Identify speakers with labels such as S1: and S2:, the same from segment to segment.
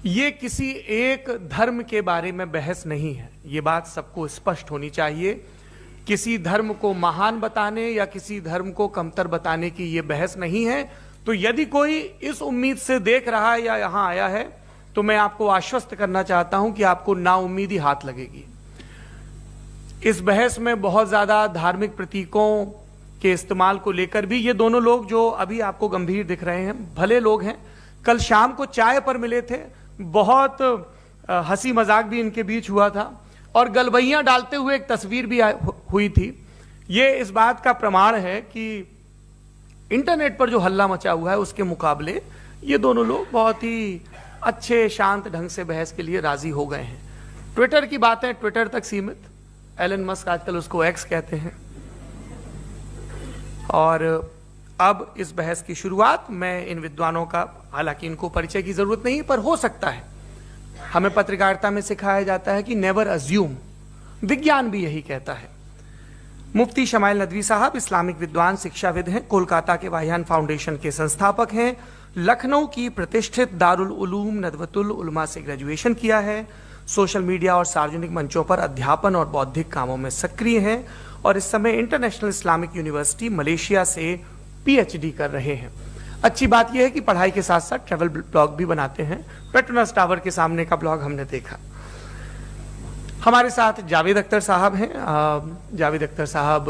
S1: ये किसी एक धर्म के बारे में बहस नहीं है, ये बात सबको स्पष्ट होनी चाहिए। किसी धर्म को महान बताने या किसी धर्म को कमतर बताने की ये बहस नहीं है। तो यदि कोई इस उम्मीद से देख रहा है या यहां आया है तो मैं आपको आश्वस्त करना चाहता हूं कि आपको नाउम्मीदी हाथ लगेगी। इस बहस में बहुत ज्यादा धार्मिक प्रतीकों के इस्तेमाल को लेकर भी ये दोनों लोग जो अभी आपको गंभीर दिख रहे हैं भले लोग हैं, कल शाम को चाय पर मिले थे, बहुत हंसी मजाक भी इनके बीच हुआ था और गलबैयां डालते हुए एक तस्वीर भी हुई थी। ये इस बात का प्रमाण है कि इंटरनेट पर जो हल्ला मचा हुआ है उसके मुकाबले ये दोनों लोग बहुत ही अच्छे शांत ढंग से बहस के लिए राजी हो गए हैं। ट्विटर की बातें ट्विटर तक सीमित, एलन मस्क आजकल उसको एक्स कहते हैं। और अब इस बहस की शुरुआत मैं इन विद्वानों का, हालांकि इनको परिचय की जरूरत नहीं पर हो सकता है, हमें पत्रकारिता में सिखाया जाता है कि नेवर अज्यूम, विज्ञान भी यही कहता है। मुफ्ती शमाइल नदवी साहब इस्लामिक विद्वान, शिक्षाविद हैं, कोलकाता के वाहियान फाउंडेशन के संस्थापक हैं, लखनऊ की प्रतिष्ठित दारुल उलूम नदवतुल उलमा से ग्रेजुएशन किया है, सोशल मीडिया और सार्वजनिक मंचों पर अध्यापन और बौद्धिक कामों में सक्रिय हैं और इस समय इंटरनेशनल इस्लामिक यूनिवर्सिटी मलेशिया से पीएचडी कर रहे हैं। अच्छी बात यह है कि पढ़ाई के साथ साथ ट्रैवल ब्लॉग भी बनाते हैं। पेट्रोनस टावर के सामने का ब्लॉग हमने देखा। हमारे साथ जावेद अख्तर साहब हैं। जावेद अख्तर साहब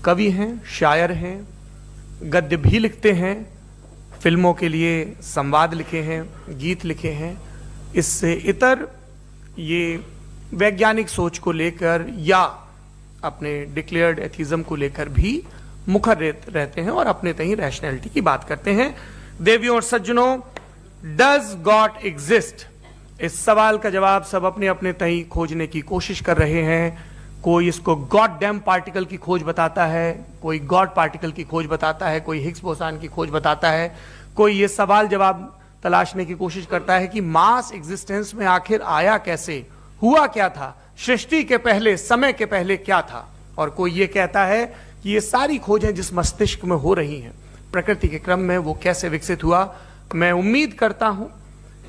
S1: कवि हैं, शायर हैं, गद्य भी लिखते हैं, फिल्मों के लिए संवाद लिखे हैं, गीत लिखे हैं। इससे इतर ये वैज्ञानिक सोच को लेकर या अपने डिक्लेयर्ड एथिज्म को लेकर भी मुखर रहते हैं और अपने तहीं रैशनैलिटी की बात करते हैं। देवियों और सज्जनों, डज गॉड एग्जिस्ट? इस सवाल का जवाब सब अपने अपने तहीं खोजने की कोशिश कर रहे हैं। कोई इसको गॉड डैम पार्टिकल की खोज बताता है, कोई गॉड पार्टिकल की खोज बताता है, कोई हिग्स बोसान की खोज बताता है, कोई ये सवाल जवाब तलाशने की कोशिश करता है कि मास एग्जिस्टेंस में आखिर आया कैसे, हुआ क्या था, सृष्टि के पहले, समय के पहले क्या था। और कोई ये कहता है कि ये सारी खोजें जिस मस्तिष्क में हो रही हैं प्रकृति के क्रम में, वो कैसे विकसित हुआ। मैं उम्मीद करता हूं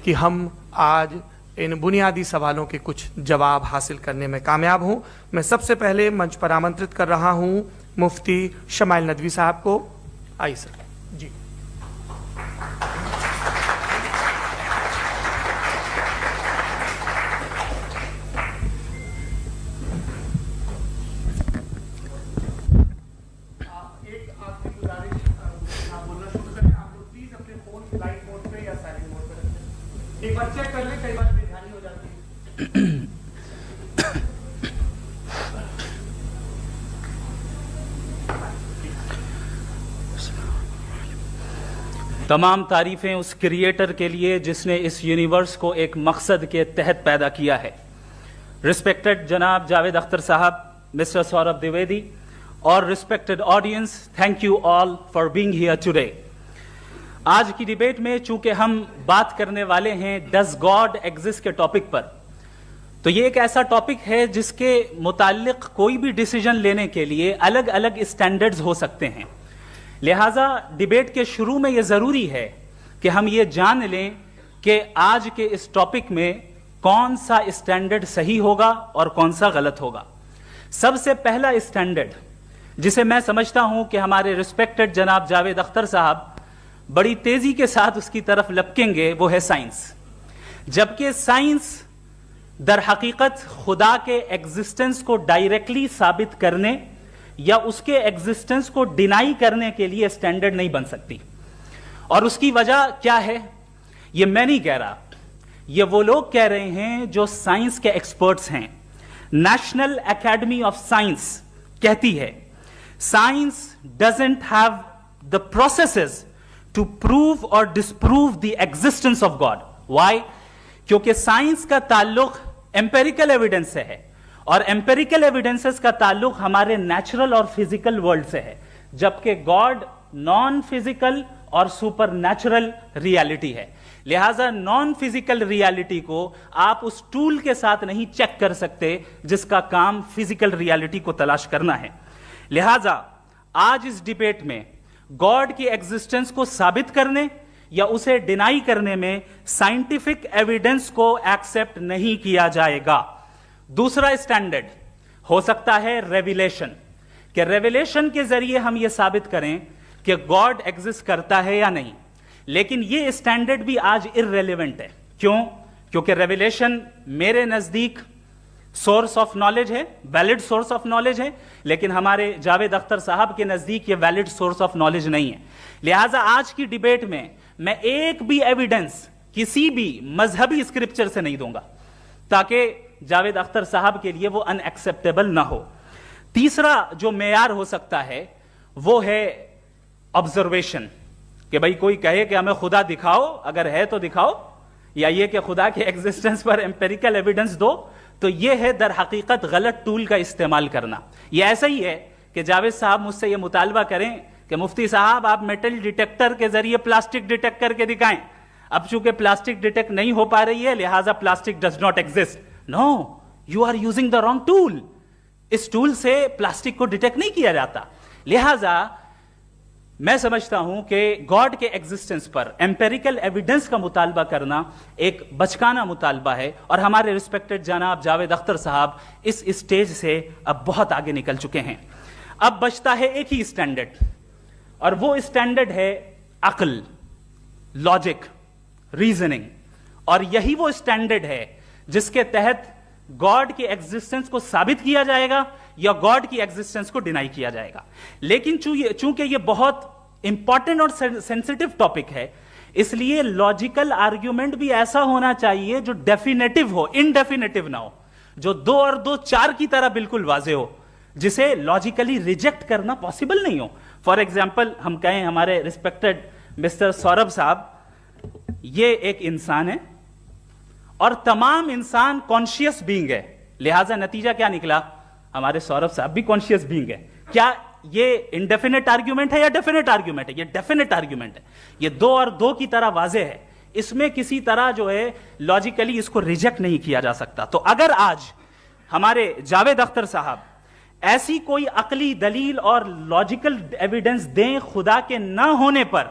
S1: कि हम आज इन बुनियादी सवालों के कुछ जवाब हासिल करने में कामयाब हूं। मैं सबसे पहले मंच पर आमंत्रित कर रहा हूं मुफ्ती शमाइल नदवी साहब को। आइए सर जी। एक बार चेक कर ले, कई बार बेध्यानी हो जाती है।
S2: तमाम तारीफें उस क्रिएटर के लिए जिसने इस यूनिवर्स को एक मकसद के तहत पैदा किया है। रिस्पेक्टेड जनाब जावेद अख्तर साहब, मिस्टर सौरभ द्विवेदी और respected audience, thank you all for being here today. आज की डिबेट में चूंकि हम बात करने वाले हैं डज गॉड एग्जिस्ट के टॉपिक पर, तो ये एक ऐसा टॉपिक है जिसके मुताल्लिक कोई भी डिसीजन लेने के लिए अलग अलग स्टैंडर्ड्स हो सकते हैं। लिहाजा डिबेट के शुरू में यह जरूरी है कि हम ये जान लें कि आज के इस टॉपिक में कौन सा स्टैंडर्ड सही होगा और कौन सा गलत होगा। सबसे पहला स्टैंडर्ड जिसे मैं समझता हूं कि हमारे रिस्पेक्टेड जनाब जावेद अख्तर साहब बड़ी तेजी के साथ उसकी तरफ लपकेंगे, वो है साइंस। जबकि साइंस दर हकीकत खुदा के एग्जिस्टेंस को डायरेक्टली साबित करने या उसके एग्जिस्टेंस को डिनाई करने के लिए स्टैंडर्ड नहीं बन सकती। और उसकी वजह क्या है, ये मैं नहीं कह रहा, ये वो लोग कह रहे हैं जो साइंस के एक्सपर्ट्स हैं। नेशनल एकेडमी ऑफ साइंस कहती है science doesn't have the processes to prove और disprove the existence of God. Why? क्योंकि साइंस का ताल्लुक एम्पेरिकल एविडेंस से है और एम्पेरिकल एविडेंसेस का ताल्लुक हमारे नेचुरल और फिजिकल वर्ल्ड से है, जबकि गॉड नॉन फिजिकल और सुपर नेचुरल रियलिटी है। लिहाजा नॉन फिजिकल रियलिटी को आप उस टूल के साथ नहीं चेक कर सकते जिसका काम फिजिकल रियलिटी को तलाश करना है। लिहाजा आज इस डिबेट में गॉड की एग्जिस्टेंस को साबित करने या उसे डिनाई करने में साइंटिफिक एविडेंस को एक्सेप्ट नहीं किया जाएगा। दूसरा स्टैंडर्ड हो सकता है रेविलेशन, कि रेविलेशन के जरिए हम यह साबित करें कि गॉड एग्जिस्ट करता है या नहीं। लेकिन यह स्टैंडर्ड भी आज इररेलेवेंट है। क्यों? क्योंकि रेविलेशन मेरे नजदीक सोर्स ऑफ नॉलेज है, वैलिड सोर्स ऑफ नॉलेज है, लेकिन हमारे जावेद अख्तर साहब के नजदीक ये वैलिड सोर्स ऑफ नॉलेज नहीं है। लिहाजा आज की डिबेट में मैं एक भी एविडेंस किसी भी मजहबी स्क्रिप्चर से नहीं दूंगा, ताकि जावेद अख्तर साहब के लिए वो अनएक्सेप्टेबल ना हो। तीसरा जो मेयार हो सकता है वो है ऑब्जर्वेशन, कि भाई कोई कहे कि हमें खुदा दिखाओ, अगर है तो दिखाओ, या ये कि खुदा के एग्जिस्टेंस पर एम्पेरिकल एविडेंस दो, तो यह है दर हकीकत गलत टूल का इस्तेमाल करना। यह ऐसा ही है कि जावेद साहब मुझसे यह मुतालबा करें कि मुफ्ती साहब आप मेटल डिटेक्टर के जरिए प्लास्टिक डिटेक्ट करके दिखाएं। अब चूंकि प्लास्टिक डिटेक्ट नहीं हो पा रही है, लिहाजा plastic does not exist. No, you are using the wrong tool. इस टूल से प्लास्टिक को डिटेक्ट नहीं किया जाता। लिहाजा मैं समझता हूं कि गॉड के एग्जिस्टेंस पर एम्पेरिकल एविडेंस का मुतालबा करना एक बचकाना मुतालबा है, और हमारे रिस्पेक्टेड जनाब जावेद अख्तर साहब इस स्टेज से अब बहुत आगे निकल चुके हैं। अब बचता है एक ही स्टैंडर्ड, और वो स्टैंडर्ड है अक्ल, लॉजिक, रीजनिंग। और यही वो स्टैंडर्ड है जिसके तहत गॉड की एग्जिस्टेंस को साबित किया जाएगा या गॉड की एग्जिस्टेंस को डिनाई किया जाएगा। लेकिन चूंकि ये बहुत इंपॉर्टेंट और सेंसिटिव टॉपिक है, इसलिए लॉजिकल आर्ग्यूमेंट भी ऐसा होना चाहिए जो डेफिनेटिव हो, इनडेफिनेटिव ना हो, जो 2 और 2 4 की तरह बिल्कुल वाजे हो, जिसे लॉजिकली रिजेक्ट करना पॉसिबल नहीं हो। फॉर एग्जाम्पल हम कहें हमारे रिस्पेक्टेड मिस्टर सौरभ साहब, ये एक इंसान है और तमाम इंसान कॉन्शियस बीइंग है, लिहाजा नतीजा क्या निकला, हमारे सौरभ साहब भी कॉन्शियस बीइंग है। क्या ये इनडेफिनेट आर्ग्यूमेंट है या डेफिनेट आर्ग्यूमेंट है? ये डेफिनेट आर्ग्यूमेंट है। ये 2 और 2 की तरह वाजे है, इसमें किसी तरह जो है लॉजिकली इसको रिजेक्ट नहीं किया जा सकता। तो अगर आज हमारे जावेद अख्तर साहब ऐसी कोई अकली दलील और लॉजिकल एविडेंस दें खुदा के ना होने पर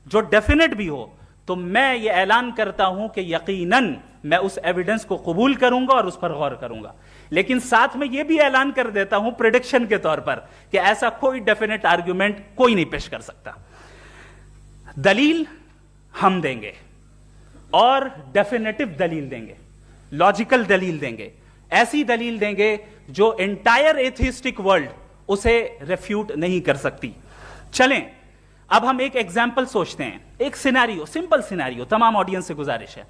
S2: जो डेफिनेट भी हो, तो मैं ये ऐलान करता हूं कि यकीनन मैं उस एविडेंस को कबूल करूंगा और उस पर गौर करूंगा। लेकिन साथ में यह भी ऐलान कर देता हूं प्रेडिक्शन के तौर पर कि ऐसा कोई डेफिनेट आर्ग्यूमेंट कोई नहीं पेश कर सकता। दलील हम देंगे और डेफिनेटिव दलील देंगे, लॉजिकल दलील देंगे, ऐसी दलील देंगे जो एंटायर एथिस्टिक वर्ल्ड उसे रेफ्यूट नहीं कर सकती। चलें अब हम एक एग्जाम्पल सोचते हैं, एक सिनेरियो, सिंपल सिनेरियो, तमाम ऑडियंस से गुजारिश है,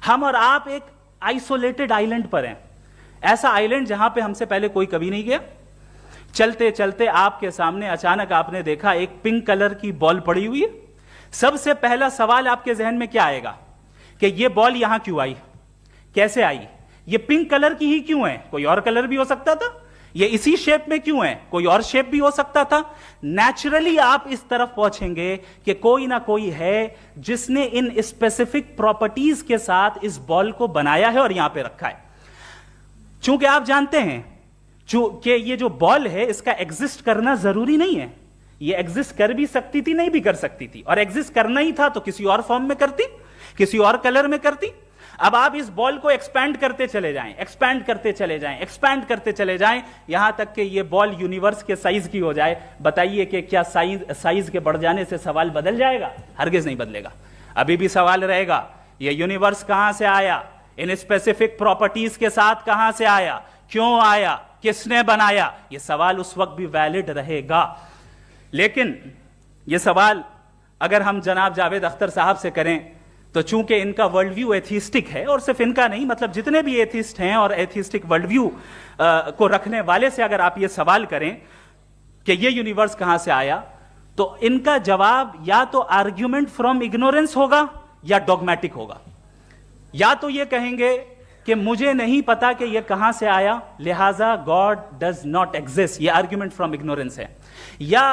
S2: हम और आप एक आइसोलेटेड आइलैंड पर हैं, ऐसा आइलैंड जहां पे हमसे पहले कोई कभी नहीं गया। चलते चलते आपके सामने अचानक आपने देखा एक पिंक कलर की बॉल पड़ी हुई है। सबसे पहला सवाल आपके जहन में क्या आएगा कि यह बॉल यहां क्यों आई, कैसे आई, ये पिंक कलर की ही क्यों है, कोई और कलर भी हो सकता था, ये इसी शेप में क्यों है, कोई और शेप भी हो सकता था। नेचुरली आप इस तरफ पहुंचेंगे कि कोई ना कोई है जिसने इन स्पेसिफिक प्रॉपर्टीज के साथ इस बॉल को बनाया है और यहां पे रखा है। चूंकि आप जानते हैं कि ये जो बॉल है इसका एग्जिस्ट करना जरूरी नहीं है, ये एग्जिस्ट कर भी सकती थी, नहीं भी कर सकती थी, और एग्जिस्ट करना ही था तो किसी और फॉर्म में करती, किसी और कलर में करती। अब आप इस बॉल को एक्सपैंड करते चले जाएं, एक्सपैंड करते चले जाएं, एक्सपैंड करते चले जाएं, यहां तक कि ये बॉल यूनिवर्स के साइज की हो जाए। बताइए कि क्या साइज के बढ़ जाने से सवाल बदल जाएगा? हरगिज नहीं बदलेगा। अभी भी सवाल रहेगा, ये यूनिवर्स कहां से आया, इन स्पेसिफिक प्रॉपर्टीज के साथ कहां से आया, क्यों आया, किसने बनाया, यह सवाल उस वक्त भी वैलिड रहेगा। लेकिन यह सवाल अगर हम जनाब जावेद अख्तर साहब से करें तो चूंकि इनका वर्ल्ड व्यू एथिस्टिक है, और सिर्फ इनका नहीं, मतलब जितने भी एथिस्ट हैं और एथिस्टिक वर्ल्ड व्यू को रखने वाले से अगर आप ये सवाल करें कि ये यूनिवर्स कहां से आया, तो इनका जवाब या तो आर्ग्यूमेंट फ्रॉम इग्नोरेंस होगा या डॉगमेटिक होगा। या तो ये कहेंगे कि मुझे नहीं पता कि ये कहां से आया, लिहाजा गॉड डज नॉट एग्जिस्ट, ये आर्ग्यूमेंट फ्रॉम इग्नोरेंस है, या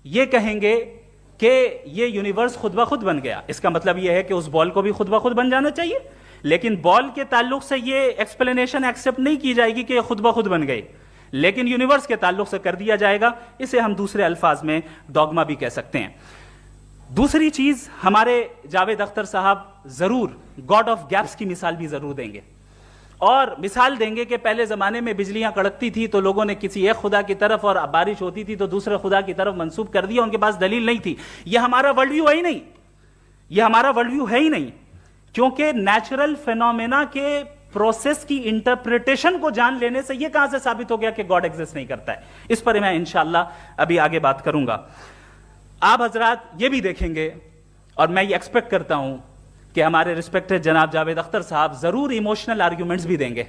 S2: ये कहेंगे कि ये यूनिवर्स खुद ब खुद बन गया। इसका मतलब यह है कि उस बॉल को भी खुद ब खुद बन जाना चाहिए, लेकिन बॉल के ताल्लुक से ये एक्सप्लेनेशन एक्सेप्ट नहीं की जाएगी कि खुद ब खुद बन गई, लेकिन यूनिवर्स के ताल्लुक से कर दिया जाएगा। इसे हम दूसरे अल्फाज में डॉगमा भी कह सकते हैं। दूसरी चीज, हमारे जावेद अख्तर साहब जरूर गॉड ऑफ गैप्स की मिसाल भी जरूर देंगे और मिसाल देंगे कि पहले जमाने में बिजलियां कड़कती थी तो लोगों ने किसी एक खुदा की तरफ और बारिश होती थी तो दूसरे खुदा की तरफ मंसूब कर दिया, उनके पास दलील नहीं थी। यह हमारा वर्ल्ड व्यू है ही नहीं, यह हमारा वर्ल्ड व्यू है ही नहीं, क्योंकि नेचुरल फेनोमेना के प्रोसेस की इंटरप्रिटेशन को जान लेने से यह कहां से साबित हो गया कि गॉड एग्जिस्ट नहीं करता है। इस पर मैं इंशाअल्लाह अभी आगे बात करूंगा। आप हजरात ये भी देखेंगे और मैं ये एक्सपेक्ट करता हूं कि हमारे रिस्पेक्टेड जनाब जावेद अख्तर साहब जरूर इमोशनल आर्ग्यूमेंट्स भी देंगे,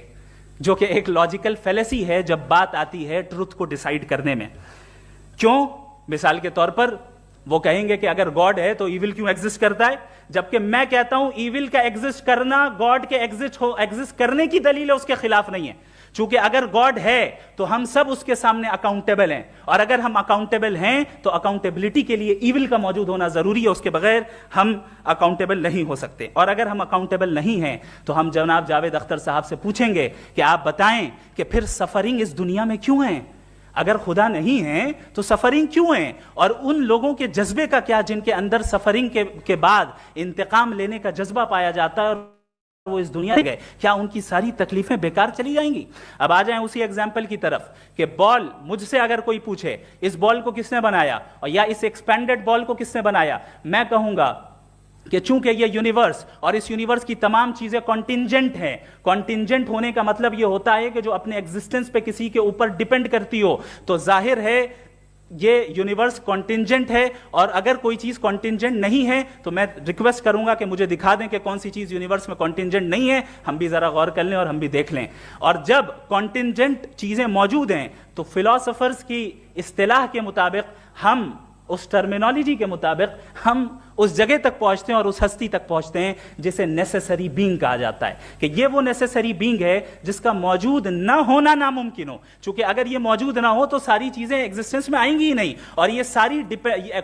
S2: जो कि एक लॉजिकल फेलेसी है जब बात आती है ट्रुथ को डिसाइड करने में। क्यों? मिसाल के तौर पर वो कहेंगे कि अगर गॉड है तो ईविल क्यों एग्जिस्ट करता है, जबकि मैं कहता हूं ईविल का एग्जिस्ट करना गॉड के एग्जिस्ट करने की दलील है, उसके खिलाफ नहीं है। चूंकि अगर गॉड है तो हम सब उसके सामने अकाउंटेबल हैं, और अगर हम अकाउंटेबल हैं तो अकाउंटेबिलिटी के लिए ईविल का मौजूद होना जरूरी है, उसके बगैर हम अकाउंटेबल नहीं हो सकते। और अगर हम अकाउंटेबल नहीं हैं तो हम जनाब जावेद अख्तर साहब से पूछेंगे कि आप बताएं कि फिर सफरिंग इस दुनिया में क्यों है? अगर खुदा नहीं है तो सफरिंग क्यों है? और उन लोगों के जज्बे का क्या जिनके अंदर सफरिंग के बाद इंतकाम लेने का जज्बा पाया जाता है और वो इस दुनिया में गए, क्या उनकी सारी तकलीफें बेकार चली जाएंगी? अब आ जाएं उसी एग्जाम्पल की तरफ कि बॉल, मुझसे अगर कोई पूछे इस बॉल को किसने बनाया और या इस एक्सपेंडेड बॉल को किसने बनाया, मैं कहूंगा कि चूंकि ये यूनिवर्स और इस यूनिवर्स की तमाम चीजें कॉन्टिंजेंट हैं, कॉन्टिंजेंट होने का मतलब ये होता है कि जो अपने एग्जिस्टेंस पे किसी के ऊपर डिपेंड करती हो, तो जाहिर है ये यूनिवर्स कॉन्टिंजेंट है। और अगर कोई चीज कॉन्टिंजेंट नहीं है तो मैं रिक्वेस्ट करूंगा कि मुझे दिखा दें कि कौन सी चीज यूनिवर्स में कॉन्टिंजेंट नहीं है, हम भी जरा गौर कर लें और हम भी देख लें। और जब कॉन्टिंजेंट चीजें मौजूद हैं तो फिलोसोफर्स की इस्तिलाह के मुताबिक, हम उस टर्मिनोलॉजी के मुताबिक हम उस जगह तक पहुंचते हैं और उस हस्ती तक पहुंचते हैं जिसे नेसेसरी बीइंग कहा जाता है, कि ये वो नेसेसरी बीइंग है जिसका मौजूद ना होना नामुमकिन हो। क्योंकि अगर ये मौजूद ना हो तो सारी चीजें एग्जिस्टेंस में आएंगी ही नहीं, और ये सारी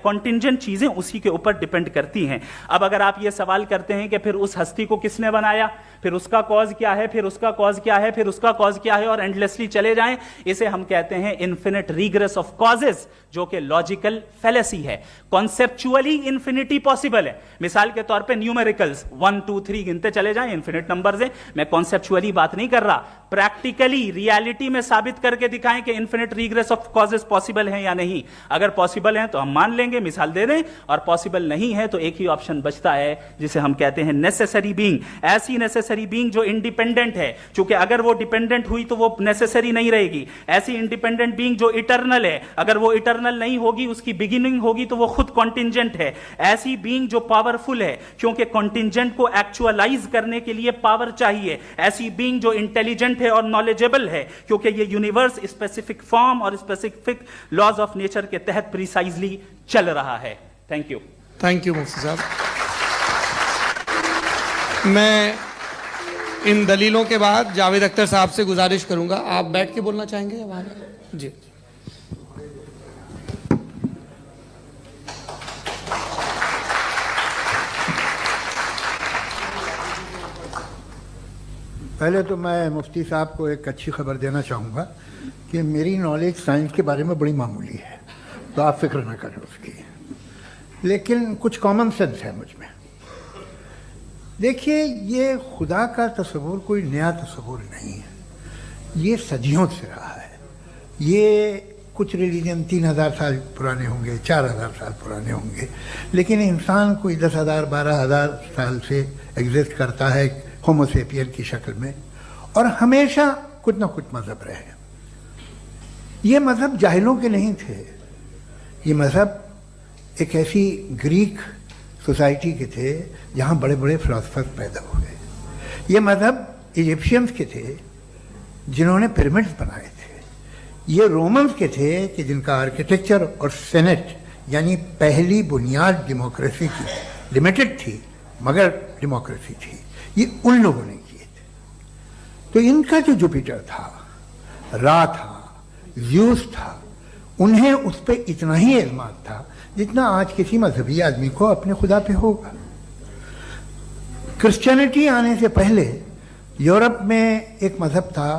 S2: कॉन्टिंजेंट चीजें उसी के ऊपर डिपेंड करती हैं। अब अगर आप ये सवाल करते हैं कि फिर उस हस्ती को किसने बनाया, फिर उसका कॉज क्या है, फिर उसका कॉज क्या है, फिर उसका कॉज क्या है, और एंडलेसली चले जाएं, इसे हम कहते हैं इन्फिनिट रीग्रेस ऑफ कॉजेस, जो कि लॉजिकल फेलेसी है। कॉन्सेप्चुअली इन्फिनिटी पॉसिबल है। मिसाल के तौर पे न्यूमेरिकल्स 1 2 3 गिनते चले जाएं, इन्फिनिट नंबर्स हैं। मैं कॉन्सेप्चुअली बात नहीं कर रहा, प्रैक्टिकली रियलिटी में साबित करके दिखाएं कि infinite regress of causes possible हैं या नहीं। अगर पॉसिबल हैं तो हम मान लेंगे, मिसाल दे दें, और पॉसिबल नहीं है तो एक ही ऑप्शन बचता है जिसे हम कहते हैं नेसेसरी बीइंग। ऐसी नेसेसरी बीइंग जो इंडिपेंडेंट है, क्योंकि अगर वो डिपेंडेंट हुई तो वो नेसेसरी नहीं रहेगी। ऐसी इंडिपेंडेंट बीइंग जो इटर्नल है, अगर वो इटर्नल नहीं होगी, उसकी बिगिनिंग होगी तो वो खुद कॉन्टिंजेंट है। ऐसी बीइंग जो पावरफुल है, क्योंकि कॉन्टिंजेंट को एक्चुअलाइज करने के लिए पावर चाहिए। ऐसी बीइंग जो इंटेलिजेंट है और नॉलेजेबल है, क्योंकि ये यूनिवर्स स्पेसिफिक फॉर्म और स्पेसिफिक लॉज ऑफ नेचर के तहत प्रिसाइजली चल रहा है। थैंक यू
S1: मुफ्ती साहब। मैं इन दलीलों के बाद जावेद अख्तर साहब से गुजारिश करूंगा, आप बैठ के बोलना चाहेंगे या वहां? जी।
S3: पहले तो मैं मुफ्ती साहब को एक अच्छी खबर देना चाहूँगा कि मेरी नॉलेज साइंस के बारे में बड़ी मामूली है, तो आप फिक्र ना करें उसकी, लेकिन कुछ कॉमन सेंस है मुझ में। देखिए, ये खुदा का तस्वुर कोई नया तस्वुर नहीं है, ये सदियों से रहा है। ये कुछ रिलीजन 3000 साल पुराने होंगे, 4000 साल पुराने होंगे, लेकिन इंसान कोई 10,000 12,000 साल से एग्जिस्ट करता है होमो सेपियन की शक्ल में, और हमेशा कुछ ना कुछ मज़हब रहे। ये मज़हब जाहिलों के नहीं थे, ये मज़हब एक ऐसी ग्रीक सोसाइटी के थे जहाँ बड़े बड़े फिलोसफर पैदा हुए। ये मज़हब इजिप्शियंस के थे जिन्होंने पिरामिड्स बनाए थे। ये रोमन्स के थे कि जिनका आर्किटेक्चर और सेनेट यानी पहली बुनियाद डेमोक्रेसी की, लिमिटेड थी मगर डेमोक्रेसी थी, ये उन लोगों ने किए थे। तो इनका जो जुपिटर था, रा था, ज़्यूस था, उन्हें उस पर इतना ही एतमाद था जितना आज किसी मजहबी आदमी को अपने खुदा पे होगा। क्रिश्चियनिटी आने से पहले यूरोप में एक मजहब था,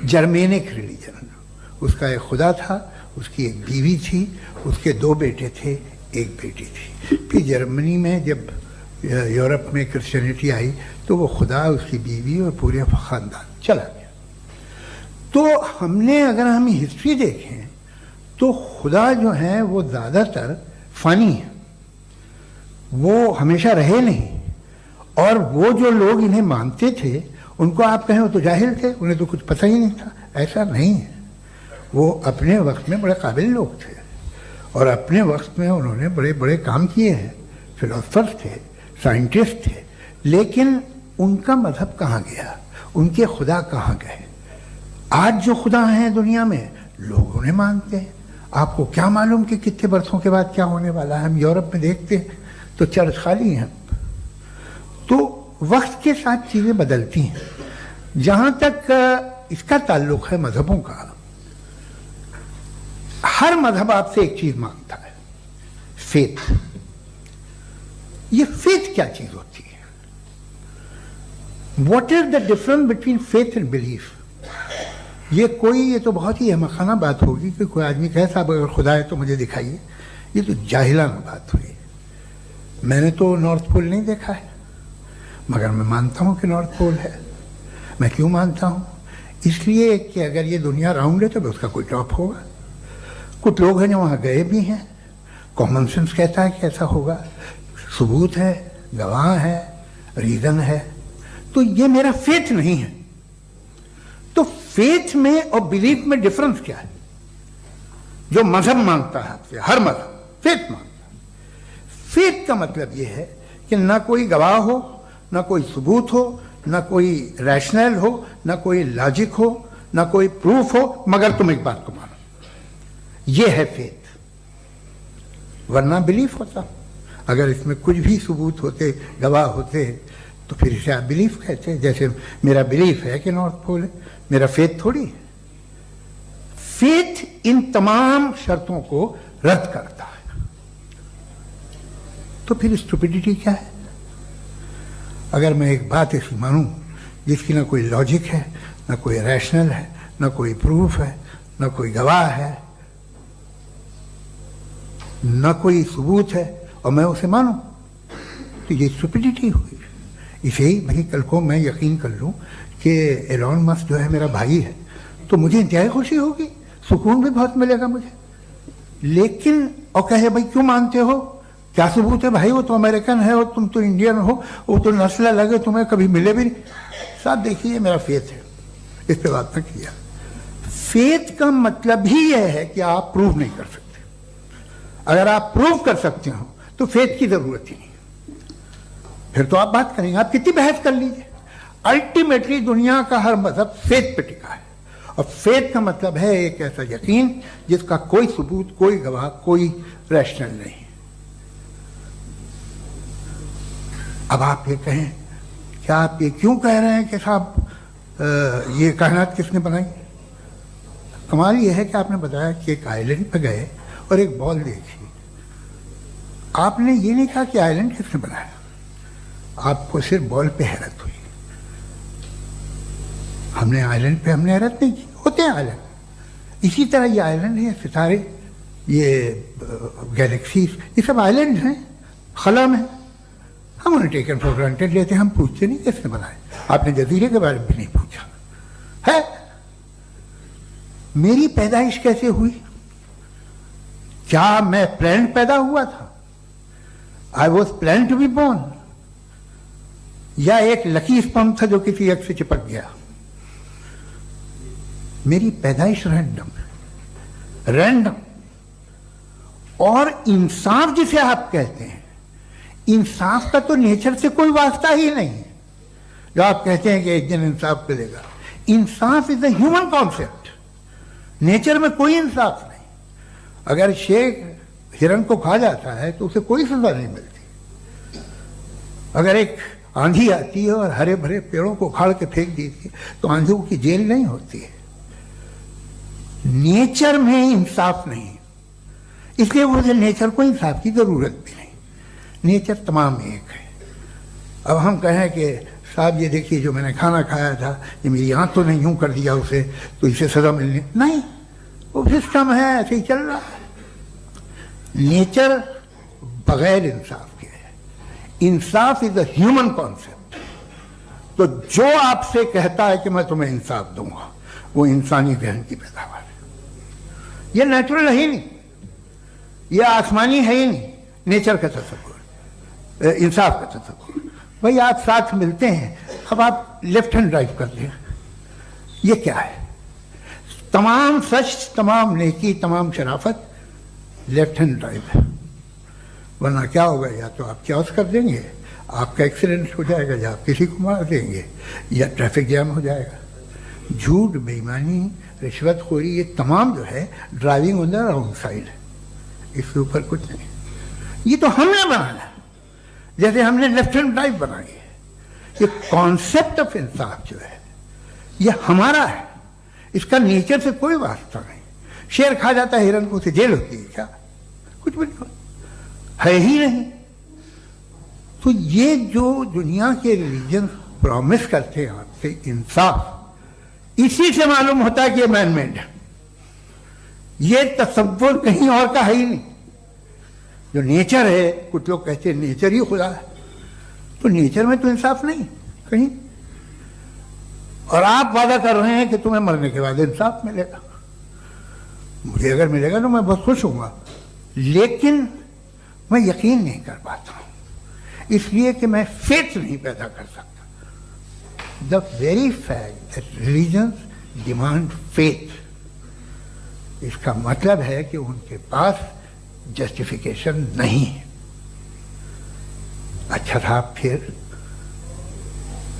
S3: जर्मेनिक रिलीजन। उसका एक खुदा था, उसकी एक बीवी थी, उसके 2 बेटे थे, एक बेटी थी। फिर जर्मनी में जब यूरोप में क्रिश्चियनिटी आई तो वो खुदा, उसकी बीवी और पूरे ख़ानदान चला गया। तो हमने, अगर हम हिस्ट्री देखें तो खुदा जो है वो ज़्यादातर फ़नी है, वो हमेशा रहे नहीं। और वो जो लोग इन्हें मानते थे उनको आप कहें वो तो जाहिल थे, उन्हें तो कुछ पता ही नहीं था। ऐसा नहीं है, वो अपने वक्त में बड़े काबिल लोग थे और अपने वक्त में उन्होंने बड़े बड़े काम किए हैं। फिलोसफर्स थे, साइंटिस्ट थे, लेकिन उनका मजहब कहाँ गया, उनके खुदा कहाँ गए? आज जो खुदा हैं दुनिया में लोग उन्हें मानते हैं। आपको क्या मालूम कि कितने बरसों के बाद क्या होने वाला है? हम यूरोप में देखते हैं तो चर्च खाली हैं। तो वक्त के साथ चीज़ें बदलती हैं। जहाँ तक इसका ताल्लुक है मजहबों का, हर मजहब आपसे एक चीज़ मांगता है, फेथ। ये फेथ क्या चीज़ होती है? What is the difference between faith and belief? ये तो बहुत ही अहमखाना बात होगी कि कोई आदमी कहे साहब अगर खुदा है तो मुझे दिखाइए। ये तो जाहिलाना बात हुई। मैंने तो नॉर्थ पोल नहीं देखा है, मगर मैं मानता हूँ कि नॉर्थ पोल है। मैं क्यों मानता हूँ? इसलिए कि अगर ये दुनिया राउंड है तो उसका कोई टॉप होगा। कुछ लोग हैं जो वहाँ गए भी हैं, कॉमन सेंस कहता है कि ऐसा होगा, सबूत है, गवाह है, रीज़न है। तो ये मेरा फेथ नहीं है। तो फेथ में और बिलीफ में डिफरेंस क्या है? जो मजहब मांगता है आपसे, हर मजहब फेथ मांगता है। फेथ का मतलब ये है कि ना कोई गवाह हो, ना कोई सबूत हो, ना कोई रैशनल हो, ना कोई लॉजिक हो, ना कोई प्रूफ हो, मगर तुम एक बात को मानो। ये है फेथ। वरना बिलीफ होता। अगर इसमें कुछ भी सबूत होते, गवाह होते, तो फिर इसे आप बिलीफ कहते। जैसे मेरा बिलीफ है कि नॉर्थ पोल है, मेरा फेथ थोड़ी है। फेथ इन तमाम शर्तों को रद्द करता है। तो फिर स्टुपिडिटी क्या है? अगर मैं एक बात ऐसी मानूं जिसकी ना कोई लॉजिक है, ना कोई रैशनल है, ना कोई प्रूफ है, ना कोई गवाह है, ना कोई सबूत है, और मैं उसे मानूं, तो ये स्टुपिडिटी हुई। इसे ही भाई कल को मैं यकीन कर लूं कि एलॉन मस्क जो है मेरा भाई है, तो मुझे इंतहाई खुशी होगी, सुकून भी बहुत मिलेगा मुझे। लेकिन और कहे भाई क्यों मानते हो, क्या सबूत है भाई, वो तो अमेरिकन है और तुम तो इंडियन हो, वो तो नस्ल लगे, तुम्हें कभी मिले भी नहीं। साहब देखिए मेरा फेथ है, इस पर बात न किया। फेथ का मतलब ही यह है कि आप प्रूव नहीं कर सकते। अगर आप प्रूव कर सकते हो तो फेथ की जरूरत ही नहीं, फिर तो आप बात करेंगे, आप कितनी बहस कर लीजिए। अल्टीमेटली दुनिया का हर मजहब फेथ पे टिका है, और फेथ का मतलब है एक ऐसा यकीन जिसका कोई सबूत, कोई गवाह, कोई रैशनल नहीं। अब आप ये कहें, क्या आप ये क्यों कह रहे हैं कि साहब ये कायनात किसने बनाई? कमाल ये है कि आपने बताया कि एक आइलैंड पे गए और एक बॉल देखी। आपने ये नहीं कहा कि आइलैंड किसने बनाया, आपको सिर्फ बॉल पे हैरत हुई। हमने आइलैंड पे हमने हैरत नहीं की, होते हैं आइलैंड। इसी तरह ये आइलैंड है, सितारे, ये गैलेक्सीज, ये सब आइलैंड हैं, खला में। हम उन्हें टेकन फॉर ग्रांटेड लेते हैं, हम पूछते नहीं किसने बनाए। आपने जजीरे के बारे में भी नहीं पूछा है। मेरी पैदाइश कैसे हुई? क्या मैं प्लान पैदा हुआ था? I was plan to be born, या एक लकी स्पर्म था जो किसी एग से चिपक गया? मेरी पैदाइश रैंडम। और इंसाफ जिसे आप कहते हैं, इंसाफ का तो नेचर से कोई वास्ता ही नहीं है। जो आप कहते हैं कि एक दिन इंसाफ मिलेगा, इंसाफ is a human concept, nature में कोई इंसाफ नहीं। अगर शेर हिरन को खा जाता है तो उसे कोई सजा नहीं मिलती। अगर एक आंधी आती है और हरे भरे पेड़ों को उखाड़ के फेंक देती है तो आंधियों की जेल नहीं होती है। नेचर में इंसाफ नहीं, इसलिए मुझे नेचर को इंसाफ की जरूरत भी नहीं। नेचर तमाम एक है। अब हम कहें कि साहब ये देखिए जो मैंने खाना खाया था, ये मेरी आंख तो नहीं यूं कर दिया उसे, तो इसे सजा मिलनी नहीं। वो सिस्टम है, ऐसे ही चल रहा है। नेचर बगैर इंसाफ के है। इंसाफ इज अ ह्यूमन कॉन्सेप्ट। तो जो आपसे कहता है कि मैं तुम्हें इंसाफ दूंगा, वो इंसानी जहन की पैदावार है। ये नेचुरल है ही नहीं, ये आसमानी है ही नहीं। नेचर का तसव्वुर, इंसाफ का तसव्वुर। भाई आप साथ मिलते हैं, अब आप लेफ्ट हैंड ड्राइव कर लें, ये क्या है? तमाम सच, तमाम नेकी, तमाम शराफत लेफ्ट हैंड ड्राइव है। वरना क्या होगा, या तो आप क्रॉस कर देंगे, आपका एक्सीडेंट हो जाएगा, या आप किसी को मार देंगे, या ट्रैफिक जैम हो जाएगा। झूठ, बेईमानी, रिश्वतखोरी, ये तमाम जो है driving on the wrong side है। इसके ऊपर कुछ नहीं। ये तो हमने बनाया, जैसे हमने लेफ्ट हैंड ड्राइव बनाई है। ये कॉन्सेप्ट ऑफ इंसाफ जो है ये हमारा है, इसका नेचर से कोई वास्ता नहीं। शेर खा जाता है हिरन को, उसे जेल होती है क्या? कुछ भी नहीं, है ही नहीं। तो ये जो दुनिया के रिलीजन प्रॉमिस करते हैं आपसे इंसाफ, इसी से मालूम होता है कि ये मैन मेड है। ये तसव्वुर कहीं और का है ही नहीं। जो नेचर है, कुछ लोग कहते हैं नेचर ही खुदा है, तो नेचर में तो इंसाफ नहीं कहीं। और आप वादा कर रहे हैं कि तुम्हें मरने के बाद इंसाफ मिलेगा। मुझे अगर मिलेगा तो मैं बहुत खुश होऊंगा, लेकिन मैं यकीन नहीं कर पाता हूं, इसलिए कि मैं फेथ नहीं पैदा कर सकता। The very fact that religions demand faith, इसका मतलब है कि उनके पास जस्टिफिकेशन नहीं है। अच्छा था, फिर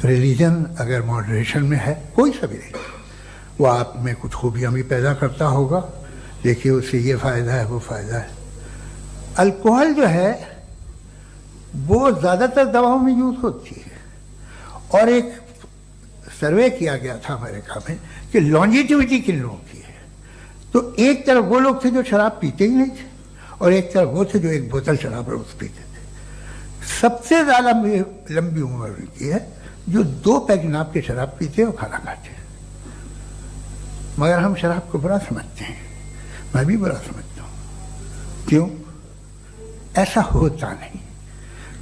S3: रिलीजन अगर मॉडरेशन में है, कोई सा भी नहीं, वो आप में कुछ खूबियां भी पैदा करता होगा, देखिए उससे ये फायदा है, वो फायदा है। अल्कोहल जो है वो ज़्यादातर दवाओं में यूज होती है, और एक सर्वे किया गया था अमेरिका में कि लॉन्जिटिविटी किन लोगों की है। तो एक तरफ वो लोग थे जो शराब पीते ही नहीं थे, और एक तरफ वो थे जो एक बोतल शराब रोज पीते थे। सबसे ज़्यादा लंबी उम्र की है जो 2 पैक नाप के शराब पीते हैं और खाना खाते हैं। मगर हम शराब को बुरा समझते हैं, मैं भी बुरा समझता हूँ। क्यों? ऐसा होता नहीं।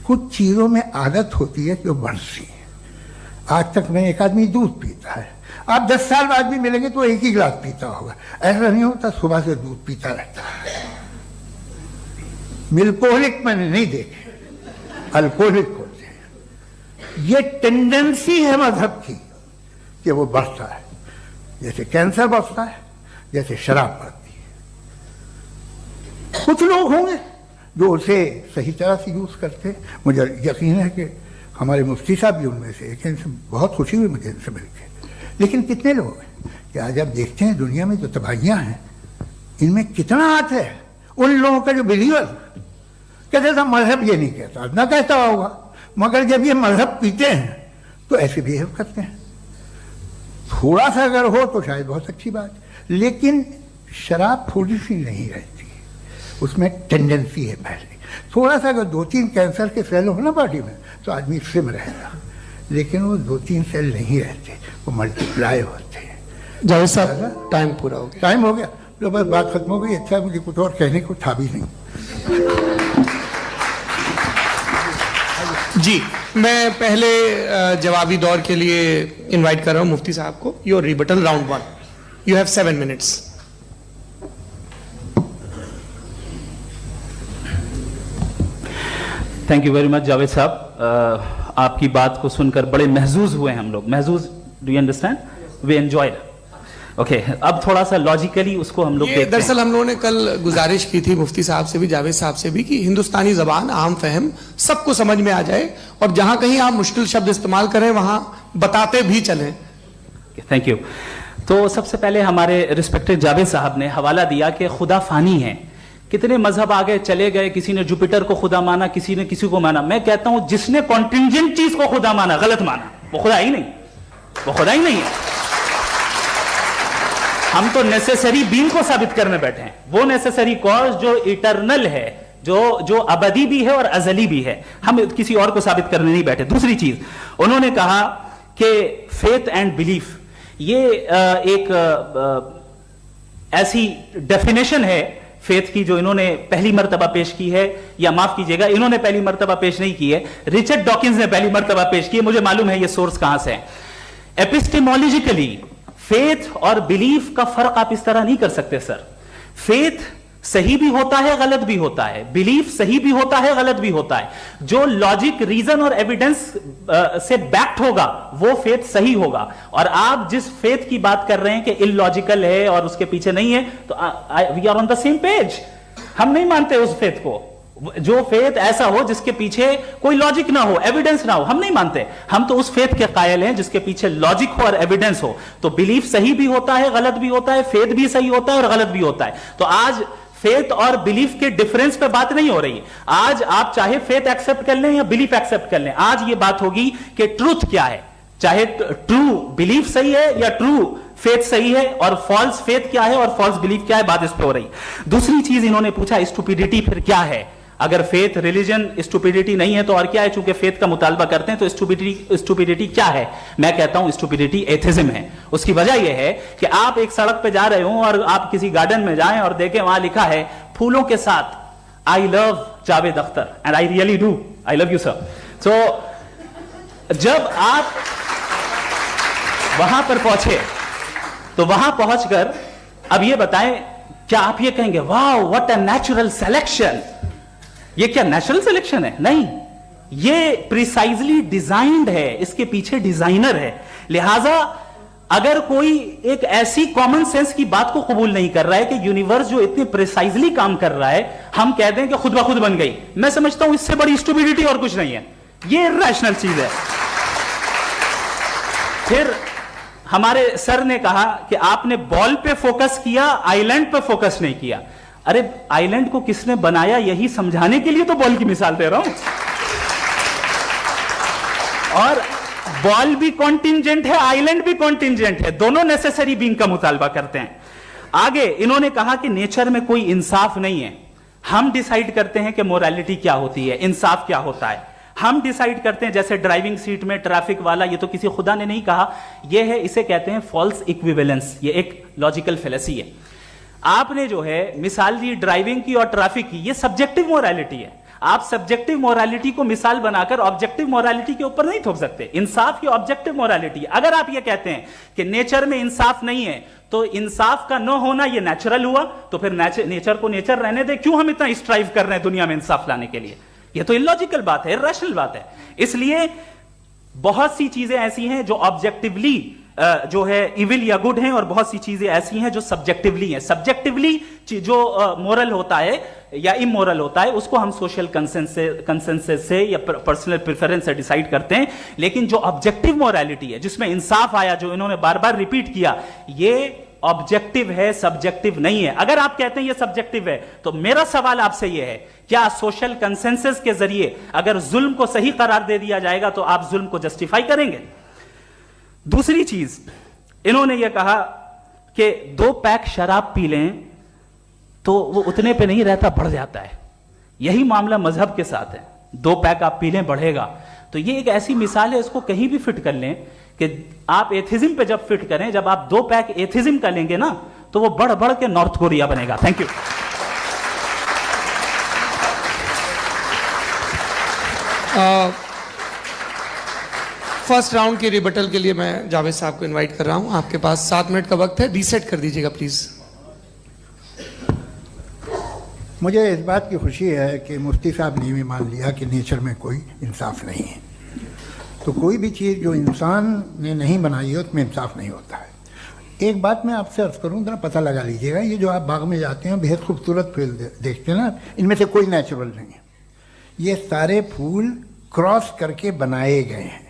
S3: कुछ चीज़ों में आदत होती है जो बढ़ती है। आज तक में एक आदमी दूध पीता है, आप 10 साल बाद भी मिलेंगे तो एक ही गिलास पीता होगा। ऐसा नहीं होता, सुबह से दूध पीता रहता है। मिल्कोहलिक मैंने नहीं देखे, अल्कोहलिक होते हैं। ये टेंडेंसी है मजहब की कि वो बढ़ता है, जैसे कैंसर बढ़ता है, जैसे शराब बढ़ती है। कुछ लोग होंगे जो उसे सही तरह से यूज करते हैं। मुझे यकीन है कि हमारे मुफ्ती साहब भी उनमें से एक, इनसे बहुत खुशी हुई मुझे इनसे मिलकर। लेकिन कितने लोग हैं कि आज आप देखते हैं दुनिया में जो तबाहियां हैं, इनमें कितना हाथ है उन लोगों का जो बिलीवर कहते था मजहब ये नहीं कहता, ना कहता होगा, मगर जब ये मजहब पीते हैं तो ऐसे बिहेव करते हैं। थोड़ा सा अगर हो तो शायद बहुत अच्छी बात, लेकिन शराब थोड़ी सी नहीं रहती, उसमें टेंडेंसी है पहले। थोड़ा सा अगर 2-3 कैंसर के सेल हो ना बॉडी में तो आदमी सिम रहेगा, लेकिन वो 2-3 सेल नहीं रहते, वो मल्टीप्लाई होते हैं।
S1: जावेद साहब, टाइम पूरा हो गया।
S3: टाइम हो गया तो बस बात खत्म हो गई। अच्छा, मुझे कुछ और कहने को था भी नहीं।
S1: जी, मैं पहले जवाबी दौर के लिए इनवाइट कर रहा हूं मुफ्ती साहब को। Your rebuttal round 1, you have 7 minutes.
S2: Thank you very much Javed साहब। आपकी बात को सुनकर बड़े महजूज हुए हम लोग। महजूज, do you understand? We enjoyed. Okay, अब थोड़ा सा लॉजिकली उसको हम लोग देखते हैं।
S1: दरअसल हम लोगों ने कल गुजारिश की थी मुफ्ती साहब से भी, जावेद साहब से भी, कि हिंदुस्तानी जबान आम फहम सबको समझ में आ जाए, और जहां कहीं आप मुश्किल शब्द इस्तेमाल करें वहां बताते भी चलें।
S2: Thank you. तो सबसे पहले हमारे रिस्पेक्टेड जावेद साहब ने हवाला दिया कि खुदा फानी है। कितने मजहब आगे चले गए, किसी ने जुपिटर को खुदा माना, किसी ने किसी को माना। मैं कहता हूं जिसने कॉन्टिंजेंट चीज को खुदा माना, गलत माना, वो खुदा ही नहीं, वो खुदा ही नहीं है। हम तो नेसेसरी बीइंग को साबित करने बैठे हैं, वो नेसेसरी कॉज जो इटरनल है, जो अबदी भी है और अजली भी है। हम किसी और को साबित करने नहीं बैठे। दूसरी चीज उन्होंने कहा कि फेथ एंड बिलीफ, ये एक ऐसी डेफिनेशन है फेथ की जो इन्होंने पहली मर्तबा पेश की है, या माफ कीजिएगा इन्होंने पहली मर्तबा पेश नहीं की है, रिचर्ड डॉकिंस ने पहली मर्तबा पेश की है। मुझे मालूम है ये सोर्स कहां से है। एपिस्टेमोलॉजिकली फेथ और बिलीफ का फर्क आप इस तरह नहीं कर सकते सर। फेथ सही भी होता है, गलत भी होता है, बिलीफ सही भी होता है, गलत भी होता है। जो लॉजिक, रीजन और एविडेंस से बैक्ड होगा वो फेथ सही होगा। और आप जिस फेथ की बात कर रहे हैं कि इलॉजिकल है और उसके पीछे नहीं है, तो we are on the same page. हम नहीं मानते उस फेथ को, जो फेथ ऐसा हो जिसके पीछे कोई लॉजिक ना हो, एविडेंस ना हो, हम नहीं मानते। हम तो उस फेथ के कायल हैं जिसके पीछे लॉजिक हो और एविडेंस हो। तो बिलीफ सही भी होता है, गलत भी होता है, फेथ भी सही होता है और गलत भी होता है। तो आज फेथ और बिलीफ के डिफरेंस पे बात नहीं हो रही है। आज आप चाहे फेथ एक्सेप्ट कर लें या बिलीफ एक्सेप्ट कर लें, आज ये बात होगी कि ट्रूथ क्या है, चाहे ट्रू बिलीफ सही है या ट्रू फेथ सही है, और फॉल्स फेथ क्या है और फॉल्स बिलीफ क्या है, बात इस पे हो रही। दूसरी चीज इन्होंने पूछा, स्टुपिडिटी फिर क्या है? अगर फेथ, रिलीजन स्टुपिडिटी नहीं है तो और क्या है? चूंकि फेथ का मुतालबा करते हैं तो स्टुपिडिटी क्या है? मैं कहता हूं स्टुपिडिटी एथिज्म है। उसकी वजह यह है कि आप एक सड़क पे जा रहे हो और आप किसी गार्डन में जाएं और देखें वहां लिखा है फूलों के साथ I love Javed Akhtar, and I really do, I love you sir. सो जब आप वहां पर पहुंचे तो वहां पहुंचकर अब ये बताएं, क्या आप ये कहेंगे वाह व्हाट अ नेचुरल सिलेक्शन? ये क्या नेचुरल सिलेक्शन है? नहीं, ये प्रिसाइजली डिजाइंड है, इसके पीछे डिजाइनर है। लिहाजा अगर कोई एक ऐसी कॉमन सेंस की बात को कबूल नहीं कर रहा है कि यूनिवर्स जो इतने प्रिसाइजली काम कर रहा है, हम कह दें कि खुद ब खुद बन गई, मैं समझता हूं इससे बड़ी स्टुपिडिटी और कुछ नहीं है। ये इरैशनल चीज है। फिर हमारे सर ने कहा कि आपने बॉल पे फोकस किया, आइलैंड पे फोकस नहीं किया। अरे आइलैंड को किसने बनाया यही समझाने के लिए तो बॉल की मिसाल दे रहा हूं। और बॉल भी कॉन्टिंजेंट है, आइलैंड भी कॉन्टिंजेंट है, दोनों नेसेसरी बीइंग का मुतालबा करते हैं। आगे इन्होंने कहा कि नेचर में कोई इंसाफ नहीं है, हम डिसाइड करते हैं कि मोरालिटी क्या होती है, इंसाफ क्या होता है, हम डिसाइड करते हैं। जैसे ड्राइविंग सीट में ट्रैफिक वाला, ये तो किसी खुदा ने नहीं कहा, ये है, इसे कहते हैं फॉल्स इक्विवेलेंस। ये एक लॉजिकल फेलेसी है। आपने जो है मिसाल दी ड्राइविंग की और ट्रैफिक की, ये सब्जेक्टिव मोरालिटी है। आप सब्जेक्टिव मोरालिटी को मिसाल बनाकर ऑब्जेक्टिव मोरालिटी के ऊपर नहीं थोप सकते। इंसाफ की ऑब्जेक्टिव मोरालिटी। अगर आप ये कहते हैं कि नेचर में इंसाफ नहीं है, तो इंसाफ का न होना ये नेचुरल हुआ, तो फिर नेचर को नेचर रहने दे, क्यों हम इतना स्ट्राइव कर रहे हैं दुनिया में इंसाफ लाने के लिए? ये तो इलॉजिकल बात है, इरैशनल बात है। इसलिए बहुत सी चीजें ऐसी हैं जो ऑब्जेक्टिवली जो है इविल या गुड हैं, और बहुत सी चीजें ऐसी हैं जो सब्जेक्टिवली हैं। सब्जेक्टिवली जो मोरल होता है या इमोरल होता है, उसको हम सोशल कंसेंसस से या पर्सनल प्रेफरेंस से डिसाइड करते हैं। लेकिन जो ऑब्जेक्टिव मोरालिटी है, जिसमें इंसाफ आया, जो इन्होंने बार बार रिपीट किया, ये ऑब्जेक्टिव है, सब्जेक्टिव नहीं है। अगर आप कहते हैं ये सब्जेक्टिव है, तो मेरा सवाल आपसे ये है, क्या सोशल कंसेंसस के जरिए अगर जुल्म को सही करार दे दिया जाएगा तो आप जुल्म को जस्टिफाई करेंगे? दूसरी चीज इन्होंने यह कहा कि 2 पैक शराब पी लें तो वो उतने पे नहीं रहता, बढ़ जाता है। यही मामला मजहब के साथ है। 2 पैक आप पी लें, बढ़ेगा। तो ये एक ऐसी मिसाल है, इसको कहीं भी फिट कर लें कि आप एथिज्म पे जब फिट करें, जब आप 2 पैक एथिज्म का लेंगे ना, तो वो बढ़ बढ़ के नॉर्थ कोरिया बनेगा। Thank you.
S1: फर्स्ट राउंड के रिबटल के लिए मैं जावेद साहब को इनवाइट कर रहा हूं। आपके पास 7 मिनट का वक्त है, रीसेट कर दीजिएगा प्लीज।
S3: मुझे इस बात की खुशी है कि मुफ्ती साहब ने भी मान लिया कि नेचर में कोई इंसाफ नहीं है। तो कोई भी चीज़ जो इंसान ने नहीं बनाई है उसमें इंसाफ नहीं होता है। एक बात मैं आपसे अर्ज करूँ, जरा पता लगा लीजिएगा, ये जो आप बाग में जाते हैं बेहद खूबसूरत फूल देखते हैं ना, इनमें से कोई नेचुरल नहीं है। ये सारे फूल क्रॉस करके बनाए गए हैं।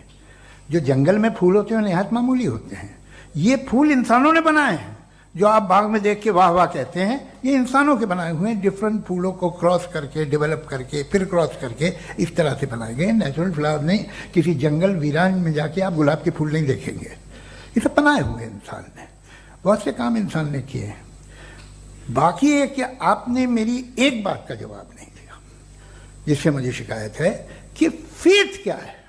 S3: जो जंगल में फूल होते हैं नहायत मामूली होते हैं। ये फूल इंसानों ने बनाए हैं। जो आप बाग में देख के वाह वाह कहते हैं, ये इंसानों के बनाए हुए हैं। डिफरेंट फूलों को क्रॉस करके, डेवलप करके, फिर क्रॉस करके इस तरह से बनाए गए। नेचुरल फ्लावर नहीं। किसी जंगल वीरान में जाके आप गुलाब के फूल नहीं देखेंगे। ये सब बनाए हुए इंसान ने, बहुत से काम इंसान ने किए हैं। बाकी है कि आपने मेरी एक बात का जवाब नहीं दिया, जिससे मुझे शिकायत है कि फेथ क्या है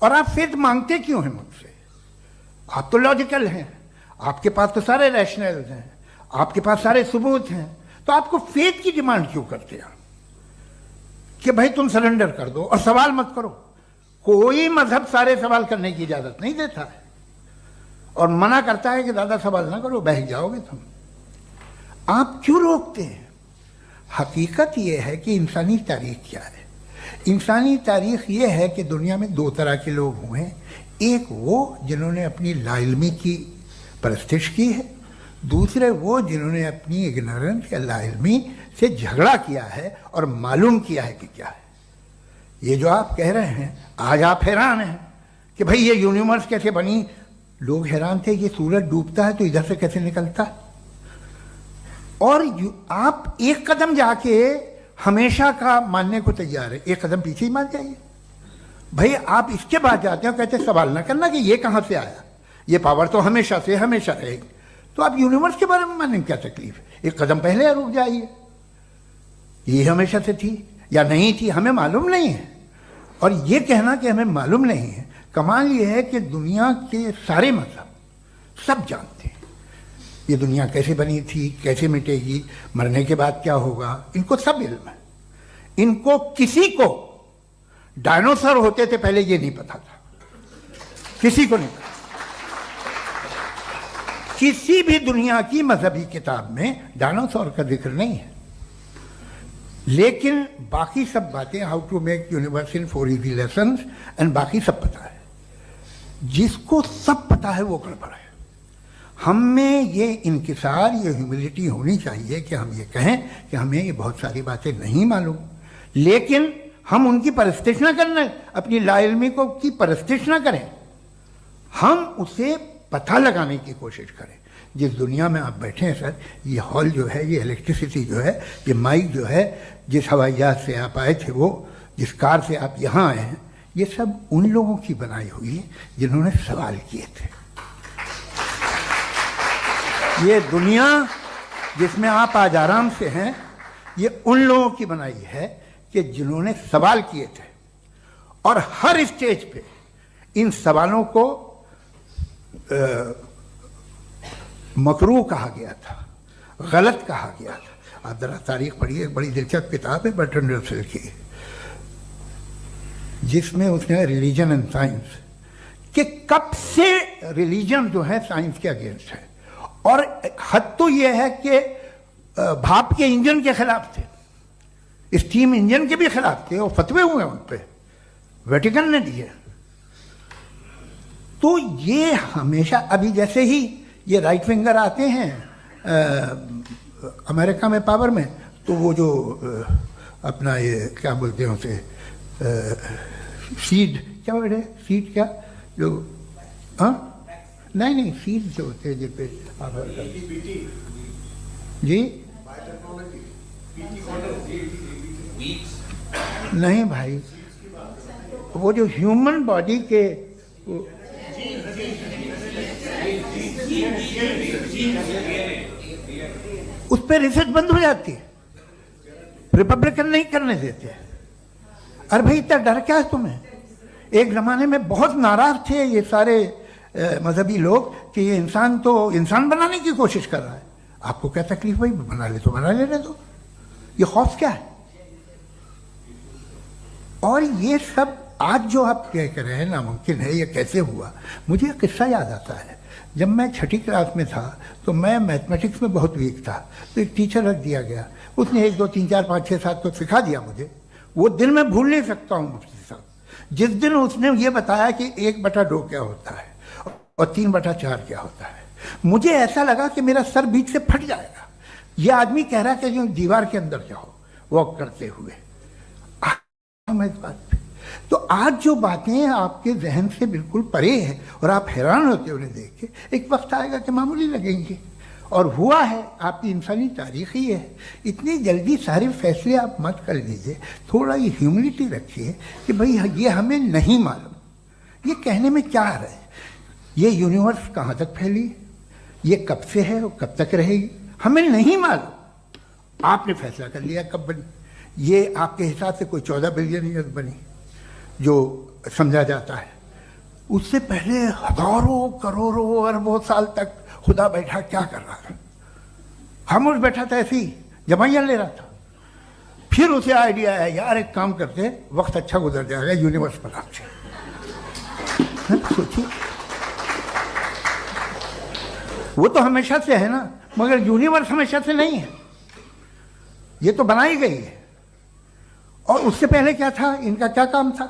S3: और आप फेथ मांगते क्यों हैं मुझसे? आप तो लॉजिकल हैं, आपके पास तो सारे रैशनल्स हैं, आपके पास सारे सबूत हैं, तो आपको फेथ की डिमांड क्यों करते हैं कि भाई तुम सरेंडर कर दो और सवाल मत करो? कोई मजहब सारे सवाल करने की इजाजत नहीं देता है और मना करता है कि दादा सवाल ना करो, बह जाओगे तुम। आप क्यों रोकते हैं? हकीकत यह है कि इंसानी तारीख क्या है। इंसानी तारीख यह है कि दुनिया में दो तरह के लोग हुए हैं। एक वो जिन्होंने अपनी लाइल्मी की परस्तिश की है, दूसरे वो जिन्होंने अपनी इग्नोरेंस या लाइल्मी से झगड़ा किया है और मालूम किया है कि क्या है। ये जो आप कह रहे हैं, आज आप हैरान हैं कि भाई ये यूनिवर्स कैसे बनी। लोग हैरान थे कि सूरज डूबता है तो इधर से कैसे निकलता है। और आप एक कदम जाके हमेशा का मानने को तैयार है, एक कदम पीछे ही मान जाइए। भाई आप इसके बाद जाते हो, कहते सवाल ना करना कि ये कहां से आया, ये पावर तो हमेशा से हमेशा रहेगी। तो आप यूनिवर्स के बारे में मानने में क्या तकलीफ है? एक कदम पहले रुक जाइए। ये हमेशा से थी या नहीं थी, हमें मालूम नहीं है। और ये कहना कि हमें मालूम नहीं है, कमाल ये है कि दुनिया के सारे मजहब सब जानते हैं ये दुनिया कैसे बनी थी, कैसे मिटेगी, मरने के बाद क्या होगा, इनको सब इल्म है। इनको किसी को डायनासोर होते थे पहले ये नहीं पता था, किसी को नहीं पता। किसी भी दुनिया की मजहबी किताब में डायनासोर का जिक्र नहीं है। लेकिन बाकी सब बातें, how to make universe in 4 easy lessons and बाकी सब पता है। जिसको सब पता है वो गड़बड़ है। हम में ये इंकिसार, ये ह्यूमिलिटी होनी चाहिए कि हम ये कहें कि हमें ये बहुत सारी बातें नहीं मालूम, लेकिन हम उनकी परस्तिश ना करें, अपनी लाइल्मी को की परस्तिश ना करें, हम उसे पता लगाने की कोशिश करें। जिस दुनिया में आप बैठे हैं सर, ये हॉल जो है, ये इलेक्ट्रिसिटी जो है, ये माइक जो है, जिस हवाई जहाज से आप आए थे, वो जिस कार से आप यहाँ आए हैं, ये सब उन लोगों की बनाई हुई है जिन्होंने सवाल किए थे। ये दुनिया जिसमें आप आज आराम से हैं, ये उन लोगों की बनाई है कि जिन्होंने सवाल किए थे। और हर स्टेज पे इन सवालों को मकरूह कहा गया था, गलत कहा गया था। आप जरा तारीख पढ़िए, एक बड़ी दिलचस्प किताब है बर्ट्रैंड रसेल की, जिसमें उसने रिलीजन एंड साइंस कि कब से रिलीजन जो है साइंस के अगेंस्ट है। और हद तो यह है कि भाप के इंजन के खिलाफ थे, स्टीम इंजन के भी खिलाफ थे, और फतवे हुए उन पे, वेटिकन ने दिए। तो ये हमेशा, अभी जैसे ही ये राइट विंगर आते हैं अमेरिका में पावर में, तो वो जो अपना ये क्या बोलते हैं उसे, सीड क्या बोलते हैं, सीड क्या जो, हाँ नहीं सीड जो होते हैं जिन पे जी नहीं भाई, वो जो ह्यूमन बॉडी के उस पर रिसर्च बंद हो जाती है, रिपब्लिकन नहीं करने देते। अरे भाई इतना डर क्या है तुम्हें? एक जमाने में बहुत नाराज थे ये सारे मजहबी लोग कि ये इंसान तो इंसान बनाने की कोशिश कर रहा है। आपको क्या तकलीफ भाई, बना ले तो बना लेने दो, ये खौफ क्या है? और ये सब आज जो आप कह रहे हैं नामुमकिन है, ये कैसे हुआ? मुझे एक किस्सा याद आता है। जब मैं 6ठी क्लास में था तो मैं मैथमेटिक्स में बहुत वीक था, तो एक टीचर रख दिया गया, उसने 1 2 3 4 5 6 7 को सिखा दिया मुझे। वो दिन मैं भूल नहीं सकता हूँ मुफ्ती साहब, जिस दिन उसने ये बताया कि 1/2 क्या होता है और 3/4 क्या होता है। मुझे ऐसा लगा कि मेरा सर बीच से फट जाएगा। ये आदमी कह रहा है कि जो दीवार के अंदर जाओ वॉक करते हुए। मैं इस बात पे, तो आज जो बातें आपके जहन से बिल्कुल परे हैं और आप हैरान होते हो उन्हें देख के, एक वक्त आएगा कि मामूली लगेंगे। और हुआ है, आपकी इंसानी तारीख ही है। इतनी जल्दी सारे फैसले आप मत कर लीजिए, थोड़ा ये ह्यूमिलिटी रखिए कि भाई ये हमें नहीं मालूम। ये कहने में क्या आ रहा है? ये यूनिवर्स कहाँ तक फैली, ये कब से है और कब तक रहेगी, हमें नहीं मालूम। आपने फैसला कर लिया कब बनी। ये आपके हिसाब से कोई 14 बिलियन ईयर बनी जो समझा जाता है। उससे पहले हजारों करोड़ों अरबों साल तक खुदा बैठा क्या कर रहा था? खामोश बैठा था ऐसे ही, जमाइया ले रहा था। फिर उसे आइडिया आया, यार एक काम करते, वक्त अच्छा गुजर जाएगा, यूनिवर्स पर आपसे सोचिए, वो तो हमेशा से है ना, मगर यूनिवर्स हमेशा से नहीं है, ये तो बनाई गई है। और उससे पहले क्या था, इनका क्या काम था?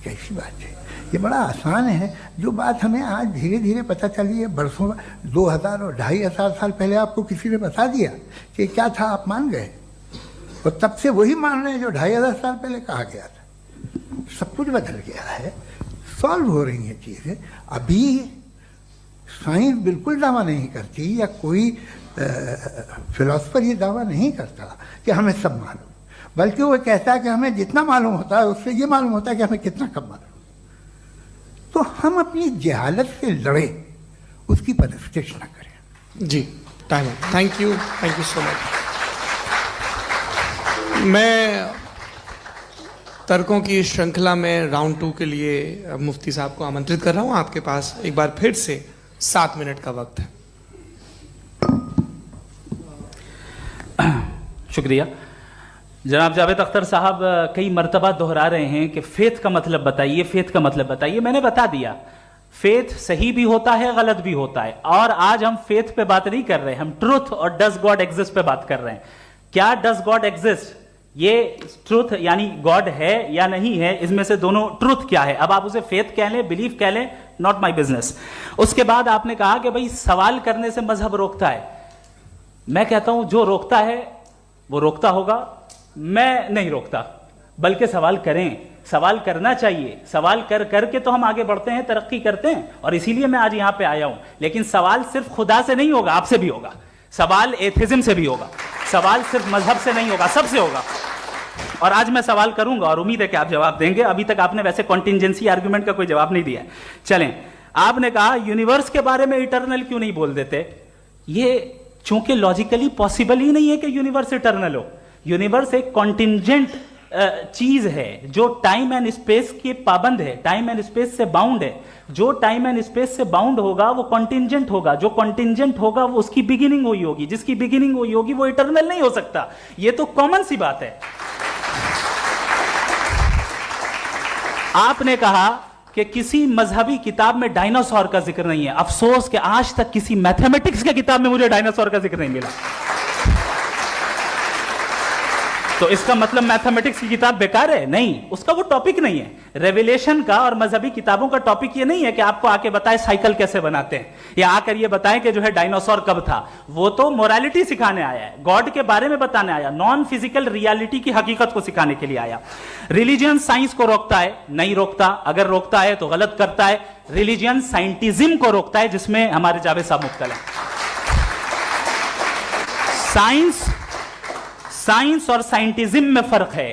S3: कैसी बात है, ये बड़ा आसान है। जो बात हमें आज धीरे धीरे पता चली है, बरसों 2000 और 2500 साल पहले आपको किसी ने बता दिया कि क्या था, आप मान गए, और तब से वही मान रहे हैं जो 2500 साल पहले कहा गया था। सब कुछ बदल गया है, सॉल्व हो रही हैं चीज़ें। अभी साइंस बिल्कुल दावा नहीं करती, या कोई फिलोसफर ये दावा नहीं करता कि हमें सब मालूम, बल्कि वो कहता है कि हमें जितना मालूम होता है उससे ये मालूम होता है कि हमें कितना कम मालूम। तो हम अपनी जहालत से लड़े, उसकी परस्तिश न करें।
S1: जी, time, thank you so much. मैं तर्कों की इस श्रृंखला में राउंड 2 के लिए मुफ्ती साहब को आमंत्रित कर रहा हूं। आपके पास एक बार फिर से 7 मिनट का वक्त है।
S2: शुक्रिया। जनाब जावेद अख्तर साहब कई मर्तबा दोहरा रहे हैं कि फेथ का मतलब बताइए, फेथ का मतलब बताइए। मैंने बता दिया, फेथ सही भी होता है, गलत भी होता है। और आज हम फेथ पे बात नहीं कर रहे, हम ट्रूथ और डज गॉड एग्जिस्ट पे बात कर रहे हैं। क्या डज गॉड एग्जिस्ट, ये ट्रूथ यानी गॉड है या नहीं है, इसमें से दोनों ट्रूथ क्या है। अब आप उसे फेथ कह लें, बिलीफ कह लें, नॉट माई बिजनेस। उसके बाद आपने कहा कि भाई सवाल करने से मजहब रोकता है। मैं कहता हूं जो रोकता है वो रोकता होगा, मैं नहीं रोकता, बल्कि सवाल करें, सवाल करना चाहिए। सवाल कर करके तो हम आगे बढ़ते हैं, तरक्की करते हैं, और इसीलिए मैं आज यहां पे आया हूं। लेकिन सवाल सिर्फ खुदा से नहीं होगा, आपसे भी होगा। सवाल एथिज्म से भी होगा, सवाल सिर्फ मजहब से नहीं होगा, सबसे होगा। और आज मैं सवाल करूंगा और उम्मीद है कि आप जवाब देंगे। अभी तक आपने वैसे कॉन्टिंजेंसी आर्गुमेंट का कोई जवाब नहीं दिया। चलें, आपने कहा यूनिवर्स के बारे में इटर्नल क्यों नहीं बोल देते। ये चूंकि लॉजिकली पॉसिबल ही नहीं है कि यूनिवर्स इटर्नल हो। यूनिवर्स एक कॉन्टिंजेंट चीज है जो टाइम एंड स्पेस के पाबंद है, टाइम एंड स्पेस से बाउंड है। जो टाइम एंड स्पेस से बाउंड होगा वो कॉन्टिंजेंट होगा, जो कॉन्टिंजेंट होगा वो उसकी बिगिनिंग हुई होगी, जिसकी बिगिनिंग हुई होगी वो इटर्नल नहीं हो सकता। ये तो कॉमन सी बात है। आपने कहा कि किसी मजहबी किताब में डायनासोर का जिक्र नहीं है। अफसोस कि आज तक किसी मैथमेटिक्स की किताब में मुझे डायनासोर का जिक्र नहीं मिला। तो इसका मतलब मैथमेटिक्स की किताब बेकार है? नहीं, उसका वो टॉपिक नहीं है। रेवलेशन का और मजहबी किताबों का टॉपिक ये नहीं है कि आपको आके बताए साइकिल कैसे बनाते हैं, या आकर ये बताएं कि जो है डायनासोर कब था। वो तो मोरालिटी सिखाने आया है, गॉड के बारे में बताने आया, नॉन फिजिकल रियलिटी की हकीकत को सिखाने के लिए आया। रिलीजियन साइंस को रोकता है? नहीं रोकता। अगर रोकता है तो गलत करता है। रिलीजियन साइंटिज्म को रोकता है, जिसमें हमारे जावेद साहब मुब्तला है। साइंस और साइंटिज्म में फर्क है।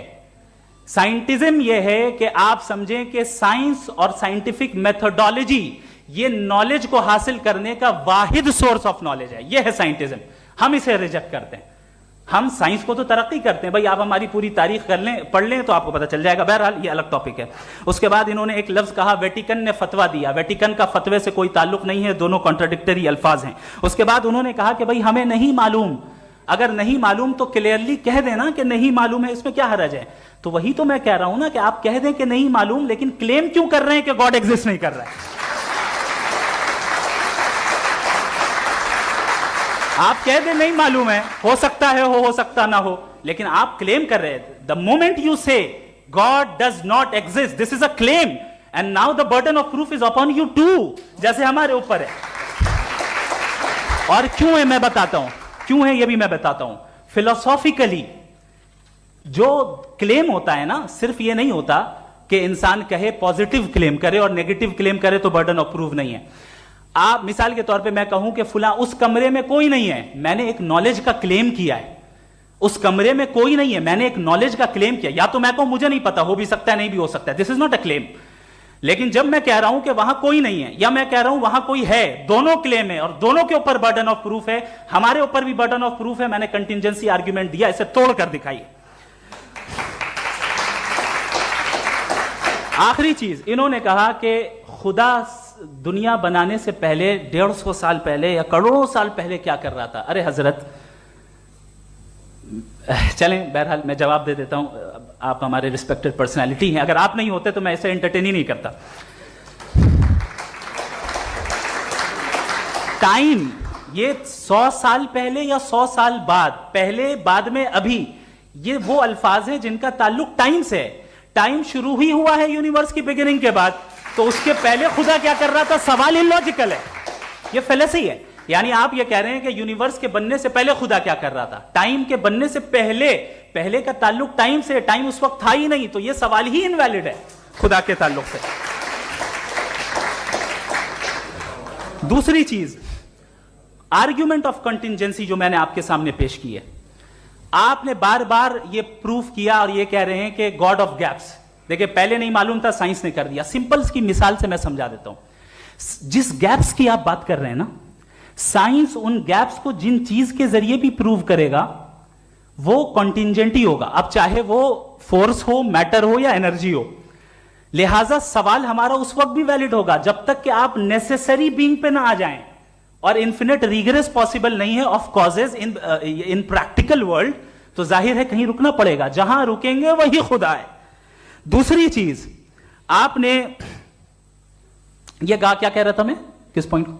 S2: साइंटिज्म यह है कि आप समझें कि साइंस और साइंटिफिक मेथोडोलॉजी ये नॉलेज को हासिल करने का वाहिद सोर्स ऑफ नॉलेज है। यह है साइंटिज्म। हम इसे रिजेक्ट करते हैं। हम साइंस को तो तरक्की करते हैं, भाई आप हमारी पूरी तारीख कर लें, पढ़ लें तो आपको पता चल जाएगा। बहरहाल ये अलग टॉपिक है। उसके बाद इन्होंने एक लफ्ज कहा, वेटिकन ने फतवा दिया। वेटिकन का फतवे से कोई ताल्लुक नहीं है, दोनों कॉन्ट्राडिक्टरी अल्फाज हैं। उसके बाद उन्होंने कहा कि भाई हमें नहीं मालूम। अगर नहीं मालूम तो क्लियरली कह देना कि नहीं मालूम है, इसमें क्या हर्ज है। तो वही तो मैं कह रहा हूं ना कि आप कह दें कि नहीं मालूम, लेकिन क्लेम क्यों कर रहे हैं कि गॉड एग्जिस्ट नहीं कर रहा है। आप कह दें नहीं मालूम है, हो सकता है हो सकता ना हो, लेकिन आप क्लेम कर रहे हैं। The moment you say God does not exist, this is a claim, and now the burden of proof is upon you too, जैसे हमारे ऊपर है। और क्यों है मैं बताता हूं, क्यों है ये भी मैं बताता हूं। फिलोसॉफिकली जो क्लेम होता है ना, सिर्फ ये नहीं होता कि इंसान कहे पॉजिटिव क्लेम करे और नेगेटिव क्लेम करे तो बर्डन ऑफ प्रूफ नहीं है। आप मिसाल के तौर पे मैं कहूं कि फुला उस कमरे में कोई नहीं है, मैंने एक नॉलेज का क्लेम किया है। उस कमरे में कोई नहीं है, मैंने एक नॉलेज का क्लेम किया। या तो मैं कहूं मुझे नहीं पता, हो भी सकता है नहीं भी हो सकता है, this is not a claim. लेकिन जब मैं कह रहा हूं कि वहां कोई नहीं है, या मैं कह रहा हूं वहां कोई है, दोनों क्लेम है और दोनों के ऊपर बर्डन ऑफ प्रूफ है। हमारे ऊपर भी बर्डन ऑफ प्रूफ है। मैंने कंटिंजेंसी आर्ग्यूमेंट दिया, इसे तोड़कर दिखाइए। आखिरी चीज, इन्होंने कहा कि खुदा दुनिया बनाने से पहले 150 साल पहले या करोड़ों साल पहले क्या कर रहा था? अरे हजरत, चलें, बहरहाल मैं जवाब दे देता हूं, आप हमारे रिस्पेक्टेड पर्सनालिटी हैं, अगर आप नहीं होते तो मैं ऐसे एंटरटेन ही नहीं करता। टाइम, ये 100 साल पहले या 100 साल बाद, पहले बाद में अभी, ये वो अल्फाज हैं जिनका ताल्लुक टाइम से है। टाइम शुरू ही हुआ है यूनिवर्स की बिगिनिंग के बाद, तो उसके पहले खुदा क्या कर रहा था? सवाल इलॉजिकल है, ये फेलेसी है। यानी आप ये कह रहे हैं कि यूनिवर्स के बनने से पहले खुदा क्या कर रहा था? टाइम के बनने से पहले, पहले का ताल्लुक टाइम से, टाइम उस वक्त था ही नहीं, तो ये सवाल ही इनवैलिड है खुदा के ताल्लुक से। दूसरी चीज, आर्ग्यूमेंट ऑफ कंटिंजेंसी जो मैंने आपके सामने पेश की है, आपने बार बार ये प्रूफ किया और ये कह रहे हैं कि गॉड ऑफ गैप्स। देखिए, पहले नहीं मालूम था, साइंस ने कर दिया। सिंपल्स की मिसाल से मैं समझा देता हूं। जिस गैप्स की आप बात कर रहे हैं ना, साइंस उन गैप्स को जिन चीज के जरिए भी प्रूव करेगा वो कॉन्टिंजेंट ही होगा, अब चाहे वो फोर्स हो, मैटर हो या एनर्जी हो। लिहाजा सवाल हमारा उस वक्त भी वैलिड होगा जब तक कि आप नेसेसरी बीइंग पे ना आ जाएं, और इन्फिनिट रिगरेस पॉसिबल नहीं है of causes in practical world, तो जाहिर है कहीं रुकना पड़ेगा, जहां रुकेंगे वही खुदा है। दूसरी चीज, आपने ये कहा, क्या कह रहा था मैं, किस पॉइंट को?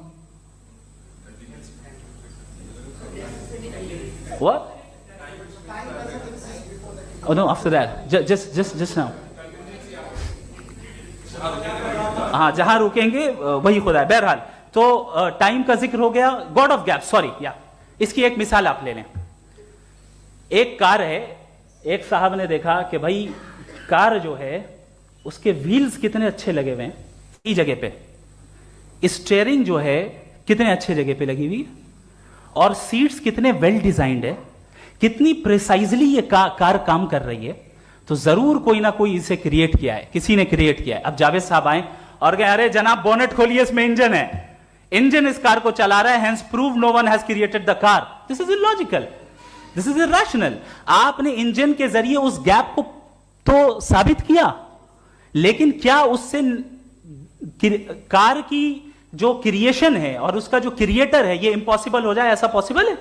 S2: What? Oh no, after that, just now. हाँ, जहां रुकेंगे वही खुदा है। बहरहाल, तो टाइम का जिक्र हो गया, गॉड ऑफ गैप, सॉरी, या इसकी एक मिसाल आप ले लें। एक कार है, एक साहब ने देखा कि भाई कार जो है उसके व्हील्स कितने अच्छे लगे हुए हैं सही जगह पे, स्टीयरिंग जो है कितने अच्छे जगह पे लगी हुई है, और सीट्स कितने वेल डिजाइंड है, कितनी प्रिसाइजली ये कार काम कर रही है, तो जरूर कोई ना कोई इसे क्रिएट किया है, किसी ने क्रिएट किया है। अब जावेद साहब आए और कहे, अरे जनाब बोनेट खोलिए, इसमें इंजन है, इंजन इस कार को चला रहा है, hence prove no one has created the car. This is illogical, this is irrational. आपने इंजन के जरिए उस गैप को तो साबित किया, लेकिन क्या उससे कार की जो क्रिएशन है और उसका जो क्रिएटर है ये इम्पॉसिबल हो जाए? ऐसा पॉसिबल है?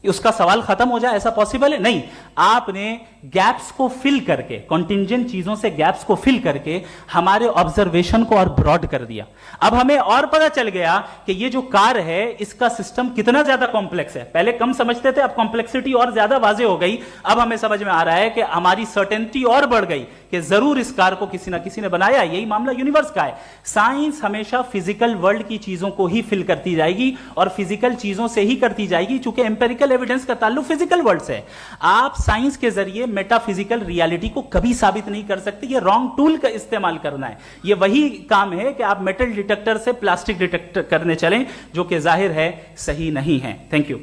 S2: उसका सवाल खत्म हो जाए, ऐसा पॉसिबल है? नहीं। आपने गैप्स को फिल करके, कॉन्टिंजेंट चीजों से गैप्स को फिल करके हमारे ऑब्जर्वेशन को और ब्रॉड कर दिया। अब हमें और पता चल गया कि ये जो कार है इसका सिस्टम कितना ज्यादा कॉम्प्लेक्स है। पहले कम समझते थे, अब कॉम्प्लेक्सिटी और ज्यादा वाजे हो गई। अब हमें समझ में आ रहा है कि हमारी सर्टेनिटी और बढ़ गई कि जरूर इस कार को किसी ना किसी ने बनाया। यही मामला यूनिवर्स का है। साइंस हमेशा फिजिकल वर्ल्ड की चीजों को ही फिल करती जाएगी और फिजिकल चीजों से ही करती जाएगी, चूंकि एम्पेरिकल एविडेंस का ताल्लुक फिजिकल वर्ल्ड से है। आप साइंस के जरिए मेटाफिजिकल रियलिटी को कभी साबित नहीं कर सकते। ये रॉन्ग टूल का इस्तेमाल करना है। ये वही काम है कि आप मेटल डिटेक्टर से प्लास्टिक डिटेक्टर करने चलें, जो कि जाहिर है सही नहीं है। Thank you.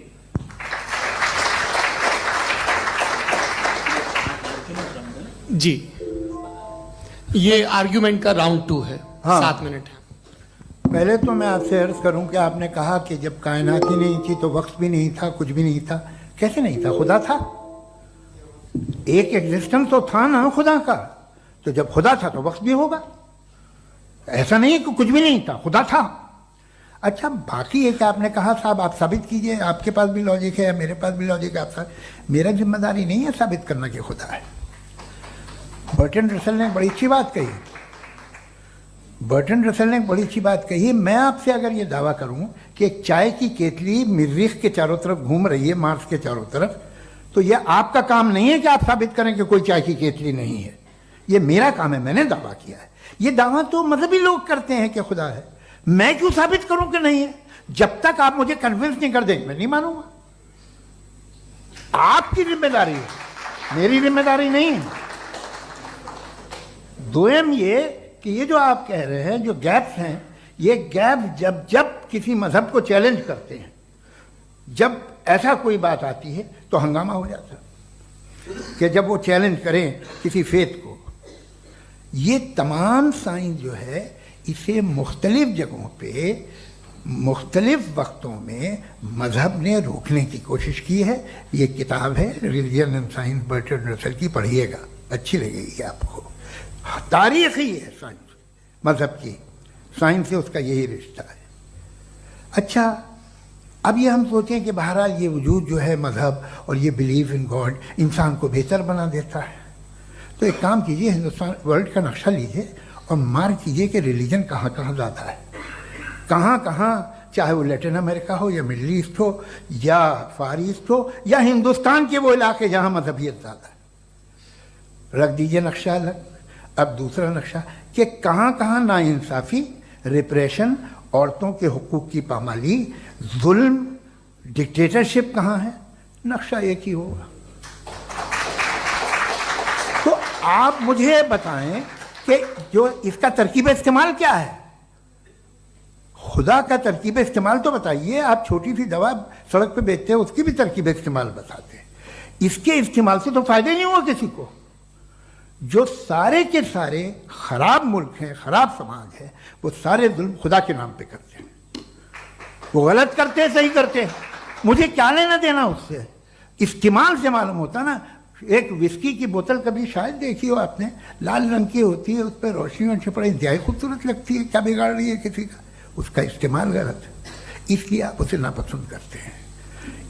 S1: जी, ये आर्ग्यूमेंट का राउंड 2 है।
S3: हाँ।
S1: 7 मिनट है।
S3: पहले तो मैं आपसे अर्ज करूं कि आपने कहा कि जब कायनात ही नहीं थी तो वक्त भी नहीं था, कुछ भी नहीं था। कैसे नहीं था? खुदा था, एक एग्जिस्टेंस तो था ना खुदा का। तो जब खुदा था तो वक्त भी होगा। ऐसा नहीं है कि कुछ भी नहीं था, खुदा था। अच्छा, बाकी एक आपने कहा साहब आप साबित कीजिए, आपके पास भी लॉजिक है या मेरे पास भी लॉजिक है। आप मेरा जिम्मेदारी नहीं है साबित करना कि खुदा है। बर्टन रसल ने बड़ी अच्छी बात कही। बर्टन रसल ने बड़ी अच्छी बात कही। मैं आपसे अगर ये दावा करूं कि एक चाय की केतली मरीख के चारों तरफ घूम रही है, मार्स के चारों तरफ, तो ये आपका काम नहीं है कि आप साबित करें कि कोई चाय की केतली नहीं है। ये मेरा काम है, मैंने दावा किया है। ये दावा तो मजहबी लोग करते हैं कि खुदा है। मैं क्यों साबित करूं कि नहीं है? जब तक आप मुझे कन्विंस नहीं कर देंगे मैं नहीं मानूंगा। आपकी जिम्मेदारी है, मेरी जिम्मेदारी नहीं है। दोयम ये कि ये जो आप कह रहे हैं, जो गैप्स हैं, ये गैप जब जब किसी मजहब को चैलेंज करते हैं, जब ऐसा कोई बात आती है तो हंगामा हो जाता है कि जब वो चैलेंज करें किसी फेथ को। ये तमाम साइंस जो है इसे मुख्तलिफ जगहों पे मुख्तलिफ वक्तों में मजहब ने रोकने की कोशिश की है। ये किताब है religion and science, Burton Russell की, पढ़िएगा, अच्छी लगेगी आपको। तारीख ही है साइंस, मजहब की साइंस से उसका यही रिश्ता है। अच्छा, अब ये हम सोचें कि बहरहाल ये वजूद जो है मज़हब और ये बिलीव इन गॉड इंसान को बेहतर बना देता है, तो एक काम कीजिए, हिंदुस्तान वर्ल्ड का नक्शा लीजिए और मार्क कीजिए कि रिलीजन कहाँ कहाँ ज़्यादा है, कहाँ कहाँ, चाहे वो लैटिन अमेरिका हो या मिडल ईस्ट हो या फार ईस्ट हो या हिंदुस्तान के वो इलाके जहाँ मजहबियत ज़्यादा है। रख दीजिए नक्शा अलग। अब दूसरा नक्शा कि कहाँ कहाँ नाइंसाफ़ी, रिप्रेशन, औरतों के हुकूक की पामाली, जुल्म, डिक्टेटरशिप कहाँ है, नक्शा एक ही होगा। तो आप मुझे बताएं कि जो इसका तरकीब इस्तेमाल क्या है, खुदा का तरकीब इस्तेमाल तो बताइए। आप छोटी सी दवा सड़क पे बेचते हैं उसकी भी तरकीब इस्तेमाल बताते हैं। इसके इस्तेमाल से तो फायदे नहीं हुआ किसी को। जो सारे के सारे खराब मुल्क हैं, खराब समाज है, वो सारे जुल्म खुदा के नाम पे करते हैं। वो गलत करते हैं, सही करते हैं, मुझे क्या लेना देना उससे। इस्तेमाल से मालूम होता ना। एक विस्की की बोतल कभी शायद देखी हो आपने, लाल रंग की होती है, उस पर रोशनी वोशनी पड़ी, इंतहाई खूबसूरत लगती है, क्या बिगाड़ रही है किसी का। उसका इस्तेमाल गलत है, इसलिए आप उसे नापसंद करते हैं।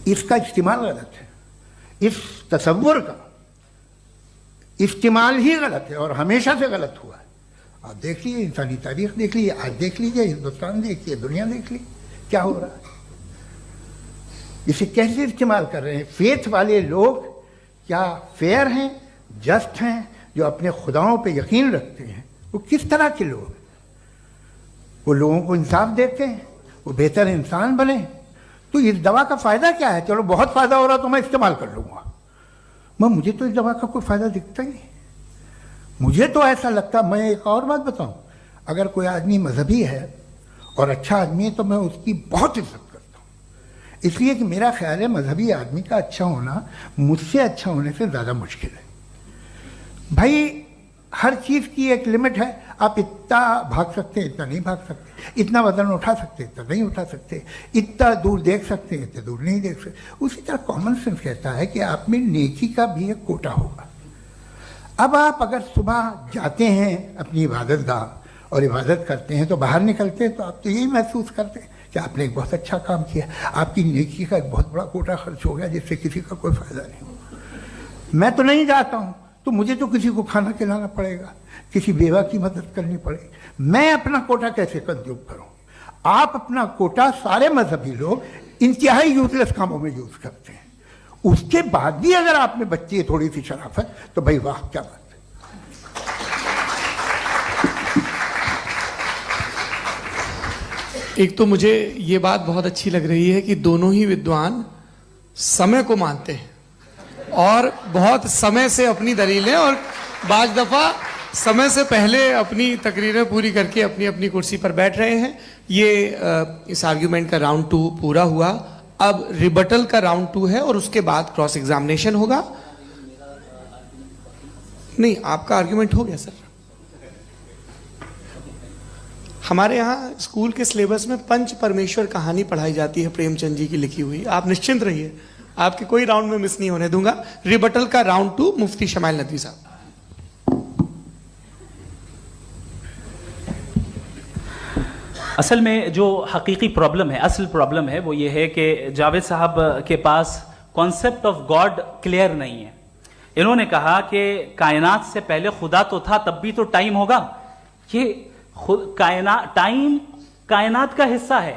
S3: इसका इस्तेमाल गलत है, इस तसव्वुर का इस्तेमाल ही गलत है और हमेशा से गलत हुआ है। आप देख लीजिए, इंसानी तारीख देख लीजिए, आज देख लीजिए, हिंदुस्तान देखिए, दुनिया देख लीजिए क्या हो रहा है। इसे कैसे इस्तेमाल कर रहे हैं। फेथ वाले लोग क्या फेयर हैं, जस्ट हैं, जो अपने खुदाओं पे यकीन रखते हैं, वो किस तरह के लोग? वो लोगों को इंसाफ देते हैं, वो बेहतर इंसान बने। तो इस दवा का फ़ायदा क्या है? चलो बहुत फ़ायदा हो रहा तो मैं इस्तेमाल कर लूँगा, मैं मुझे तो इस दवा का कोई फ़ायदा दिखता ही नहीं। मुझे तो ऐसा लगता, मैं एक और बात बताऊँ, अगर कोई आदमी मजहबी है और अच्छा आदमी है तो मैं उसकी बहुत इज्जत करता हूँ, इसलिए कि मेरा ख्याल है मजहबी आदमी का अच्छा होना मुझसे अच्छा होने से ज़्यादा मुश्किल है। भाई हर चीज़ की एक लिमिट है। आप इतना भाग सकते हैं, इतना नहीं भाग सकते, इतना वजन उठा सकते, इतना नहीं उठा सकते, इतना दूर देख सकते हैं, इतना दूर नहीं देख सकते। उसी तरह कॉमन सेंस कहता है कि आप में नेकी का भी एक कोटा होगा। अब आप अगर सुबह जाते हैं अपनी इबादत गाह और इबादत करते हैं, तो बाहर निकलते हैं तो आप तो यही महसूस करते हैं कि आपने एक बहुत अच्छा काम किया, आपकी नेकी का एक बहुत बड़ा कोटा खर्च हो गया जिससे किसी का कोई फ़ायदा नहीं हो। मैं तो नहीं जाता हूँ तो मुझे तो किसी को खाना खिलाना पड़ेगा, किसी बेवा की मदद करनी पड़ेगी। मैं अपना कोटा कैसे कंज्यूम करूं? आप अपना कोटा, सारे मजहबी लोग इंतहाई यूजलेस कामों में यूज करते हैं। उसके बाद भी अगर आप में बच्ची है थोड़ी सी शराफत, तो भाई वाह क्या बात है।
S1: एक तो मुझे ये बात बहुत अच्छी लग रही है कि दोनों ही विद्वान समय को मानते हैं और बहुत समय से अपनी दलीलें और बाज दफा समय से पहले अपनी तकरीरें पूरी करके अपनी अपनी कुर्सी पर बैठ रहे हैं। ये इस आर्ग्यूमेंट का राउंड 2 पूरा हुआ। अब रिबटल का राउंड 2 है और उसके बाद क्रॉस एग्जामिनेशन होगा। नहीं, आपका आर्ग्यूमेंट हो गया सर। हमारे यहाँ स्कूल के सिलेबस में पंच परमेश्वर कहानी पढ़ाई जाती है, प्रेमचंद जी की लिखी हुई। आप निश्चिंत रहिए, आपके कोई राउंड में मिस नहीं होने दूंगा। रिबटल का राउंड 2 मुफ्ती शमाइल नदवी साहब।
S2: असल में जो हकीकी प्रॉब्लम है, असल प्रॉब्लम है, वो ये है कि जावेद साहब के पास कॉन्सेप्ट ऑफ गॉड क्लियर नहीं है। इन्होंने कहा कि कायनात से पहले खुदा तो था, तब भी तो टाइम होगा। ये टाइम कायनात का हिस्सा है।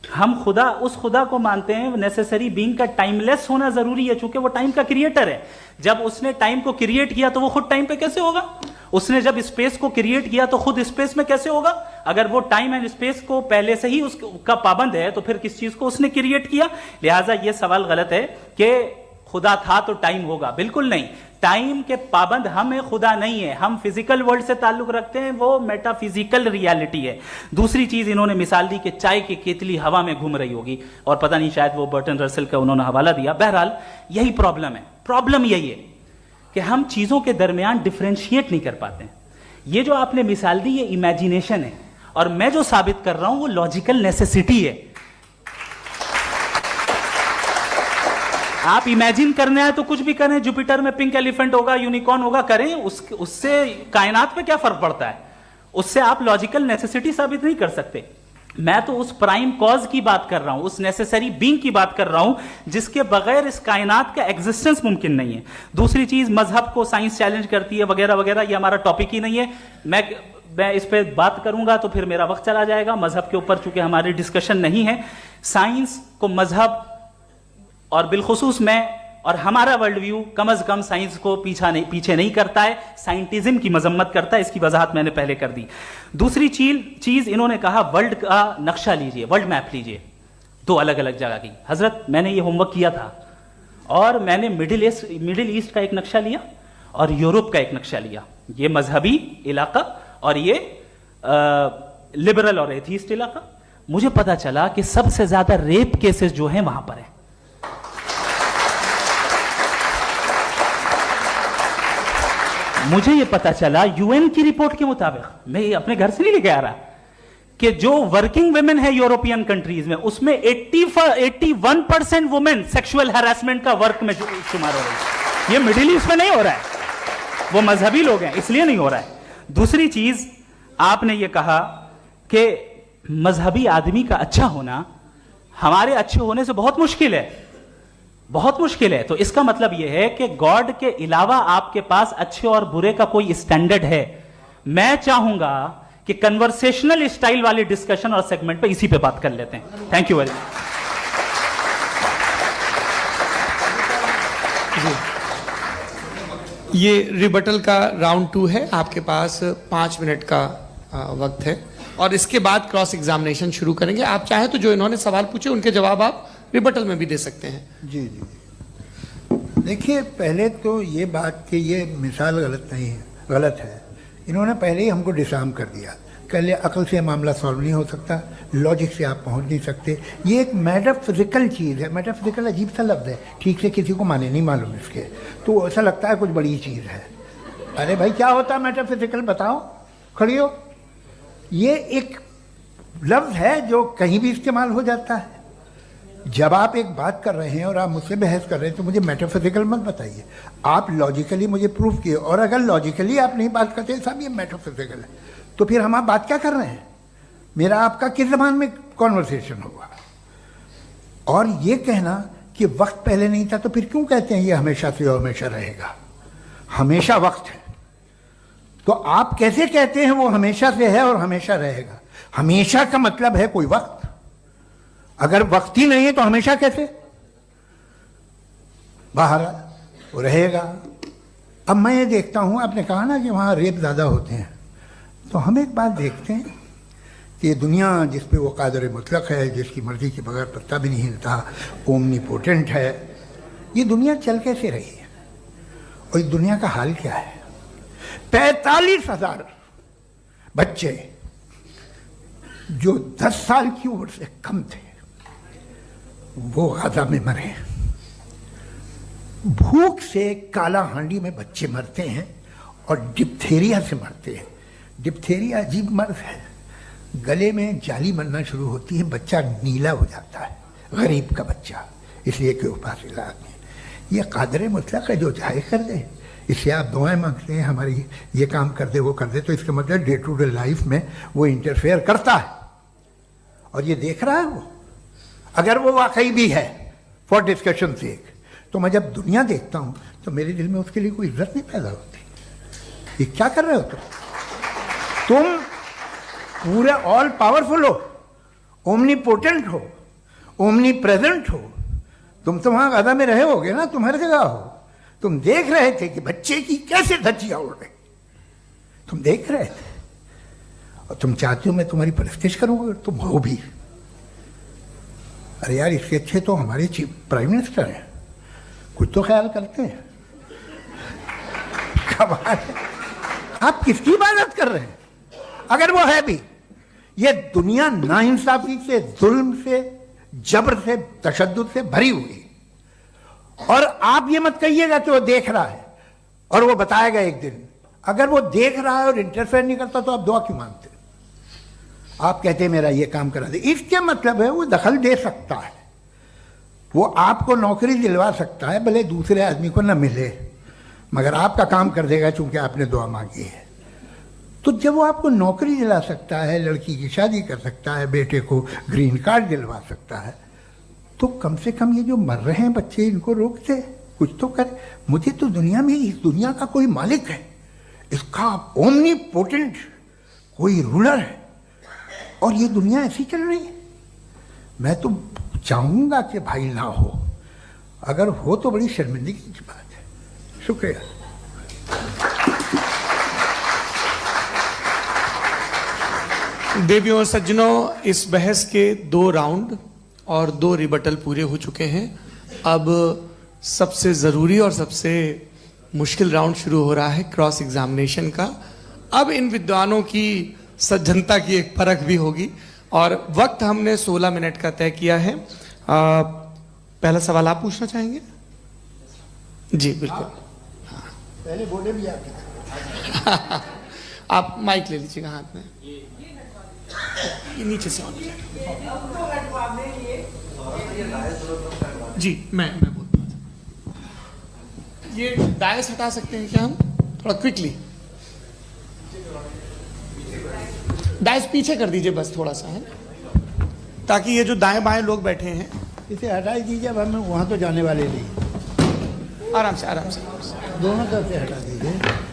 S2: हम खुदा, उस खुदा को मानते हैं, नेसेसरी बीइंग का टाइमलेस होना जरूरी है, चूंकि वो टाइम का क्रिएटर है। जब उसने टाइम को क्रिएट किया तो वो खुद टाइम पे कैसे होगा? उसने जब स्पेस को क्रिएट किया तो खुद स्पेस में कैसे होगा? अगर वो टाइम एंड स्पेस को पहले से ही उसका पाबंद है तो फिर किस चीज को उसने क्रिएट किया? लिहाजा ये सवाल गलत है कि खुदा था तो टाइम होगा। बिल्कुल नहीं, टाइम के पाबंद हम हैं, खुदा नहीं है। हम फिजिकल वर्ल्ड से ताल्लुक रखते हैं, वो मेटाफिजिकल रियलिटी है। दूसरी चीज इन्होंने मिसाल दी कि चाय की केतली हवा में घूम रही होगी, और पता नहीं शायद वो बर्टन रसेल का उन्होंने हवाला दिया। बहरहाल यही प्रॉब्लम है। प्रॉब्लम यही है कि हम चीजों के दरमियान डिफरेंशिएट नहीं कर पाते हैं। ये जो आपने मिसाल दी, ये इमेजिनेशन है, और मैं जो साबित कर रहा हूं वो लॉजिकल नेसेसिटी है। आप इमेजिन करने आए तो कुछ भी करें, जुपिटर में पिंक एलिफेंट होगा, यूनिकॉर्न होगा, करें, उससे कायनात पे क्या फर्क पड़ता है? उससे आप लॉजिकल नेसेसिटी साबित नहीं कर सकते। मैं तो उस प्राइम कॉज की बात कर रहा हूं, उस नेसेसरी बीइंग की बात कर रहा हूं जिसके बगैर इस कायनात का एग्जिस्टेंस मुमकिन नहीं है। दूसरी चीज, मजहब को साइंस चैलेंज करती है वगैरह वगैरह, ये हमारा टॉपिक ही नहीं है। मैं इस पे बात करूंगा तो फिर मेरा वक्त चला जाएगा। मजहब के ऊपर चूंकि हमारी डिस्कशन नहीं है, साइंस को मजहब और बिलखुसूस मैं और हमारा वर्ल्ड व्यू कम अज कम साइंस को पीछे नहीं करता है, साइंटिज्म की मजम्मत करता है। इसकी वजाहत मैंने पहले कर दी। दूसरी चीज इन्होंने कहा वर्ल्ड का नक्शा लीजिए, वर्ल्ड मैप लीजिए, दो अलग अलग जगह की। हजरत, मैंने ये होमवर्क किया था और मैंने मिडिल ईस्ट का एक नक्शा लिया और यूरोप का एक नक्शा लिया, ये मजहबी इलाका और ये लिबरल और एथीस्ट इलाका। मुझे पता चला कि सबसे ज्यादा रेप केसेस जो हैं वहां पर है। मुझे ये पता चला यूएन की रिपोर्ट के मुताबिक, मैं ये अपने घर से नहीं लेके आ रहा, कि जो वर्किंग वुमेन है यूरोपियन कंट्रीज में, उसमें 81% वुमेन सेक्सुअल हैरेसमेंट का वर्क में शुमार हो रही है। ये मिडिल ईस्ट में नहीं हो रहा है, वो मजहबी लोग हैं इसलिए नहीं हो रहा है। दूसरी चीज, आपने ये कहा कि मजहबी आदमी का अच्छा होना हमारे अच्छे होने से बहुत मुश्किल है, बहुत मुश्किल है। तो इसका मतलब यह है कि गॉड के अलावा आपके पास अच्छे और बुरे का कोई स्टैंडर्ड है। मैं चाहूंगा कि कन्वर्सेशनल स्टाइल वाली डिस्कशन और सेगमेंट पे इसी पे बात कर लेते हैं। Thank you very much.
S1: ये रिबटल का राउंड 2 है, आपके पास 5 मिनट का वक्त है और इसके बाद क्रॉस एग्जामिनेशन शुरू करेंगे। आप चाहें तो जो इन्होंने सवाल पूछे उनके जवाब आप रिबटल में भी दे सकते हैं।
S3: जी जी, देखिए पहले तो ये बात कि ये मिसाल गलत नहीं है, गलत है। इन्होंने पहले ही हमको डिसार्म कर दिया, कह लिया अकल से मामला सॉल्व नहीं हो सकता, लॉजिक से आप पहुंच नहीं सकते। ये एक मेटाफिजिकल चीज़ है। मेटाफिजिकल अजीब सा लफ्ज़ है, ठीक से किसी को माने नहीं मालूम इसके, तो ऐसा लगता है कुछ बड़ी चीज़ है। अरे भाई क्या होता है मेटाफिजिकल, बताओ, खड़ी हो। ये एक लफ्ज़ है जो कहीं भी इस्तेमाल हो जाता है। जब आप एक बात कर रहे हैं और आप मुझसे बहस कर रहे हैं तो मुझे मेटाफिजिकल मत बताइए, आप लॉजिकली मुझे प्रूफ किए। और अगर लॉजिकली आप नहीं बात करते साहब ये मेटाफिजिकल है, तो फिर हम आप बात क्या कर रहे हैं? मेरा आपका किस जबान में कॉन्वर्सेशन होगा? और ये कहना कि वक्त पहले नहीं था, तो फिर क्यों कहते हैं ये हमेशा से और हमेशा रहेगा? हमेशा वक्त है, तो आप कैसे कहते हैं वो हमेशा से है और हमेशा रहेगा? हमेशा का मतलब है कोई वक्त, अगर वक्त ही नहीं है तो हमेशा कैसे? बाहर वो रहेगा। अब मैं ये देखता हूं, आपने कहा ना कि वहां रेप ज्यादा होते हैं, तो हम एक बात देखते हैं कि दुनिया जिस पे वो कादर मुतलक है, जिसकी मर्जी के बगैर पत्ता भी नहीं हिलता, ओमनीपोटेंट है, ये दुनिया चल कैसे रही है? और इस दुनिया का हाल क्या है? 45,000 बच्चे जो 10 साल की उम्र से कम थे वो गाजा में मरे। भूख से काला हांडी में बच्चे मरते हैं और डिप्थेरिया से मरते हैं। डिप्थेरिया अजीब मर्ज है, गले में जाली बनना शुरू होती है, बच्चा नीला हो जाता है, गरीब का बच्चा, इसलिए कि उपास इलाज नहीं। ये कादर मुतलक है, जो चाहे कर दे। इससे आप दुआएं मांगते हैं हमारी ये काम कर दे वो कर दे, तो इसका मतलब डे टू डे लाइफ में वो इंटरफेयर करता है और ये देख रहा है वो। अगर वो वाकई भी है फॉर डिस्कशन सेक, तो मैं जब दुनिया देखता हूं तो मेरे दिल में उसके लिए कोई इज्जत नहीं पैदा होती। ये क्या कर रहे हो तुम पूरे ऑल पावरफुल हो, ओमनीपोटेंट हो, ओमनी प्रेजेंट हो। तुम तो वहां गाजा में रहे होगे ना, तुम हर जगह हो। तुम देख रहे थे कि बच्चे की कैसे धज्जियां उड़ रही, तुम देख रहे थे और तुम चाहते हो मैं तुम्हारी परस्तिश करूंगा, तुम हो भी। अरे यार, इसके अच्छे तो हमारे चीफ प्राइम मिनिस्टर हैं, कुछ तो ख्याल करते हैं। कमाल है, आप किसकी इबादत कर रहे हैं? अगर वो है भी, ये दुनिया नाइंसाफी से, जुल्म से, जबर से, तशद्दुद से भरी हुई। और आप ये मत कहिएगा कि वो देख रहा है और वो बताएगा एक दिन। अगर वो देख रहा है और इंटरफेयर नहीं करता तो आप दुआ क्यों मांगते? आप कहते हैं मेरा ये काम करा दे, इसके मतलब है वो दखल दे सकता है, वो आपको नौकरी दिलवा सकता है, भले दूसरे आदमी को न मिले, मगर आपका काम कर देगा चूंकि आपने दुआ मांगी है। तो जब वो आपको नौकरी दिला सकता है, लड़की की शादी कर सकता है, बेटे को ग्रीन कार्ड दिलवा सकता है, तो कम से कम ये जो मर रहे हैं बच्चे, इनको रोक दे, कुछ तो करे। मुझे तो दुनिया में, इस दुनिया का कोई मालिक है, इसका ओमनीपोटेंट कोई रूलर है, और ये दुनिया ऐसी चल रही है। मैं तो चाहूँगा कि भाई ना हो, अगर हो तो बड़ी शर्मिंदगी की बात है। शुक्रिया।
S1: देवियों और सज्जनों, इस बहस के 2 राउंड और 2 रिबटल पूरे हो चुके हैं। अब सबसे ज़रूरी और सबसे मुश्किल राउंड शुरू हो रहा है, क्रॉस एग्जामिनेशन का। अब इन विद्वानों की सज्जनता की एक परख भी होगी, और वक्त हमने 16 मिनट का तय किया है। पहला सवाल आप पूछना चाहेंगे? जी बिल्कुल।
S3: पहले बोले भी आप
S1: आप माइक ले लीजिएगा हाथ में, ये नीचे से ऑन जी। मैं बोलता हूँ, ये डायस हटा सकते हैं क्या हम थोड़ा क्विकली? डायस पीछे कर दीजिए बस थोड़ा सा, है, ताकि ये जो दाएं बाएं लोग बैठे हैं,
S3: इसे हटा ही दीजिए। अब हम वहाँ तो जाने वाले नहीं।
S1: आराम से आराम से
S3: दोनों तरफ से हटा दीजिए।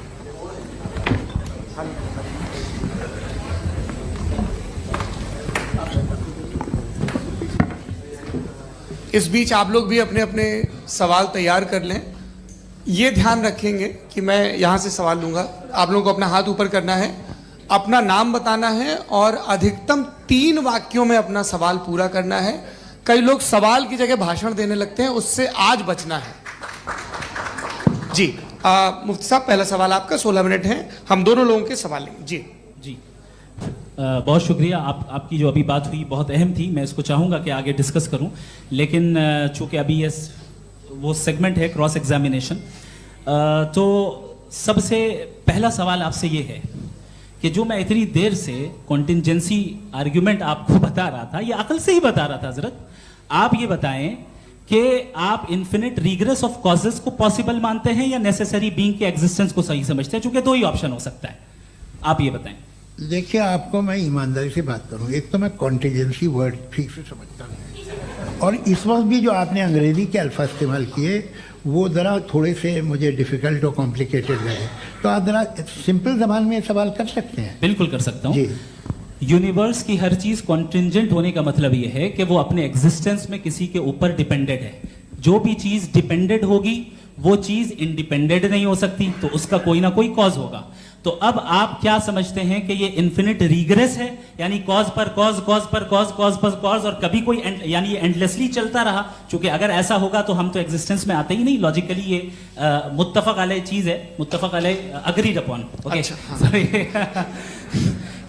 S1: इस बीच आप लोग भी अपने अपने सवाल तैयार कर लें। ये ध्यान रखेंगे कि मैं यहाँ से सवाल लूँगा, आप लोगों को अपना हाथ ऊपर करना है, अपना नाम बताना है, और अधिकतम 3 वाक्यों में अपना सवाल पूरा करना है। कई लोग सवाल की जगह भाषण देने लगते हैं, उससे आज बचना है। जी मुफ्ती साहब, पहला सवाल आपका, 16 मिनट हैं, हम दोनों लोगों के सवाल लेंगे। जी
S2: जी बहुत शुक्रिया। आपकी जो अभी बात हुई बहुत अहम थी, मैं इसको चाहूँगा कि आगे डिस्कस करूँ, लेकिन चूँकि अभी ये वो सेगमेंट है क्रॉस एग्जामिनेशन, तो सबसे पहला सवाल आपसे ये है कि जो मैं इतनी देर से कॉन्टिंजेंसी आर्ग्यूमेंट आपको बता रहा था, ये अकल से ही बता रहा था हजरत, आप ये बताएं कि आप इन्फिनिट रिग्रेस ऑफ कॉजेस को पॉसिबल मानते हैं या नेसेसरी बीइंग के एग्जिस्टेंस को सही समझते हैं? चूंकि 2 ही ऑप्शन हो सकता है, आप ये बताएं।
S3: देखिए, आपको मैं ईमानदारी से बात करूं, एक तो मैं कॉन्टिजेंसी वर्ड ठीक से समझता नहीं, और इस वक्त भी जो आपने अंग्रेजी के अल्फाज इस्तेमाल किए वो ज़रा थोड़े से मुझे डिफ़िकल्ट और कॉम्प्लिकेटेड लगे, तो आप ज़रा सिंपल ज़बान में सवाल कर सकते हैं?
S2: बिल्कुल कर सकता हूँ
S3: जी।
S2: यूनिवर्स की हर चीज कॉन्टिंजेंट होने का मतलब यह है कि वो अपने एग्जिस्टेंस में किसी के ऊपर डिपेंडेड है। जो भी चीज डिपेंडेड होगी वो चीज इंडिपेंडेंट नहीं हो सकती, तो उसका कोई ना कोई कॉज होगा। तो अब आप क्या समझते हैं कि ये इन्फिनिट रिग्रेस है, यानी कॉज पर कॉज, कॉज पर कॉज, कॉज पर कॉज, और कभी कोई यानी ये एंडलेसली चलता रहा? क्योंकि अगर ऐसा होगा तो हम तो एग्जिस्टेंस में आते ही नहीं। लॉजिकली ये मुत्तफक अलैह चीज है, मुत्तफक अलैह, अग्रीड अपॉन। ओके,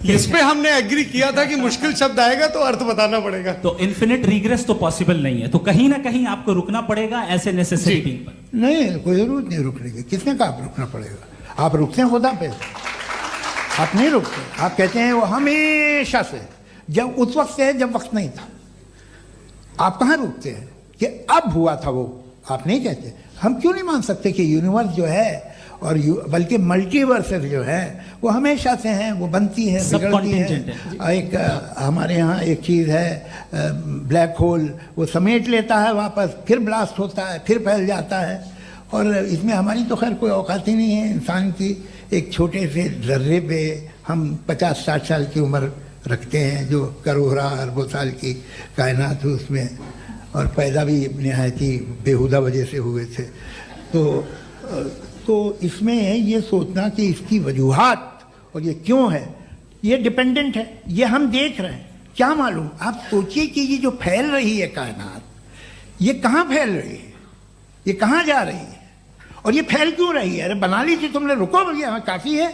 S1: इस पे हमने एग्री किया था कि मुश्किल शब्द आएगा तो अर्थ बताना पड़ेगा।
S2: तो इन्फिनिट रिग्रेस तो पॉसिबल नहीं है, तो कहीं ना कहीं आपको रुकना पड़ेगा ऐसे नेसेसरी बीइंग पर।
S3: नहीं, कोई जरूरत नहीं रुकने की। किसने कहा आप रुकना पड़ेगा? आप रुकते हैं खुदा पे, आप नहीं रुकते। आप कहते हैं वो हमेशा से, जब उस वक्त से जब वक्त नहीं था। आप कहाँ रुकते हैं कि अब हुआ था वो? आप नहीं कहते। हम क्यों नहीं मान सकते कि यूनिवर्स जो है और बल्कि मल्टीवर्सेस जो है वो हमेशा से हैं, वो बनती है, बिगड़ती है। एक हमारे यहाँ एक चीज़ है ब्लैक होल, वो समेट लेता है वापस, फिर ब्लास्ट होता है, फिर फैल जाता है। और इसमें हमारी तो खैर कोई औकात ही नहीं है। इंसान की एक छोटे से जर्रे पे हम 50-60 साल की उम्र रखते हैं, जो करोड़ों अरबों साल की कायनात है उसमें, और पैदा भी नहायत ही बेहुदा वजह से हुए थे। तो इसमें ये सोचना कि इसकी वजूहात और ये क्यों है, ये डिपेंडेंट है, ये हम देख रहे हैं, क्या मालूम। आप सोचिए कि ये जो फैल रही है कायनात, ये कहाँ फैल रही है, ये कहाँ जा रही है, और ये फैल क्यों रही है? अरे बना ली थी तुमने, रुको भैया, काफ़ी है।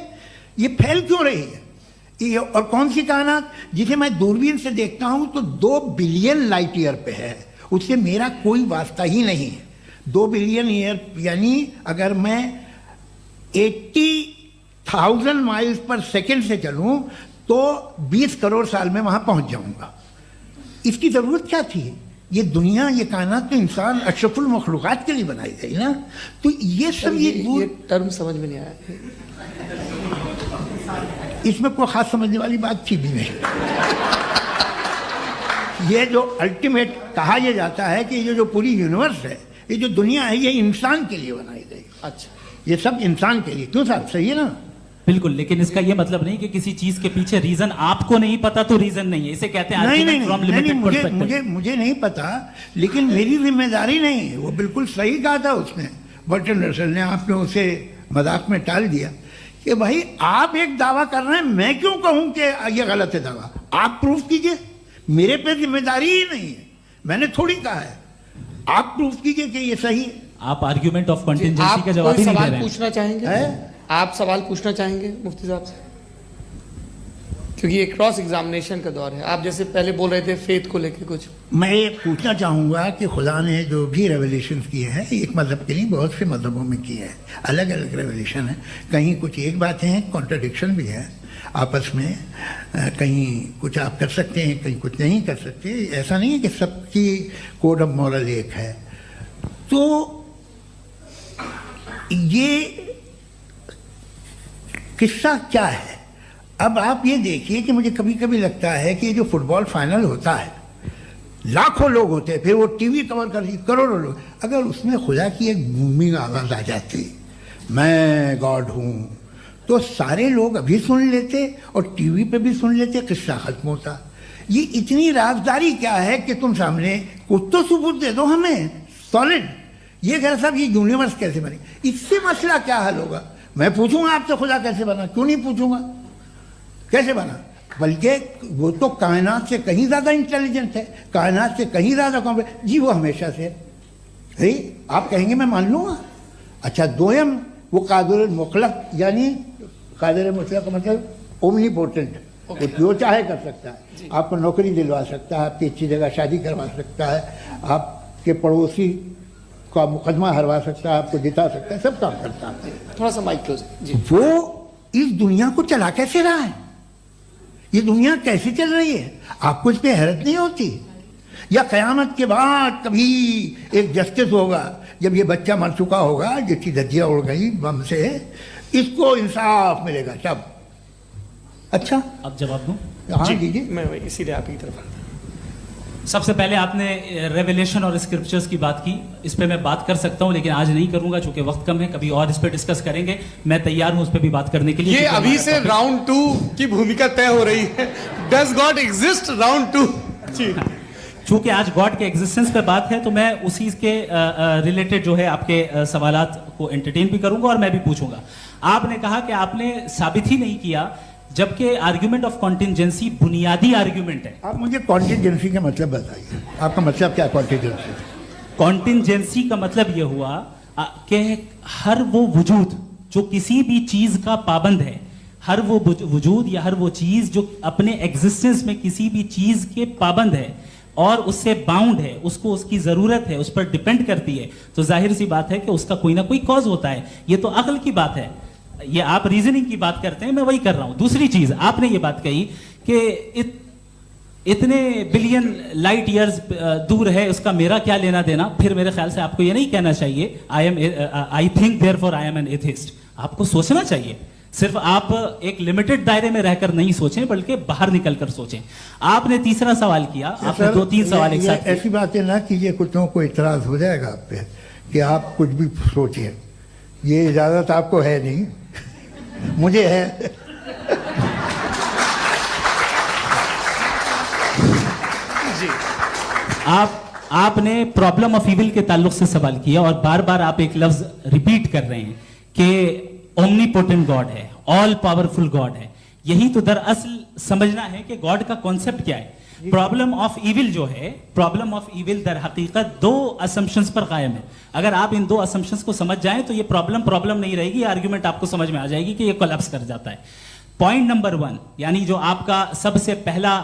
S3: ये फैल क्यों रही है? ये और कौन सी कायनात जिसे मैं दूरबीन से देखता हूँ तो 2 बिलियन लाइट ईयर पे है, उससे मेरा कोई वास्ता ही नहीं है। 2 बिलियन ईयर यानी अगर मैं 80,000 माइल्स पर सेकेंड से चलूं तो 20 करोड़ साल में वहां पहुंच जाऊंगा। इसकी जरूरत क्या थी? ये दुनिया, ये कायनात तो इंसान अशरफुल मखलूकात के लिए बनाई गई ना। तो ये सब ये
S1: टर्म समझ में नहीं आया।
S3: इसमें कोई खास समझने वाली बात थी भी नहीं। ये जो अल्टीमेट कहा यह जाता है कि ये जो पूरी यूनिवर्स है, ये जो दुनिया है, ये इंसान के लिए बनाई गई।
S1: अच्छा,
S3: ये सब इंसान के लिए। क्यों साहब, सही है ना?
S2: बिल्कुल, लेकिन इसका ये मतलब नहीं कि किसी चीज के पीछे रीजन आपको नहीं पता तो रीजन नहीं है, इसे कहते हैं
S3: नहीं, मुझे नहीं पता, लेकिन मेरी जिम्मेदारी नहीं है। वो बिल्कुल सही कहा था उसने, बर्टन रसल ने। आपने उसे मजाक में टाल दिया कि भाई आप एक दावा कर रहे हैं, मैं क्यों कहूं कि ये गलत है दावा? आप प्रूफ कीजिए, मेरे पे जिम्मेदारी ही नहीं है, मैंने थोड़ी कहा है। आप प्रूफ कीजिए कि ये सही है।
S2: आप आर्ग्यूमेंट ऑफ कंटिजेंसी का जवाब ही नहीं दे रहे हैं।
S1: पूछना चाहेंगे? आप सवाल पूछना चाहेंगे मुफ्ती साहब से? क्योंकि ये क्रॉस एग्जामिनेशन का दौर है। आप जैसे पहले बोल रहे थे फेथ को लेके कुछ।
S3: मैं ये पूछना चाहूँगा कि खुदा ने जो भी रेवलेशन किए हैं, एक मज़हब के नहीं बहुत से मज़हबों में किए हैं, अलग अलग रेवलेशन है। कहीं कुछ एक बातें हैं, कॉन्ट्रडिक्शन भी है आपस में, कहीं कुछ आप कर सकते हैं, कहीं कुछ नहीं कर सकते। ऐसा नहीं है कि सबकी कोड ऑफ मॉरल एक है। तो ये किस्सा क्या है? अब आप ये देखिए कि मुझे कभी कभी लगता है कि ये जो फुटबॉल फाइनल होता है, लाखों लोग होते हैं, फिर वो टीवी कवर करती, करोड़ों लोग, अगर उसमें खुदा की एक बूमिंग आवाज़ आ जाती, मैं गॉड हूँ, तो सारे लोग अभी सुन लेते और टीवी पे भी सुन लेते, किस्सा खत्म होता। ये इतनी राजदारी क्या है कि तुम सामने कुछ तो सबूत दे दो हमें सॉलिड। ये कह साहब ये यूनिवर्स कैसे बनी, इससे मसला क्या हल होगा? मैं पूछूंगा आपसे खुदा कैसे बना? क्यों नहीं पूछूंगा कैसे बना? बल्कि वो तो कायनात से कहीं ज़्यादा इंटेलिजेंट है, कायनात से कहीं ज़्यादा कॉम्प्लेक्स। जी वो हमेशा से है। आप कहेंगे मैं मान लूँगा। अच्छा, दोयम वो कादिर मुतलक, यानी कादिर मुतलक का मतलब ओमनीपोटेंट, वो जो चाहे कर सकता है। आपको नौकरी दिलवा सकता है, आपकी अच्छी जगह शादी करवा सकता है, आपके पड़ोसी का मुकदमा हरवा सकता है, आपको जिता सकता है, सब काम करता है।
S1: थोड़ा सा माइक क्लोज जी।
S3: वो इस दुनिया को चला कैसे रहा है? ये दुनिया कैसे चल रही है? आपको इस पे हैरत नहीं होती? या क़यामत के बाद कभी एक जस्टिस होगा, जब ये बच्चा मर चुका होगा, जिसकी धज्जियाँ उड़ गई बम से, इसको इंसाफ मिलेगा तब। अच्छा,
S2: अब जवाब दूं?
S3: हाँ दीजिए।
S1: मैं इसीलिए आपकी तरफ।
S2: सबसे पहले आपने रेवलेशन और स्क्रिप्चर्स की बात की, इस पे मैं बात कर सकता हूं, लेकिन आज नहीं करूंगा चूंकि वक्त कम है। कभी और इस पे डिस्कस करेंगे, मैं तैयार हूं उस पे भी बात करने के लिए।
S1: ये अभी से राउंड 2 की भूमिका तय हो रही है। Does God exist round 2?
S2: चूंकि आज गॉड के एग्जिस्टेंस पे बात है, तो मैं उसी के रिलेटेड जो है आपके सवालात को एंटरटेन भी करूंगा और मैं भी पूछूंगा। आपने कहा कि आपने साबित ही नहीं किया, जबकि आर्ग्यूमेंट ऑफ कॉन्टिजेंसी बुनियादी आर्ग्यूमेंट है।
S3: आप मुझे कॉन्टिजेंसी का मतलब बताइए, आपका मतलब क्या? कॉन्टिजेंसी
S2: कॉन्टिजेंसी का मतलब यह हुआ कि हर वो वजूद जो किसी भी चीज का पाबंद है, हर वो वजूद या हर वो चीज जो अपने एग्जिस्टेंस में किसी भी चीज के पाबंद है और उससे बाउंड है, उसको उसकी जरूरत है, उस पर डिपेंड करती है, तो जाहिर सी बात है कि उसका कोई ना कोई कॉज होता है। ये तो अक्ल की बात है। ये आप रीजनिंग की बात करते हैं, मैं वही कर रहा हूं। दूसरी चीज, आपने ये बात कही कि इतने बिलियन लाइट ईयर्स दूर है, उसका मेरा क्या लेना देना। फिर मेरे ख्याल से आपको ये नहीं कहना चाहिए I think therefore I am an atheist. आपको सोचना चाहिए। सिर्फ आप एक लिमिटेड दायरे में रहकर नहीं सोचें, बल्कि बाहर निकलकर सोचें। आपने तीसरा सवाल किया, आपने 2-3 सवाल एक साथ।
S3: ऐसी बातें ना कीजिए, कुछ को इतराज हो जाएगा आप पे कि आप कुछ भी सोचिए। ये इजाजत आपको है नहीं, मुझे है।
S1: जी,
S2: आपने प्रॉब्लम ऑफ इविल के ताल्लुक से सवाल किया और बार बार आप एक लफ्ज रिपीट कर रहे हैं कि ओमनीपोटेंट गॉड है, ऑल पावरफुल गॉड है। यही तो दरअसल समझना है कि गॉड का कॉन्सेप्ट क्या है। प्रॉब्लम ऑफ इविल जो है, प्रॉब्लम ऑफ इविल दर हकीकत 2 असम्पशंस पर कायम है। अगर आप इन 2 असम्पशंस को समझ जाएं तो ये प्रॉब्लम नहीं रहेगी, आर्ग्यूमेंट आपको समझ में आ जाएगी कि ये कोलैप्स कर जाता है। पॉइंट नंबर 1, यानी जो आपका सबसे पहला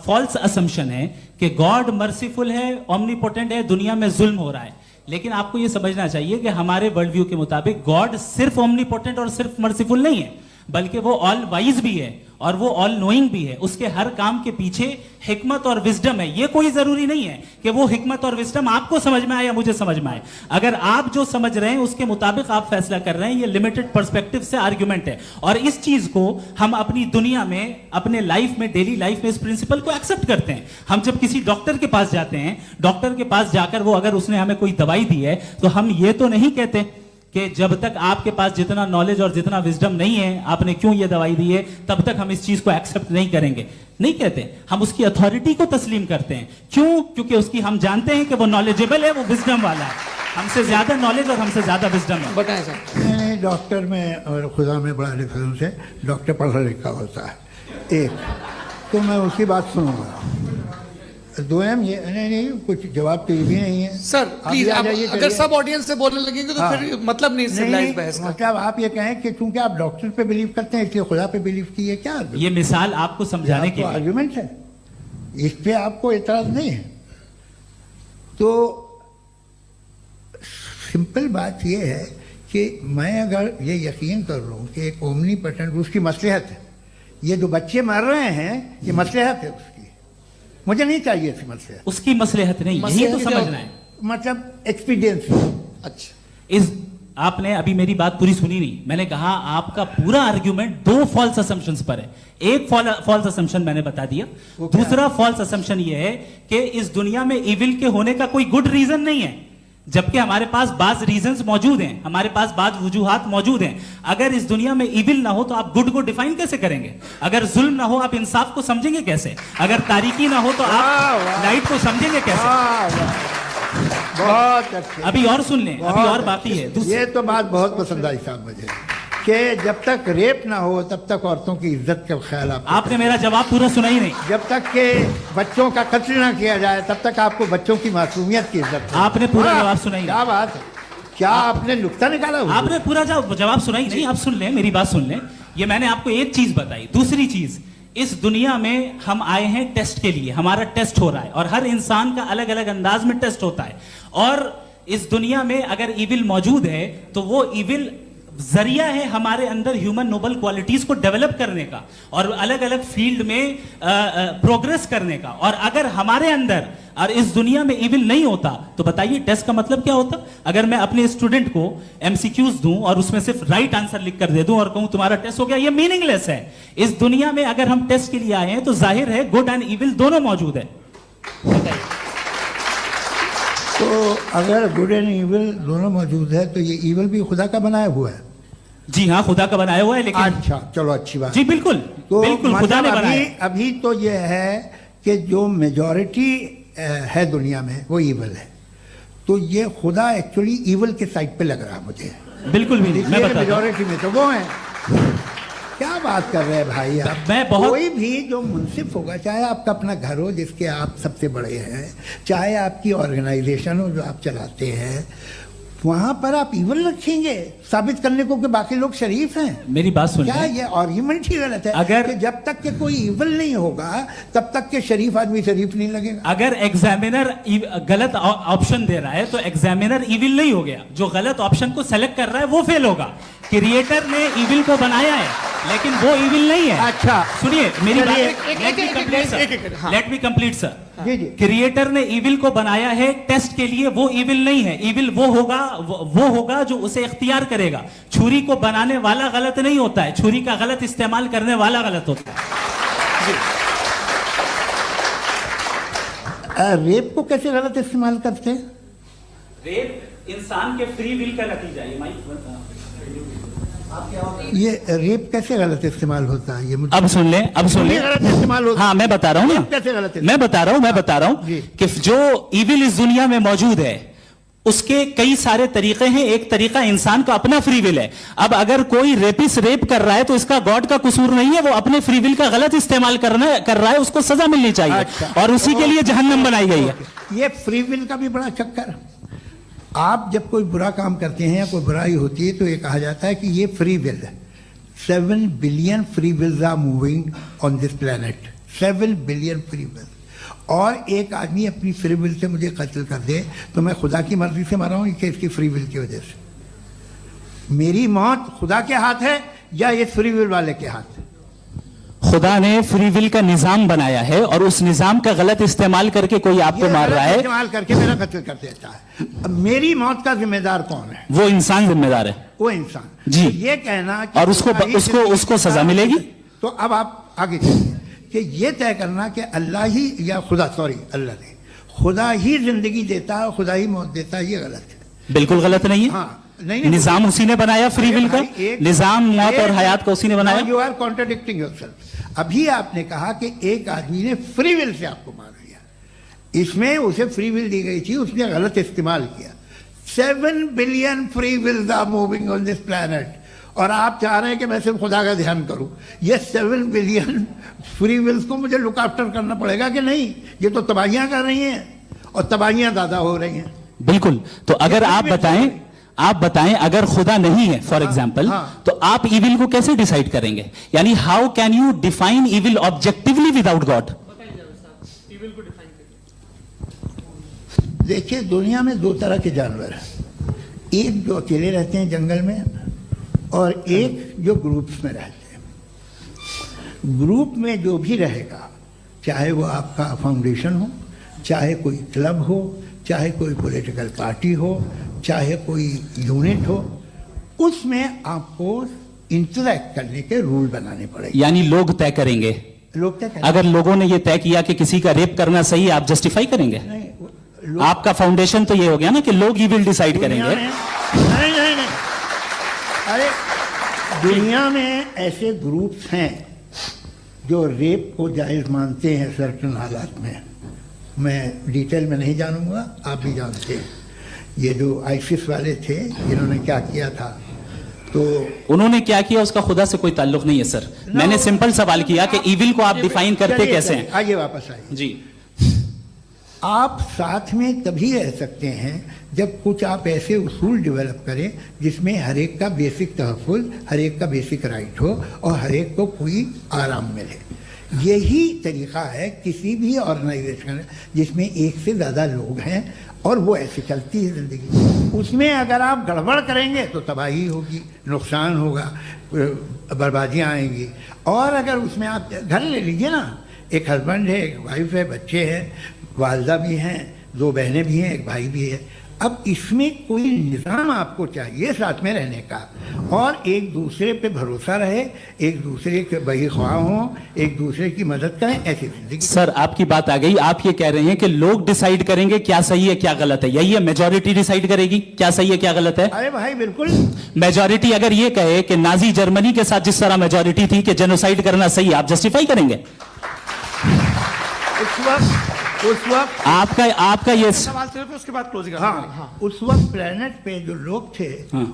S2: फॉल्स असम्पशन है कि गॉड मर्सीफुल है, ओमनीपोटेंट है, दुनिया में जुल्म हो रहा है। लेकिन आपको यह समझना चाहिए कि हमारे वर्ल्ड व्यू के मुताबिक गॉड सिर्फ ओमनीपोटेंट और सिर्फ मर्सीफुल नहीं है, बल्कि वो ऑल वाइज भी है और वो ऑल नोइंग भी है। उसके हर काम के पीछे हिकमत और विजडम है। ये कोई जरूरी नहीं है कि वो हिकमत और विजडम आपको समझ में आए या मुझे समझ में आए। अगर आप जो समझ रहे हैं उसके मुताबिक आप फैसला कर रहे हैं, ये लिमिटेड पर्सपेक्टिव से आर्ग्यूमेंट है। और इस चीज को हम अपनी दुनिया में, अपने लाइफ में, डेली लाइफ में इस प्रिंसिपल को एक्सेप्ट करते हैं। हम जब किसी डॉक्टर के पास जाते हैं, डॉक्टर के पास जाकर वो अगर उसने हमें कोई दवाई दी है तो हम ये तो नहीं कहते कि जब तक आपके पास जितना नॉलेज और जितना विजडम नहीं है, आपने क्यों ये दवाई दी है, तब तक हम इस चीज को एक्सेप्ट नहीं करेंगे। नहीं कहते, हम उसकी अथॉरिटी को तस्लीम करते हैं। क्यों? क्योंकि उसकी हम जानते हैं कि वो नॉलेजेबल है, वो विजडम वाला है, हमसे ज्यादा नॉलेज और हमसे ज्यादा विजडम है।
S1: बताएं सर।
S3: डॉक्टर में और खुदा में बड़ा डिफरेंस है। डॉक्टर पढ़ा लिखा होता है एक, तो मैं उसकी बात सुनूंगा। दो ये नहीं कुछ जवाब तो ये भी नहीं है
S1: सर। प्लीज आप अगर सब ऑडियंस से बोलने लगेंगे तो फिर मतलब नहीं सिविलाइज्ड बहस का।
S3: मतलब आप ये कहें कि चूंकि आप डॉक्टर पे बिलीव करते हैं इसलिए खुदा पे बिलीव कीजिए, क्या
S2: ये मिसाल आपको समझाने की
S3: आर्गुमेंट है, इस पे आपको एतराज नहीं है। तो सिंपल बात ये है कि मैं अगर ये यकीन कर लूँ कि एक ओमनीपोटेंट उसकी मसलहत है, ये जो बच्चे मर रहे हैं ये मसलहत है उसकी, मुझे नहीं चाहिए थी मसलहत।
S2: उसकी मसलहत नहीं, यही तो समझना है,
S3: मतलब एक्सपीरियंस।
S2: अच्छा, इस आपने अभी मेरी बात पूरी सुनी नहीं। मैंने कहा आपका पूरा आर्ग्यूमेंट दो फॉल्स असम्पशंस पर है। एक फॉल्स असम्पशन मैंने बता दिया, दूसरा फॉल्स असम्पशन ये है कि इस दुनिया में इविल के होने का कोई गुड रीजन नहीं है, जबकि हमारे पास बाज रीजंस मौजूद हैं, हमारे पास बाज वजूहात मौजूद हैं। अगर इस दुनिया में इविल ना हो तो आप गुड को डिफाइन कैसे करेंगे? अगर जुल्म ना हो आप इंसाफ को समझेंगे कैसे? अगर तारीकी ना हो तो आप लाइट को समझेंगे कैसे?
S3: बहुत अच्छे।
S2: अभी और सुन लें, अभी और बाकी है।
S3: ये तो बात बहुत पसंद आई साहब मुझे कि जब तक रेप ना हो तब तक औरतों की इज्जत का ख्याल
S2: आपने मेरा जवाब पूरा सुना ही नहीं।
S3: जब तक के बच्चों का कत्ल ना किया जाए तब तक आपको बच्चों की मासूमियत की इज्जत।
S2: आपने पूरा जवाब सुना ही नहीं।
S3: क्या बात है, क्या आपने नुक्ता निकाला?
S2: आपने पूरा जवाब सुना ही नहीं। आप सुन लें, मेरी बात सुन लें। ये मैंने आपको एक चीज बताई। दूसरी चीज, इस दुनिया में हम आए हैं टेस्ट के लिए, हमारा टेस्ट हो रहा है और हर इंसान का अलग अलग अंदाज में टेस्ट होता है। और इस दुनिया में अगर इविल मौजूद है तो वो इविल जरिया है हमारे अंदर ह्यूमन नोबल क्वालिटीज को डेवलप करने का और अलग अलग फील्ड में प्रोग्रेस करने का। और अगर हमारे अंदर और इस दुनिया में इविल नहीं होता तो बताइए टेस्ट का मतलब क्या होता? अगर मैं अपने स्टूडेंट को एमसीक्यूज दूं और उसमें सिर्फ राइट आंसर लिख कर दे दूं और कहूं तुम्हारा टेस्ट हो गया, ये मीनिंगलेस है। इस दुनिया में अगर हम टेस्ट के लिए आए हैं तो जाहिर है गुड एंड इविल दोनों मौजूद है।
S3: तो अगर गुड एंड इविल दोनों मौजूद है तो ये इविल भी खुदा का बनाया हुआ है।
S2: जी हाँ, खुदा का बनाया हुआ है। लेकिन
S3: अच्छा, चलो अच्छी बात।
S2: जी बिल्कुल,
S3: तो
S2: बिल्कुल खुदा ने बनाया।
S3: अभी तो ये है कि जो मेजॉरिटी है दुनिया में वो इविल है, तो ये खुदा एक्चुअली इविल के साइड पे लग रहा है मुझे।
S2: बिल्कुल भी नहीं, मैं बताता हूं।
S3: मेजॉरिटी में तो वो है। क्या बात कर रहे हैं भाई आप? कोई भी जो मुंसिफ होगा, चाहे आपका अपना घर हो जिसके आप सबसे बड़े हैं, चाहे आपकी ऑर्गेनाइजेशन हो जो आप चलाते हैं, वहां पर आप इविल रखेंगे साबित करने को कि बाकी लोग शरीफ हैं।
S2: मेरी बात सुनिए,
S3: क्या ये आर्ग्यूमेंट ही गलत है?
S2: अगर
S3: कि जब तक के कोई इविल नहीं होगा तब तक के शरीफ आदमी शरीफ नहीं लगेगा।
S2: अगर एग्जामिनर गलत ऑप्शन दे रहा है तो एग्जामिनर इविल नहीं हो गया, जो गलत ऑप्शन को सेलेक्ट कर रहा है वो फेल होगा। क्रिएटर ने इविल को बनाया है लेकिन वो इविल नहीं है।
S3: अच्छा
S2: सुनिए मेरी बात, लेट मी कंप्लीट सर।
S3: जी जी।
S2: क्रिएटर ने इविल को बनाया है टेस्ट के लिए, वो इविल नहीं है। इविल वो होगा जो उसे इख्तियार करेगा। छुरी को बनाने वाला गलत नहीं होता है, छुरी का गलत इस्तेमाल करने वाला गलत होता है।
S3: रेप को कैसे गलत इस्तेमाल करते हैं?
S2: रेप इंसान के फ्री विल का नतीजा है।
S3: ये रेप कैसे गलत इस्तेमाल होता है? ये मुझे
S2: अब सुन लें, अब सुन लें।
S3: गलत इस्तेमाल होता है।
S2: हाँ मैं बता रहा हूँ ना,
S3: कैसे गलत?
S2: मैं बता रहा हूँ कि जो इविल इस दुनिया में मौजूद है उसके कई सारे तरीके हैं। एक तरीका इंसान का अपना फ्री विल है। अब अगर कोई रेपिस्ट रेप कर रहा है तो इसका गॉड का कसूर नहीं है, वो अपने फ्री विल का गलत इस्तेमाल कर रहा है, उसको सजा मिलनी चाहिए।
S3: अच्छा,
S2: और उसी के लिए जहन्नम बनाई गई है।
S3: ये फ्री विल का भी बड़ा चक्कर। आप जब कोई बुरा काम करते हैं या कोई बुराई होती है तो ये कहा जाता है कि ये फ्री विल है। 7 billion free wills are moving on this planet. 7 billion free will. और एक आदमी अपनी फ्री विल से मुझे कत्ल कर दे तो मैं खुदा की मर्जी से मरा हूं कि इसकी फ्री विल की वजह से? मेरी मौत खुदा के हाथ है या ये फ्री विल वाले के हाथ?
S2: खुदा ने फ्री विल का निजाम बनाया है और उस निजाम का गलत इस्तेमाल करके कोई आपको
S3: ये
S2: मार
S3: गलत
S2: रहा है,
S3: इस्तेमाल करके मेरा कत्ल कर देता है। अब मेरी मौत का जिम्मेदार कौन है?
S2: वो इंसान जिम्मेदार है।
S3: वो इंसान।
S2: जी।
S3: ये कहना कि
S2: और उसको
S3: खुदा ही
S2: उसको
S3: जिंदगी
S2: उसको सजा
S3: देता,
S2: मिलेगी।
S3: तो अब आप आगे चलिए कि ये तय करना कि अल्लाह ही या खुदा, सॉरी अल्लाह नहीं, खुदा ही जिंदगी देता है, खुदा ही मौत देता है, ये गलत है।
S2: बिल्कुल गलत नहीं है।
S3: हाँ, नहीं,
S2: निजाम उसी ने बनाया फ्री विल का, निजाम मौत और हयात को उसी ने बनाया।
S3: You are contradicting yourself. अभी आपने कहा कि एक आदमी ने फ्री विल से आपको मार दिया, इसमें उसे फ्री विल दी गई थी, उसने गलत इस्तेमाल किया। 7 billion free wills are moving on this planet, और आप चाह रहे हैं कि मैं सिर्फ खुदा का ध्यान करूं। ये 7 बिलियन फ्री विल्स को मुझे लुक आफ्टर करना पड़ेगा कि नहीं? ये तो तबाहियां कर रही हैं और तबाहियां ज्यादा हो रही हैं।
S2: बिल्कुल। तो अगर आप बताएं अगर खुदा नहीं है फॉर एग्जाम्पल,
S3: हाँ।
S2: तो आप इविल को कैसे डिसाइड करेंगे? यानी how can you define evil objectively without God?
S3: देखिए, दुनिया में 2 तरह के जानवर हैं, एक जो अकेले रहते हैं जंगल में और एक जो ग्रुप्स में रहते हैं। ग्रुप में जो भी रहेगा, चाहे वो आपका फाउंडेशन हो, चाहे कोई क्लब हो, चाहे कोई पॉलिटिकल पार्टी हो, चाहे कोई यूनिट हो, उसमें आपको इंटरैक्ट करने के रूल बनाने पड़ेंगे।
S2: यानी लोग तय करेंगे।
S3: लोग तय करेंगे।
S2: अगर लोगों ने ये तय किया कि किसी का रेप करना सही है, आप जस्टिफाई करेंगे?
S3: नहीं,
S2: आपका फाउंडेशन तो ये हो गया ना कि लोग ही विल डिसाइड करेंगे।
S3: नहीं नहीं नहीं, अरे दुनिया में ऐसे ग्रुप्स हैं जो रेप को जायज मानते हैं सर्टेन हालात में। मैं डिटेल में नहीं जानूंगा, आप भी जानते हैं। ये जो आईसिस वाले थे, इन्होंने क्या किया था, तो
S2: उन्होंने क्या किया उसका खुदा से कोई ताल्लुक नहीं है सर। मैंने सिंपल सवाल किया कि इविल को आप डिफाइन करते कैसे हैं?
S3: आइए वापस आइए
S2: जी।
S3: आप साथ में तभी रह सकते हैं जब कुछ आप ऐसे उसूल डेवलप करें जिसमें हर एक का बेसिक तहफ़्फ़ुज़, हर एक का बेसिक राइट हो और हर एक को कोई आराम मिले। यही तरीक़ा है किसी भी ऑर्गेनाइजेशन जिसमें एक से ज़्यादा लोग हैं और वो ऐसे चलती है ज़िंदगी। उसमें अगर आप गड़बड़ करेंगे तो तबाही होगी, नुकसान होगा, बर्बादियाँ आएंगी। और अगर उसमें आप घर ले लीजिए ना, एक हस्बैंड है, एक वाइफ है, बच्चे हैं, वालदा भी हैं, 2 बहनें भी हैं, एक भाई भी है। अब इसमें कोई निज़ाम आपको चाहिए साथ में रहने का, और एक दूसरे पे भरोसा रहे, एक दूसरे के बहीख्वाह हों, एक दूसरे की मदद करें, ऐसी जिंदगी।
S2: सर आपकी बात आ गई। आप ये कह रहे हैं कि लोग डिसाइड करेंगे क्या सही है क्या गलत है, यही है? मेजॉरिटी डिसाइड करेगी क्या सही है क्या गलत है?
S3: अरे भाई बिल्कुल।
S2: मेजॉरिटी अगर ये कहे कि नाजी जर्मनी के साथ जिस तरह मेजॉरिटी थी कि जेनोसाइड करना सही है, आप जस्टिफाई करेंगे?
S3: उस वक्त
S2: आपका ये
S1: सवाल सिर्फ उसके बाद क्लोजिंग।
S3: हाँ, उस वक्त प्लेनेट पे जो लोग थे,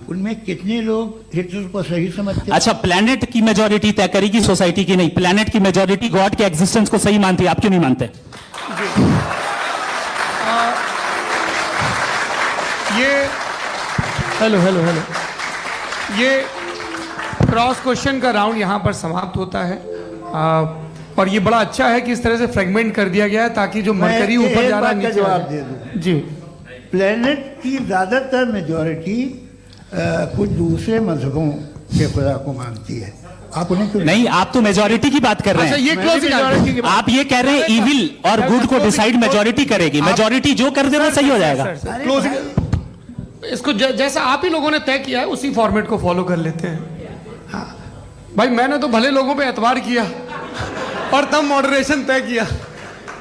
S3: उनमें कितने लोग हिटलर को सही समझते?
S2: अच्छा, प्लेनेट की मेजॉरिटी तय करेगी, सोसाइटी की नहीं। प्लेनेट की मेजॉरिटी गॉड के एग्जिस्टेंस को सही मानती है, आप क्यों नहीं मानते?
S1: हेलो ये क्रॉस क्वेश्चन का राउंड यहाँ पर समाप्त होता है। और ये बड़ा अच्छा है कि इस तरह से फ्रेगमेंट कर दिया गया है ताकि जो मरकरी ऊपर जा रहा है नीचे
S3: जवाब दे दूं
S1: जी।
S3: प्लेनेट की ज्यादातर मेजॉरिटी कुछ दूसरे मजहबों के खुदा को मानती है। आप उन्हें क्यों
S2: नहीं? आप तो मेजॉरिटी की बात कर रहे हैं।
S1: ये क्लोजिंग
S2: आप ये कह रहे हैं इविल और गुड को डिसाइड मेजॉरिटी करेगी। मेजॉरिटी जो कर दे वो सही हो जाएगा।
S1: क्लोजिंग इसको जैसा आप ही लोगों ने तय किया है उसी फॉर्मेट को फॉलो कर लेते हैं। हाँ भाई, मैंने तो भले लोगों पे एतबार किया और तब मॉडरेशन तय किया।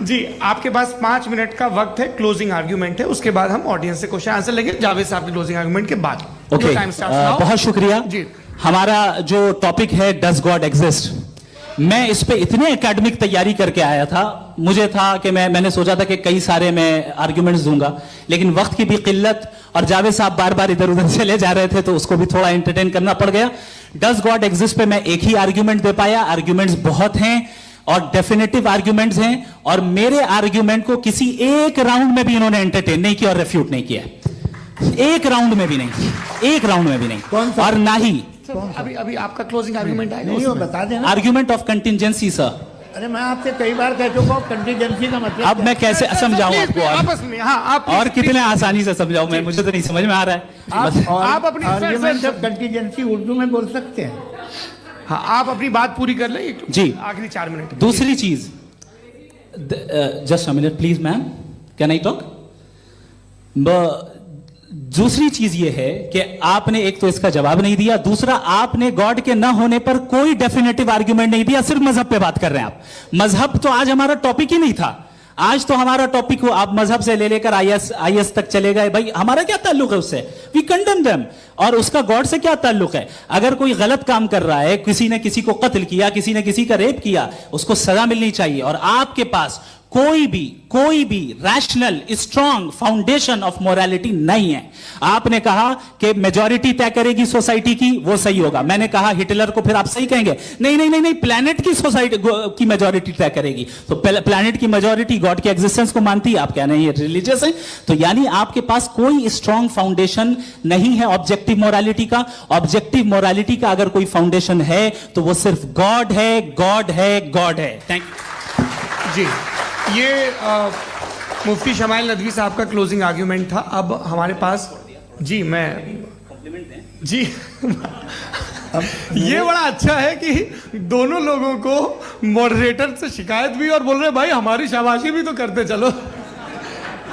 S1: जी, आपके पास 5 मिनट का वक्त है, क्लोजिंग आर्ग्यूमेंट है, उसके बाद हम ऑडियंस से क्वेश्चन आंसर लेंगे जावेद साहब के क्लोजिंग आर्ग्यूमेंट के बाद।
S2: ओके, बहुत शुक्रिया
S1: जी।
S2: हमारा जो टॉपिक है डज गॉड एग्जिस्ट, मैं इस पे इतने एकेडमिक तैयारी करके आया था। मुझे था कि मैंने सोचा था कि कई सारे मैं आर्ग्यूमेंट्स दूंगा, लेकिन वक्त की भी किल्लत और जावेद साहब बार बार इधर उधर चले जा रहे थे तो उसको भी थोड़ा एंटरटेन करना पड़ गया। डज गॉड एग्जिस्ट पे मैं एक ही आर्ग्यूमेंट दे पाया। आर्ग्यूमेंट्स बहुत हैं और डेफिनेटिव आर्ग्यूमेंट्स हैं, और मेरे आर्ग्यूमेंट को किसी एक राउंड में भी इन्होंने एंटरटेन नहीं किया और रेफ्यूट नहीं किया। एक राउंड में भी नहीं, एक राउंड में भी नहीं। और ना ही
S1: अभी आपका क्लोजिंग आर्गुमेंट आएगा,
S3: नहीं वो बता देना।
S2: आर्ग्यूमेंट ऑफ कंटिजेंसी सर,
S3: अरे मैं आपसे कई बार कह चुका हूँ कंटीजेंसी का मतलब
S2: अब मैं कैसे समझाऊं आपको
S1: आपस में, हाँ आप
S2: और कितने आसानी से समझाऊं मैं, मुझे तो नहीं समझ में आ रहा है।
S3: आप
S1: अपनी
S3: आर्ग्यूमेंट ऑफ कंटीजेंसी उर्दू में बोल सकते हैं।
S1: हाँ, आप अपनी बात पूरी कर ले
S2: जी,
S1: आखिरी 4 मिनट।
S2: दूसरी चीज, just a minute please ma'am, can I talk? दूसरी चीज ये है कि आपने एक तो इसका जवाब नहीं दिया, दूसरा आपने गॉड के न होने पर कोई डेफिनेटिव आर्ग्यूमेंट नहीं दिया, सिर्फ मजहब पे बात कर रहे हैं आप। मजहब तो आज हमारा टॉपिक ही नहीं था, आज तो हमारा टॉपिक हो, आप मजहब से ले लेकर आईएस तक चले गए। भाई हमारा क्या ताल्लुक है उससे? We condemn them. और उसका गॉड से क्या ताल्लुक है? अगर कोई गलत काम कर रहा है, किसी ने किसी को कत्ल किया, किसी ने किसी का रेप किया, उसको सजा मिलनी चाहिए। और आपके पास कोई भी rational strong foundation of morality नहीं है। आपने कहा कि मेजॉरिटी तय करेगी सोसाइटी की, वो सही होगा। मैंने कहा हिटलर को, फिर आप सही कहेंगे नहीं नहीं नहीं नहीं, प्लैनेट की सोसाइटी की मेजॉरिटी तय करेगी। तो प्लैनेट की मेजॉरिटी गॉड के एग्जिस्टेंस को मानती है, आप कह रहे हैं ये रिलीजियस है। तो यानी आपके पास कोई स्ट्रॉन्ग फाउंडेशन नहीं है ऑब्जेक्टिव मोरालिटी का। ऑब्जेक्टिव मोरालिटी का अगर कोई फाउंडेशन है तो वो सिर्फ गॉड है, गॉड है, गॉड है। थैंक यू
S1: जी। ये मुफ्ती शमाइल नदवी साहब का क्लोजिंग आर्ग्यूमेंट था। अब हमारे पास जी, मैं जी ये बड़ा अच्छा है कि दोनों लोगों को मॉडरेटर से शिकायत भी और बोल रहे भाई हमारी शाबाशी भी तो करते चलो।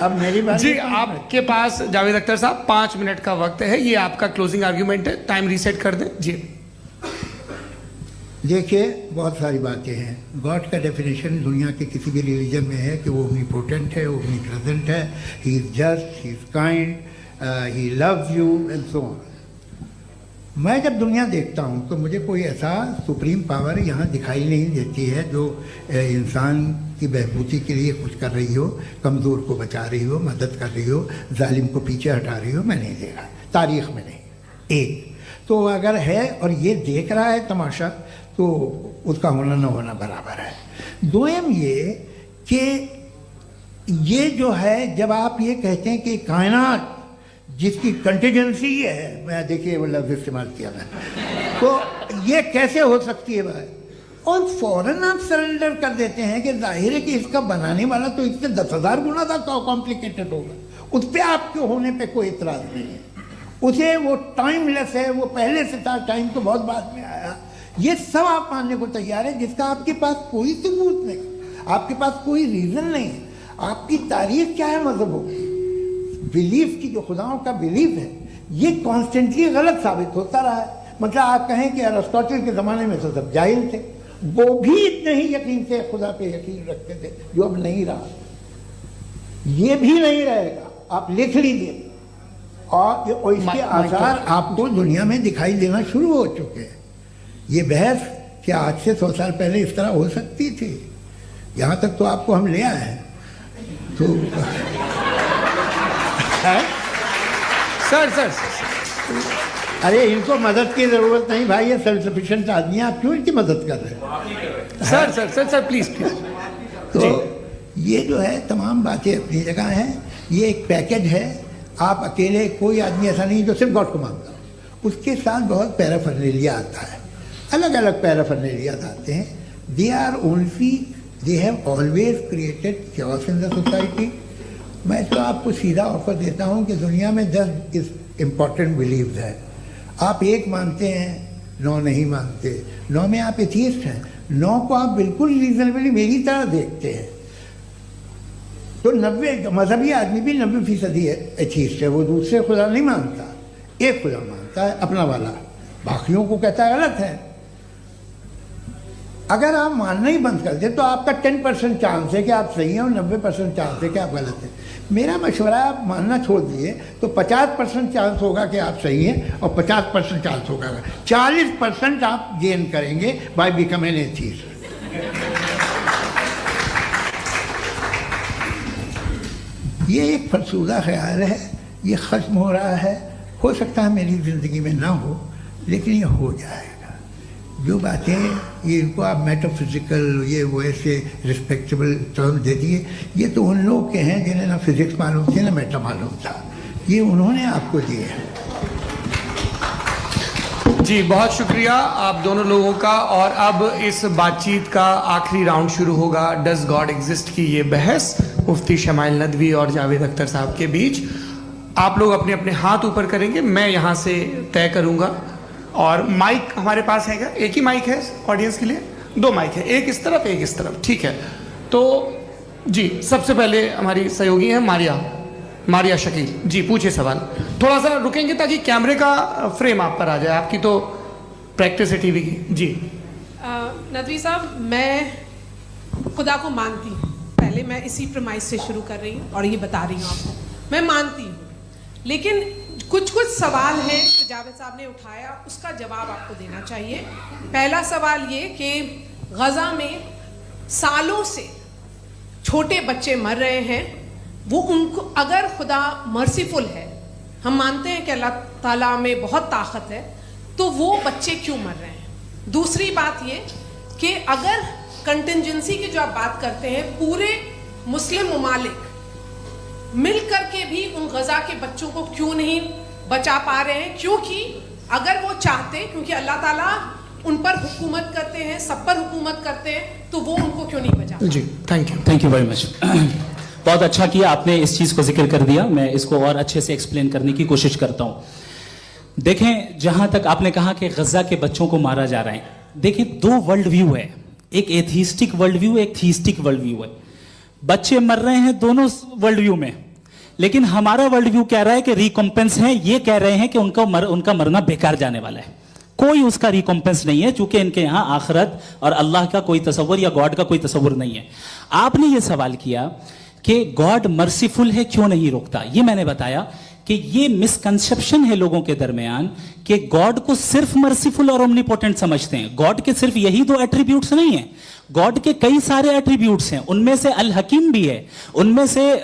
S3: अब मेरी बात
S1: जी, आपके पास जावेद अख्तर साहब 5 मिनट का वक्त है, ये आपका क्लोजिंग आर्ग्यूमेंट है, टाइम रीसेट कर दें जी।
S3: देखिए, बहुत सारी बातें हैं। गॉड का डेफिनेशन दुनिया के किसी भी रिलीजन में है कि वो ओमनीपोटेंट है, ओमनीप्रेजेंट है, he is just, he is kind, he loves you and so on. मैं जब दुनिया देखता हूँ तो मुझे कोई ऐसा सुप्रीम पावर यहाँ दिखाई नहीं देती है जो इंसान की बहबूदी के लिए कुछ कर रही हो, कमज़ोर को बचा रही हो, मदद कर रही हो, जालिम को पीछे हटा रही हो। मैं नहीं देखा, तारीख़ में नहीं। एक तो अगर है और ये देख रहा है तमाशा, तो उसका होना न होना बराबर है। दोयम ये कि ये जो है, जब आप ये कहते हैं कि कायनात जिसकी कंटीजेंसी है, मैं देखिए वो लफ्ज़ इस्तेमाल किया मैं, तो ये कैसे हो सकती है भाई? और फौरन आप सरेंडर कर देते हैं कि जाहिर है कि इसका बनाने वाला तो इससे 10,000 गुना था कॉम्प्लिकेटेड होगा। उस पर आपके होने पे कोई इतराज़ नहीं है। उसे वो टाइमलेस है, वो पहले से था, टाइम तो बहुत बाद में आया। ये सब आप मानने को तैयार है जिसका आपके पास कोई सबूत नहीं, आपके पास कोई रीज़न नहीं है। आपकी तारीख क्या है मजहबों की? बिलीफ की, जो खुदाओं का बिलीफ है, ये कॉन्स्टेंटली गलत साबित होता रहा है। मतलब आप कहें कि अरिस्टोटल के ज़माने में तो सब जाहिल थे, वो भी इतने ही यकीन से खुदा पे यकीन रखते थे, जो अब नहीं रहा। ये भी नहीं रहेगा, आप लिख लीजिए। और इसके आसार आपको दुनिया में दिखाई देना शुरू हो चुके हैं। ये बहस क्या आज से 100 साल पहले इस तरह हो सकती थी? यहाँ तक तो आपको हम ले आए हैं। तो
S1: सर
S3: अरे इनको मदद की जरूरत नहीं भाई, ये सेल्फ सफिशिएंट आदमी है, आप क्यों इनकी मदद कर रहे हैं?
S1: Sir please.
S3: तो ये जो है तमाम बातें अपनी जगह हैं। ये एक पैकेज है। आप अकेले, कोई आदमी ऐसा नहीं जो सिर्फ गॉड को मानता हो। उसके साथ बहुत पैराफर्नेलिया आता है, अलग अलग पैराफर्नेलिया आते हैं। They have always created chaos in the society. मैं तो आपको सीधा ऑफर देता हूँ कि दुनिया में 10 इम्पॉर्टेंट बिलीव्स हैं। आप एक मानते हैं, 9 नहीं मानते, 9 में आप एथियस्ट हैं, 9 को आप बिल्कुल रीजनेबली मेरी तरह देखते हैं। तो 90 मजहबी आदमी भी 90% एथियस्ट है, वो दूसरे खुदा नहीं मानता, एक खुदा मानता है अपना वाला, बाकियों को कहता है गलत है। अगर आप मानना ही बंद कर दे तो आपका 10% चांस है कि आप सही हैं और 90% चांस है कि आप गलत हैं। मेरा मशवरा है, आप मानना छोड़ दिए तो 50% चांस होगा कि आप सही हैं और 50% चांस होगा, 40% आप गेन करेंगे बाय बिकमिंग एन एथियस्ट। ये एक फरसूदा ख्याल है, ये ख़त्म हो रहा है। हो सकता है मेरी ज़िंदगी में ना हो, लेकिन ये हो जाएगा। जो बातें ये इनको आप मेटाफिजिकल, ये वो ऐसे रिस्पेक्टेबल टर्म दे दिए, ये तो उन लोग के हैं जिन्हें ना फिजिक्स मालूम थी ना मेटा मालूम था, ये उन्होंने आपको दिए हैं।
S1: जी बहुत शुक्रिया आप दोनों लोगों का। और अब इस बातचीत का आखिरी राउंड शुरू होगा, डज गॉड एग्जिस्ट की ये बहस मुफ्ती शमाइल नदवी और जावेद अख्तर साहब के बीच। आप लोग अपने अपने हाथ ऊपर करेंगे, मैं यहाँ से तय करूँगा। और माइक हमारे पास है क्या? एक ही माइक है ऑडियंस के लिए? 2 माइक है, एक इस तरफ एक इस तरफ, ठीक है। तो जी सबसे पहले हमारी सहयोगी है मारिया शकील जी, पूछिए सवाल। थोड़ा सा रुकेंगे ताकि कैमरे का फ्रेम आप पर आ जाए, आपकी तो प्रैक्टिस है टीवी की। जी
S4: नदवी साहब, मैं खुदा को मानती हूँ, पहले मैं इसी प्रमाइस से शुरू कर रही हूँ और ये बता रही हूँ आपको, मैं मानती हूँ। लेकिन कुछ सवाल हैं जो जावेद साहब ने उठाया, उसका जवाब आपको देना चाहिए। पहला सवाल ये कि गजा में सालों से छोटे बच्चे मर रहे हैं, वो उनको अगर खुदा मर्सीफुल है, हम मानते हैं कि अल्लाह ताला में बहुत ताकत है, तो वो बच्चे क्यों मर रहे हैं? दूसरी बात ये कि अगर कंटिजेंसी की जो आप बात करते हैं, पूरे मुस्लिम ममालिक मिल करके भी उन गजा के बच्चों को क्यों नहीं बचा पा रहे हैं? क्योंकि अगर वो चाहते, क्योंकि अल्लाह ताला उन पर हुकूमत करते हैं, सब पर हुकूमत करते हैं, तो वो उनको क्यों नहीं बचा?
S1: जी थैंक यू
S2: वेरी मच। बहुत अच्छा किया आपने इस चीज को जिक्र कर दिया, मैं इसको और अच्छे से एक्सप्लेन करने की कोशिश करता हूं। देखें, जहां तक आपने कहा कि गजा के बच्चों को मारा जा रहा है, देखिए 2 वर्ल्ड व्यू है, एक एथीस्टिक वर्ल्ड व्यू, एक थीस्टिक वर्ल्ड व्यू है। बच्चे मर रहे हैं दोनों वर्ल्ड व्यू में, लेकिन हमारा वर्ल्ड व्यू कह रहा है कि रिकॉम्पेंस है, ये कह रहे हैं कि उनका मरना बेकार जाने वाला है, कोई उसका रिकॉम्पेंस नहीं है, चूंकि इनके यहां आखिरत और अल्लाह का कोई तसव्वुर या गॉड का कोई तसव्वुर नहीं है। आपने ये सवाल किया कि गॉड मर्सीफुल है, क्यों नहीं रोकता? ये मैंने बताया कि ये मिसकंसेप्शन है लोगों के दरमियान कि गॉड को सिर्फ मर्सीफुल और ओमनीपोटेंट समझते हैं। गॉड के सिर्फ यही 2 एट्रीब्यूट्स नहीं है, गॉड के कई सारे एट्रीब्यूट्स हैं, उनमें से अल हकीम भी है, उनमें से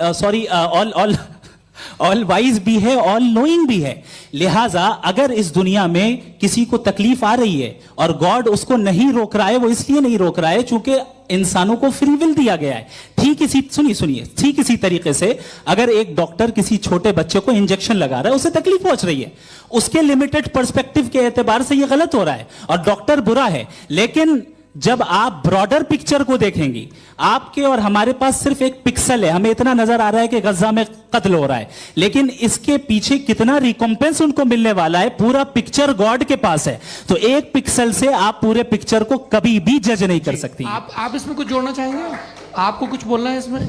S2: ऑल वाइज भी है, ऑल नोइंग भी है। लिहाजा अगर इस दुनिया में किसी को तकलीफ आ रही है और गॉड उसको नहीं रोक रहा है, वो इसलिए नहीं रोक रहा है चूंकि इंसानों को फ्री विल दिया गया है। ठीक इसी तरीके से अगर एक डॉक्टर किसी छोटे बच्चे को इंजेक्शन लगा रहा है, उसे तकलीफ पहुंच रही है, उसके लिमिटेड पर्सपेक्टिव के एतबार से यह गलत हो रहा है और डॉक्टर बुरा है। लेकिन जब आप ब्रॉडर पिक्चर को देखेंगी, आपके और हमारे पास सिर्फ एक पिक्सल है, हमें इतना नजर आ रहा है कि गजा में कत्ल हो रहा है, लेकिन इसके पीछे कितना रिकॉम्पेंस उनको मिलने वाला है, पूरा पिक्चर गॉड के पास है। तो एक पिक्सल से आप पूरे पिक्चर को कभी भी जज नहीं कर सकती।
S1: आप इसमें कुछ जोड़ना चाहेंगे? आपको कुछ बोलना है इसमें?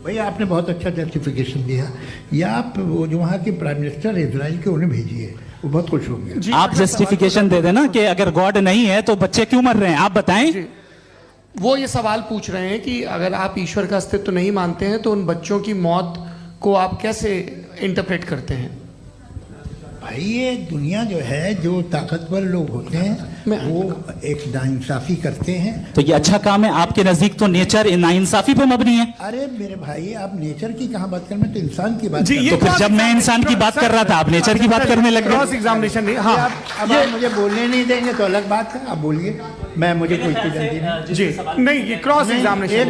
S3: भैया आपने बहुत अच्छा जस्टिफिकेशन दिया, या आप वो जो वहाँ के प्राइम मिनिस्टर इजराइल के उन्हें भेजिए, वो बहुत खुश होंगे।
S2: आप जस्टिफिकेशन दे देना कि अगर गॉड नहीं है तो बच्चे क्यों मर रहे हैं, आप बताएं।
S1: वो ये सवाल पूछ रहे हैं कि अगर आप ईश्वर का अस्तित्व नहीं मानते हैं तो उन बच्चों की मौत को आप कैसे इंटरप्रेट करते हैं?
S3: भाई ये दुनिया जो है, जो ताकतवर लोग होते हैं वो एक नाइंसाफी करते हैं।
S2: तो ये अच्छा काम है आपके नजदीक, तो नेचर नाइंसाफी पे मबनी है।
S3: अरे मेरे भाई, आप नेचर की कहाँ बात कर रहे हैं, तो इंसान की बात
S1: जी,
S3: कर
S1: ये
S2: तो फिर जब मैं इंसान की बात कर रहा था, आप नेचर की बात करने लग गए।
S1: क्रॉस एग्जामिनेशन नहीं। हाँ,
S3: अब आप मुझे बोलने नहीं देंगे तो अलग बात है, आप बोलिए, मैं मुझे कोई जल्दी नहीं।
S1: जी नहीं, ये क्रॉस एग्जामिनेशन।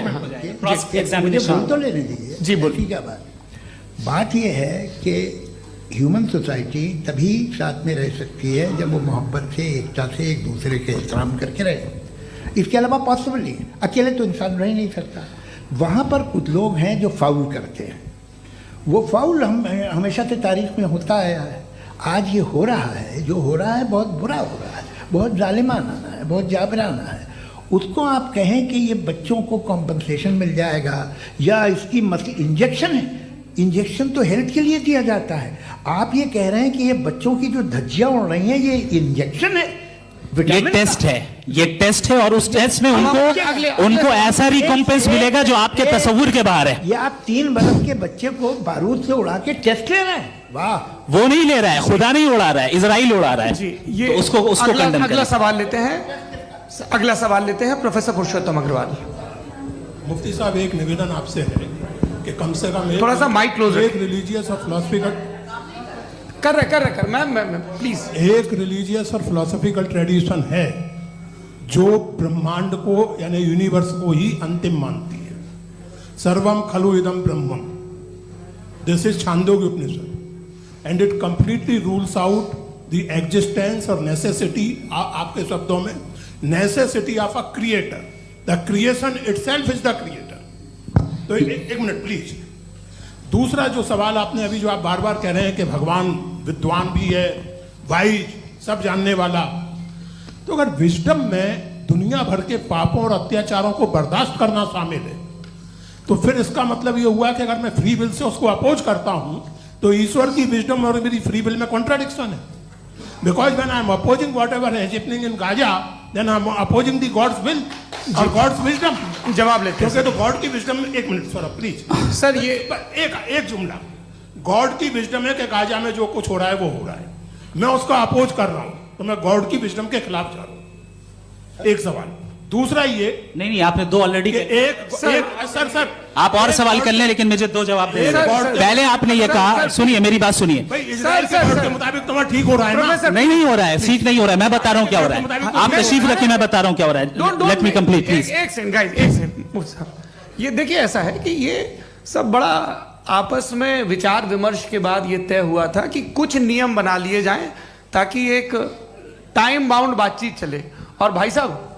S3: मुझे बोल तो लेने दीजिए।
S1: जी बोलिए।
S3: क्या बात ये है कि ह्यूमन सोसाइटी तभी साथ में रह सकती है जब वो मोहब्बत से, एकता से, एक दूसरे के एहतराम करके रहे। इसके अलावा पॉसिबल नहीं है, अकेले तो इंसान रह नहीं सकता। वहाँ पर कुछ लोग हैं जो फाउल करते हैं, वो फाउल हमेशा से तारीख में होता आया है। आज ये हो रहा है, जो हो रहा है बहुत बुरा हो रहा है, बहुत जालिमाना है, बहुत जाबराना है। उसको आप कहें कि ये बच्चों को कॉम्पनसेशन मिल जाएगा या इसकी इंजेक्शन है, इंजेक्शन तो हेल्थ के लिए दिया जाता है। आप ये कह रहे हैं कि ये बच्चों की जो धज्जियां उड़ रही हैं ये इंजेक्शन है,
S2: ये टेस्ट है, ये टेस्ट है, और उस टेस्ट में उनको ऐसा रिकॉम्पेंस मिलेगा जो आपके तसव्वुर के बाहर है।
S3: ये आप 3 बरस के बच्चे को बारूद से उड़ा के टेस्ट ले रहे हैं। वाह,
S2: वो नहीं ले रहा है, खुदा नहीं उड़ा रहा है, इजराइल उड़ा रहा है।
S1: जी, ये
S2: तो उसको
S1: अगला सवाल लेते हैं प्रोफेसर पुरुषोत्तम अग्रवाल।
S5: मुफ्ती साहब, एक निवेदन आपसे है कि कम से कम
S1: थोड़ा सा माइक क्लोज,
S5: एक रिलीजियस और फिलॉसफिकल
S1: कर मैम प्लीज।
S5: एक रिलीजियस और फिलोसॉफिकल ट्रेडिशन है जो ब्रह्मांड को यानी यूनिवर्स को ही अंतिम मानती है। सर्वम खलु इदम ब्रह्मम, this is Chandogya Upanishad, and it completely rules out the existence और नेसेसिटी, आपके शब्दों में necessity of a creator, the creation itself is the creator. तो एक मिनट प्लीज। दूसरा जो सवाल आपने अभी, जो आप बार बार कह रहे हैं कि भगवान विद्वान भी है, वाइज, सब जानने वाला, तो अगर विजडम में दुनिया भर के पापों और अत्याचारों को बर्दाश्त करना शामिल है, तो फिर इसका मतलब ये हुआ कि अगर मैं फ्री विल से उसको अपोज करता हूं तो ईश्वर की विजडम और मेरी फ्री विल में कॉन्ट्राडिक्शन है। Because when I am opposing whatever is happening in Gaza, then I am opposing the God's will और गॉड्स विजडम।
S1: जवाब लेते हैं।
S5: क्योंकि तो गॉड की विजडम, एक मिनट सौरभ प्लीज
S1: सर, ये
S5: एक जुमला, गॉड की विजडम है कि गाजा में जो कुछ हो रहा है वो हो रहा है, मैं उसका अपोज कर रहा हूं, तो मैं गॉड की विजडम के खिलाफ जा रहा हूं। एक सवाल। दूसरा ये,
S2: नहीं आपने दो ऑलरेडी।
S5: सर
S2: आप और सवाल कर लें, लेकिन मुझे दो जवाब दे। पहले आपने ये कहा, सुनिए मेरी बात सुनिए।
S5: इजराइल के गॉड के मुताबिक तुम्हारा ठीक हो रहा है ना?
S2: नहीं हो रहा है, ठीक नहीं हो रहा है। मैं बता रहा हूँ क्या हो रहा है, आप तशरीफ रखिए, मैं बता रहा हूँ क्या हो रहा है। Let me complete please.
S1: एक सेकंड गाइस, एक सेकंड। ये देखिए, ऐसा है कि ये सब बड़ा आपस में विचार विमर्श के बाद ये तय हुआ था कि कुछ नियम बना लिए जाएं ताकि एक टाइम बाउंड बातचीत चले। और भाई साहब,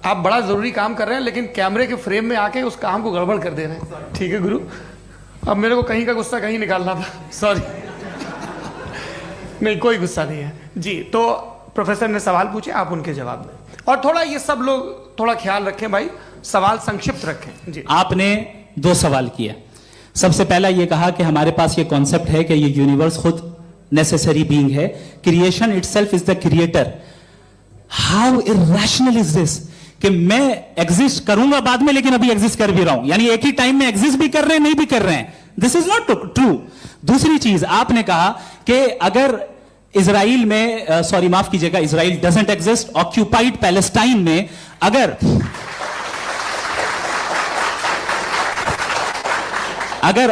S1: आप बड़ा जरूरी काम कर रहे हैं, लेकिन कैमरे के फ्रेम में आके उस काम को गड़बड़ कर दे रहे हैं। ठीक है गुरु, अब मेरे को कहीं का गुस्सा कहीं निकालना था, सॉरी। नहीं, कोई गुस्सा नहीं है जी। तो प्रोफेसर ने सवाल पूछे, आप उनके जवाब दें, और थोड़ा ये सब लोग थोड़ा ख्याल रखें भाई, सवाल संक्षिप्त रखें जी।
S2: आपने दो सवाल किए। सबसे पहला ये कहा कि हमारे पास ये कॉन्सेप्ट है कि ये यूनिवर्स खुद नेसेसरी बीइंग है, creation itself is the creator. How irrational is this कि मैं एग्जिस्ट करूंगा बाद में, लेकिन अभी एग्जिस्ट कर भी रहा हूं, यानी एक ही टाइम में एग्जिस्ट भी कर रहे हैं, नहीं भी कर रहे हैं। This is not true. दूसरी चीज, आपने कहा कि अगर इजराइल में, सॉरी माफ कीजिएगा, Israel doesn't exist, occupied Palestine में अगर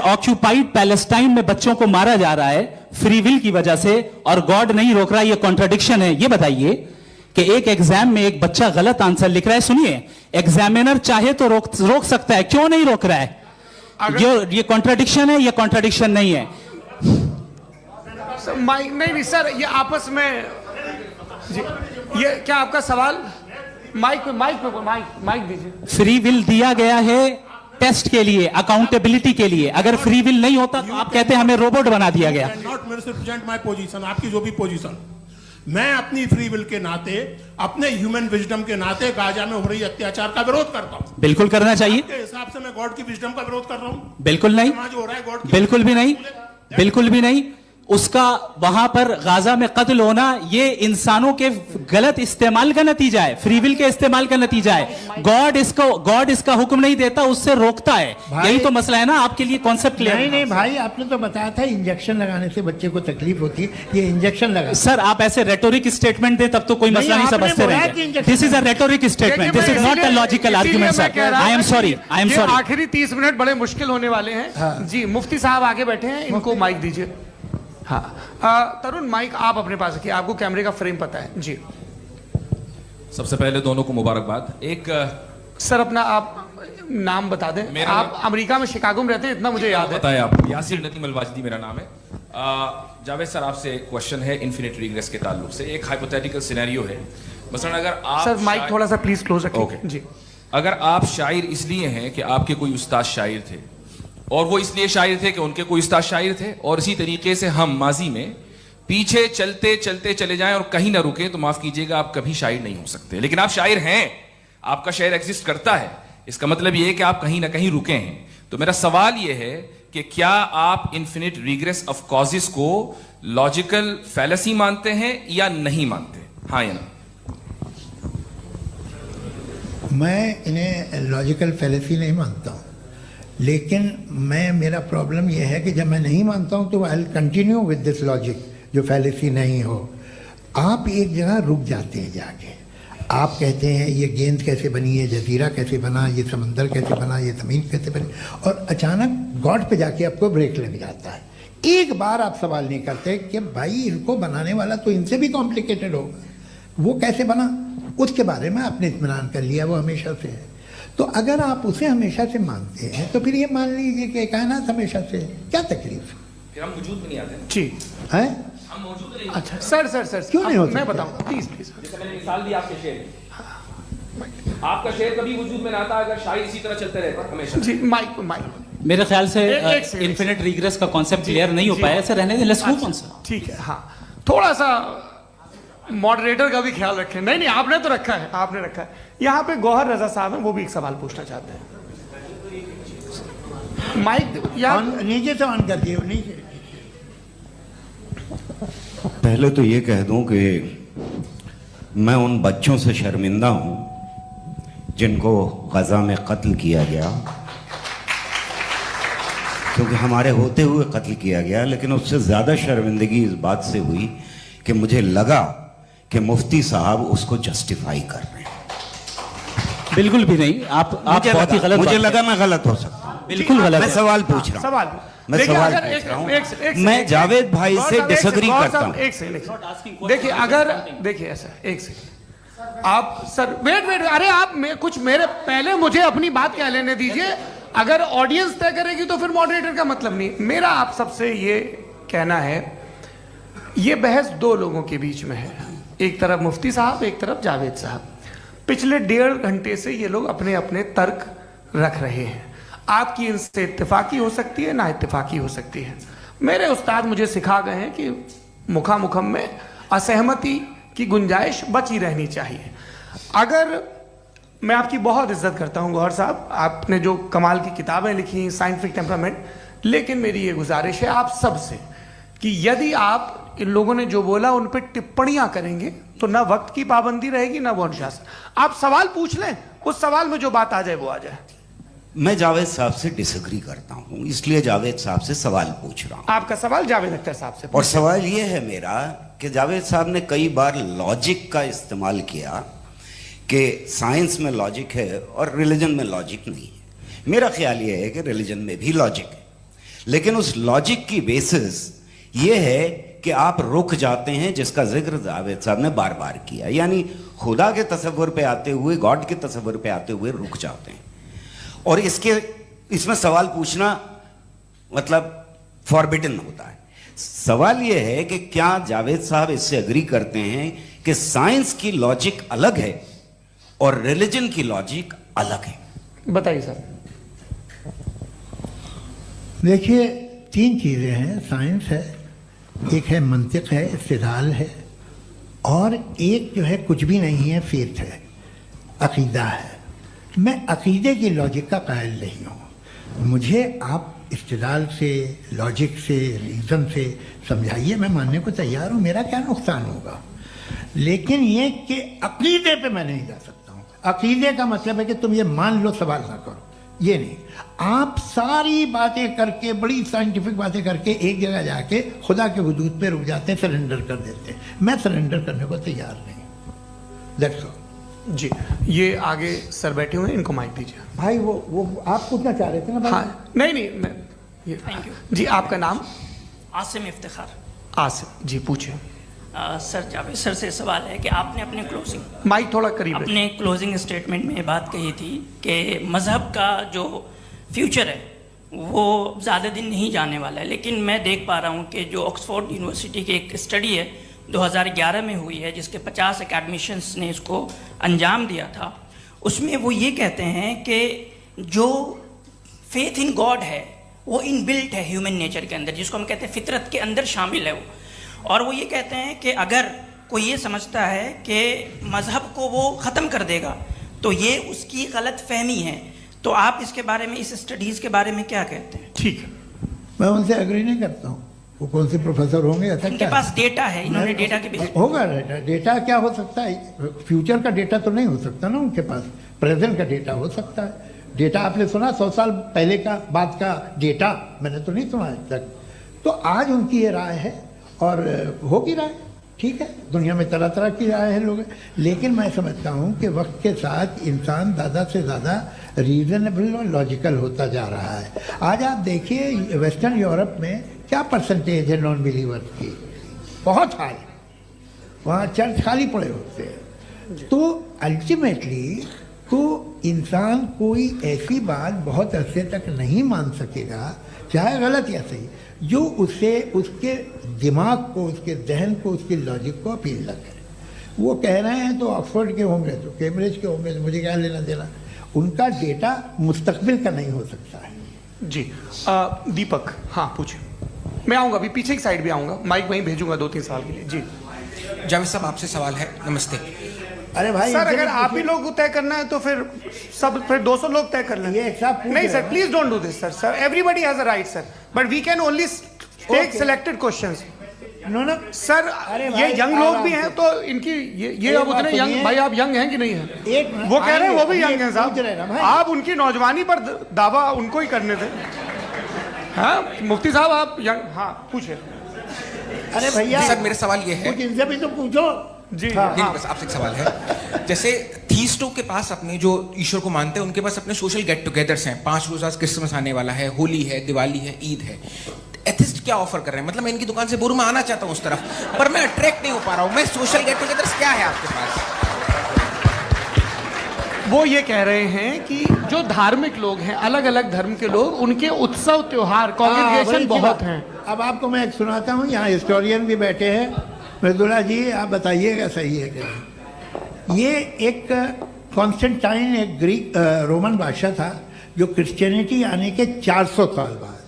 S2: ऑक्यूपाइड पैलेस्टाइन में बच्चों को मारा जा रहा है फ्री विल की वजह से और गॉड नहीं रोक रहा, ये कॉन्ट्राडिक्शन है। ये बताइए कि एक एग्जाम में एक बच्चा गलत आंसर लिख रहा है, सुनिए, एग्जामिनर चाहे तो रोक सकता है, क्यों नहीं रोक रहा है? ये कॉन्ट्राडिक्शन है, ये कॉन्ट्राडिक्शन नहीं है।
S1: माइक नहीं सर, ये आपस में जी, ये क्या आपका सवाल? माइक दीजिए।
S2: फ्री विल दिया गया है टेस्ट के लिए, अकाउंटेबिलिटी के लिए। अगर फ्री विल नहीं होता तो आप कहते हैं हमें रोबोट बना दिया गया।
S5: नॉट मिसरिप्रेजेंट माय पोजीशन, आपकी जो भी पोजीशन, मैं अपनी फ्री विल के नाते, अपने ह्यूमन विजडम के नाते गाजा में हो रही अत्याचार का विरोध करता हूं।
S2: बिल्कुल करना चाहिए।
S5: के हिसाब से मैं गॉड की विजडम का विरोध कर रहा हूं?
S2: बिल्कुल नहीं,
S5: जो हो रहा है गॉड की,
S2: बिल्कुल भी नहीं, बिल्कुल भी नहीं। उसका वहां पर गाजा में कत्ल होना ये इंसानों के गलत इस्तेमाल का नतीजा है, फ्री विल के इस्तेमाल का नतीजा है। गॉड इसका हुक्म नहीं देता, उससे रोकता है। यही तो मसला है ना, आपके लिए कॉन्सेप्ट क्लियर
S3: नहीं नहीं भाई, आपने तो बताया था इंजेक्शन लगाने से बच्चे को तकलीफ होती है, ये इंजेक्शन लगा।
S2: सर आप ऐसे रेटोरिक स्टेटमेंट दे तब तो कोई मसला नहीं समझते रहेंगे। This is a rhetoric statement, this is not a logical argument sir. I am sorry, I am sorry.
S1: आखिरी 30 मिनट बड़े मुश्किल होने वाले हैं जी। मुफ्ती साहब आगे बैठे हैं, इनको माइक दीजिए। हाँ तरुण, माइक आप अपने पास रखिए, आपको कैमरे का फ्रेम पता है जी।
S6: सबसे पहले दोनों को मुबारकबाद। एक
S1: सर अपना आप नाम बता दें। आप अमेरिका में शिकागो में रहते हैं, इतना मुझे याद है।
S6: बताया आपको, यासिर नदीम अल-वाजिदी मेरा नाम है। जावेद सर, आपसे एक क्वेश्चन है इन्फिनिट रिग्रेस के ताल्लुक से। एक हाइपोथेटिकल सिनेरियो है, मसलन अगर आप
S1: सर माइक थोड़ा सा प्लीज क्लोज रखिए।
S6: ओके
S1: जी।
S6: अगर आप शायर इसलिए हैं कि आपके कोई उस्ताद शायर थे, और वो इसलिए शायर थे कि उनके कोई उस्ताद शायर थे, और इसी तरीके से हम माजी में पीछे चलते चलते चले जाएं और कहीं ना रुके, तो माफ कीजिएगा आप कभी शायर नहीं हो सकते। लेकिन आप शायर हैं, आपका शायर एग्जिस्ट करता है, इसका मतलब ये है कि आप कहीं ना कहीं रुके हैं। तो मेरा सवाल ये है कि क्या आप इन्फिनिट रिग्रेस ऑफ कॉजेस को लॉजिकल फैलेसी मानते हैं या नहीं मानते? हाँ या ना?
S3: मैं इन्हें लॉजिकल फैलेसी नहीं मानता हूँ, लेकिन मेरा प्रॉब्लम यह है कि जब मैं नहीं मानता हूँ तो I will continue with this logic जो फैलेसी नहीं हो। आप एक जगह रुक जाते हैं जाके, आप कहते हैं ये गेंद कैसे बनी, ये जजीरा कैसे बना, ये समंदर कैसे बना, ये ज़मीन कैसे बनी, और अचानक गॉड पे जाके आपको ब्रेक लग जाता है। एक बार आप सवाल नहीं करते कि भाई इनको बनाने वाला तो इनसे भी कॉम्प्लिकेटेड होगा, वो कैसे बना, उसके बारे में आपने इत्मीनान कर लिया, वो हमेशा से है। तो अगर आप उसे हमेशा से मानते हैं तो फिर ये मान लीजिए कि कायनात हमेशा से है, क्या तकलीफ?
S6: फिर हम वजूद में नहीं आते ना।
S1: जी
S3: हैं?
S6: हम मौजूद नहीं।
S1: अच्छा सर
S3: क्यों नहीं हो सकते?
S1: मैं बताऊंगा प्लीज प्लीज।
S6: जैसे मैंने मिसाल दी आपके शेर की। आपका शेर कभी वजूद में ना आता अगर शायर इसी तरह चलते रहते हमेशा।
S1: जी माइक
S2: मेरे ख्याल से
S1: एक सेकंड।
S2: इन्फिनिट रिग्रेस का कॉन्सेप्ट क्लियर नहीं हो पाया, ऐसे रहने दें, लेट्स मूव ऑन सर।
S1: ठीक है, हाँ थोड़ा सा मॉडरेटर का भी ख्याल रखें। नहीं आपने तो रखा है, आपने रखा है। यहाँ पे गौहर रजा साहब हैं, वो भी एक सवाल पूछना चाहते हैं। माइक यार
S3: नीचे से ऑन कर दिए नीचे।
S7: पहले तो ये कह दूं कि मैं उन बच्चों से शर्मिंदा हूं जिनको गजा में कत्ल किया गया, क्योंकि हमारे होते हुए कत्ल किया गया। लेकिन उससे ज्यादा शर्मिंदगी इस बात से हुई कि मुझे लगा कि मुफ्ती साहब उसको जस्टिफाई कर रहे हैं।
S2: बिल्कुल भी नहीं, आप बहुत ही गलत।
S7: मुझे लगा मैं गलत हो सकता हूं।
S2: बिल्कुल गलत
S7: मैं
S2: है।
S7: सवाल पूछ रहा हूं।
S1: सवाल
S7: मैं
S1: देखिए,
S7: सवाल
S1: अगर
S7: पूछ रहा हूं।
S1: एक
S7: मैं जावेद भाई से डिसएग्री करता हूं।
S1: एक सेकंड देखिए, अगर देखिए ऐसा एक सेकंड आप सर वेट अरे आप कुछ मेरे पहले मुझे अपनी बात कह लेने दीजिए। अगर ऑडियंस तय करेगी तो फिर मॉडरेटर का मतलब नहीं। मेरा आप सबसे ये कहना है, ये बहस दो लोगों के बीच में है, एक तरफ मुफ्ती साहब, एक तरफ जावेद साहब। पिछले 1.5 घंटे से ये लोग अपने अपने तर्क रख रहे हैं। आपकी इनसे इत्तेफाकी हो सकती है, ना इत्तेफाकी हो सकती है। मेरे उस्ताद मुझे सिखा गए हैं कि मुखामुखम में असहमति की गुंजाइश बची रहनी चाहिए। अगर मैं आपकी बहुत इज्जत करता हूं गौहर साहब, आपने जो कमाल की किताबें लिखी, साइंटिफिक टेम्परामेंट, लेकिन मेरी ये गुजारिश है आप सबसे कि यदि आप इन लोगों ने जो बोला उन पर टिप्पणियां करेंगे तो ना वक्त की पाबंदी रहेगी, ना वो अनुशासन। आप सवाल पूछ लें, उस सवाल में जो बात आ जाए वो आ जाए।
S7: मैं जावेद साहब से डिसएग्री करता हूं, इसलिए जावेद साहब से सवाल पूछ रहा हूं।
S1: आपका सवाल जावेद अख्तर साहब से।
S7: और सवाल यह है मेरा कि जावेद साहब ने कई बार लॉजिक का इस्तेमाल किया कि साइंस में लॉजिक है और रिलीजन में लॉजिक नहीं है। मेरा ख्याल यह है कि रिलीजन में भी लॉजिक है, लेकिन उस लॉजिक की बेसिस ये है कि आप रुक जाते हैं, जिसका जिक्र जावेद साहब ने बार बार किया, यानी खुदा के तसव्वुर पे आते हुए, गॉड के तसव्वुर पे आते हुए रुक जाते हैं। और इसमें सवाल पूछना मतलब फॉरबिडन होता है। सवाल यह है कि क्या जावेद साहब इससे एग्री करते हैं कि साइंस की लॉजिक अलग है और रिलीजन की लॉजिक अलग है?
S1: बताइए सर।
S3: देखिए 3 चीज़ें हैं, साइंस है, एक है मंतिक है, इस्तिदलाल है, और एक जो है कुछ भी नहीं है, फेथ है, अकीदा है। मैं अकीदे की लॉजिक का कायल नहीं हूँ। मुझे आप इस्तिदलाल से, लॉजिक से, रीज़न से समझाइए, मैं मानने को तैयार हूँ, मेरा क्या नुकसान होगा। लेकिन ये कि अकीदे पे मैं नहीं जा सकता हूँ। अकीदे का मतलब है कि तुम ये मान लो, सवाल ना करो, ये नहीं। आप सारी बातें करके, बड़ी साइंटिफिक बातें करके एक जगह जाके खुदा के हुदूद पे रुक जाते हैं, सरेंडर कर देते हैं। मैं सरेंडर करने को तैयार नहीं। That's all.
S1: जी, ये आगे सर बैठे हुए हैं, इनको माइक दीजिए।
S3: भाई वो आप पूछना चाह रहे थे ना भाई?
S1: हाँ नहीं मैं
S8: थैंक यू
S1: जी। आपका नाम?
S8: आसिम इफ्तिखार।
S1: आसिम जी, पूछिए।
S8: सर जावेद सर से सवाल है कि आपने अपने क्लोजिंग
S1: माइक थोड़ा करीब रखिए।
S8: अपने क्लोजिंग स्टेटमेंट में ये बात कही थी कि मज़हब का जो फ्यूचर है वो ज़्यादा दिन नहीं जाने वाला है। लेकिन मैं देख पा रहा हूँ कि जो ऑक्सफोर्ड यूनिवर्सिटी की एक स्टडी है 2011 में हुई है, जिसके 50 एकेडमिशियंस ने इसको अंजाम दिया था, उसमें वो ये कहते हैं कि जो फेथ इन गॉड है वो इनबिल्ट है ह्यूमन नेचर के अंदर, जिसको हम कहते हैं फितरत के अंदर शामिल है वो। और वो ये कहते हैं कि अगर कोई ये समझता है कि मज़हब को वो ख़त्म कर देगा तो ये उसकी गलत फहमी है। तो आप इसके बारे में, इस स्टडीज़ के बारे में क्या कहते हैं?
S1: ठीक है,
S3: मैं उनसे एग्री नहीं करता हूँ। वो कौन से प्रोफेसर होंगे? ऐसा
S8: उनके
S3: क्या
S8: पास डेटा है, इन्होंने डेटा के बेस
S3: होगा। डेटा क्या हो सकता है? फ्यूचर का डेटा तो नहीं हो सकता ना उनके पास, प्रेजेंट का डेटा हो सकता है। डेटा आपने सुना 100 साल पहले का बाद का डेटा? मैंने तो नहीं सुना आज तक। तो आज उनकी ये राय है और होगी राय, ठीक है। दुनिया में तरह तरह की राय है लोग, लेकिन मैं समझता हूँ कि वक्त के साथ इंसान ज़्यादा से ज़्यादा रीजनेबल और लॉजिकल होता जा रहा है। आज आप देखिए वेस्टर्न यूरोप में क्या परसेंटेज है नॉन बिलीवर्स की, बहुत हाई। वहाँ चर्च खाली पड़े होते हैं। तो अल्टीमेटली तो इंसान कोई ऐसी बात बहुत अरसे तक नहीं मान सकेगा, चाहे गलत या सही, जो उसे उसके दिमाग को, उसके जहन को, उसके लॉजिक को अपील न करे। वो कह रहे हैं तो ऑक्सफोर्ड के होंगे तो कैम्ब्रिज के होंगे तो मुझे क्या लेना देना। उनका डेटा मुस्तकबिल का नहीं हो सकता है।
S1: जी दीपक, हाँ पूछे। मैं आऊँगा अभी, पीछे की साइड भी आऊँगा, माइक वहीं भेजूंगा 2-3 साल के लिए। जी
S9: जावेद साहब, आपसे सवाल है। नमस्ते।
S3: अरे भाई
S1: सर, अगर आप ही लोग तय करना है तो फिर 200 लोग तय कर लें।
S3: ये एक साहब पूछ
S1: नहीं
S3: रहे
S1: सर,
S3: हैं।
S1: Please don't do this sir. Sir everybody has a right sir, but we can only take
S3: Okay.
S1: Selected questions.
S3: No no
S1: sir
S3: अरे
S1: ये
S3: भाई,
S1: यंग लोग
S3: आराम
S1: भी
S3: से।
S1: हैं तो इनकी ये
S3: एक
S1: अब उतने
S3: बात
S1: यंग,
S3: सुनिए।
S1: भाई आप यंग हैं कि नहीं हैं?
S3: एक मिनट,
S1: वो कह रहे हैं वो भी
S3: आएंगे,
S1: यंग हैं
S3: पूछ रहे हैं ना
S1: साहब।
S3: भाई।
S1: आप उनकी नौजवानी पर दावा उनको ही करने थे। हाँ मुफ्ती साहब आप यंग, हाँ पूछे।
S3: अरे भैया
S9: सर मेरा सवाल ये है।
S3: कुछ इनसे भी तो पूछो।
S1: जी
S3: हाँ।
S9: नहीं, बस आपसे एक सवाल है। जैसे थीस्टो के पास अपने जो ईश्वर को मानते हैं उनके पास अपने सोशल गेट टुगेदर्स हैं। 5 रोज़ा क्रिसमस आने वाला है, होली है, दिवाली है, ईद है। एथिस्ट क्या ऑफर कर रहे हैं? मतलब मैं इनकी दुकान से बोलूं मैं आना चाहता हूं उस तरफ, पर मैं अट्रैक्ट नहीं हो पा रहा हूं। मैं सोशल गेट टुगेदर्स क्या है आपके पास?
S1: वो ये कह रहे हैं कि जो धार्मिक लोग हैं, अलग अलग धर्म के लोग, उनके उत्सव त्योहार कॉन्ग्रेगेशन
S3: बड़ी
S1: बहुत
S3: बात।
S1: हैं।
S3: अब आपको मैं एक सुनाता हूँ, यहाँ हिस्टोरियन भी बैठे हैं। मृदुला जी आप बताइएगा सही है कि नहीं। ये एक कॉन्स्टेंटाइन, एक ग्रीक रोमन बादशाह था जो क्रिश्चियनिटी आने के 400 साल बाद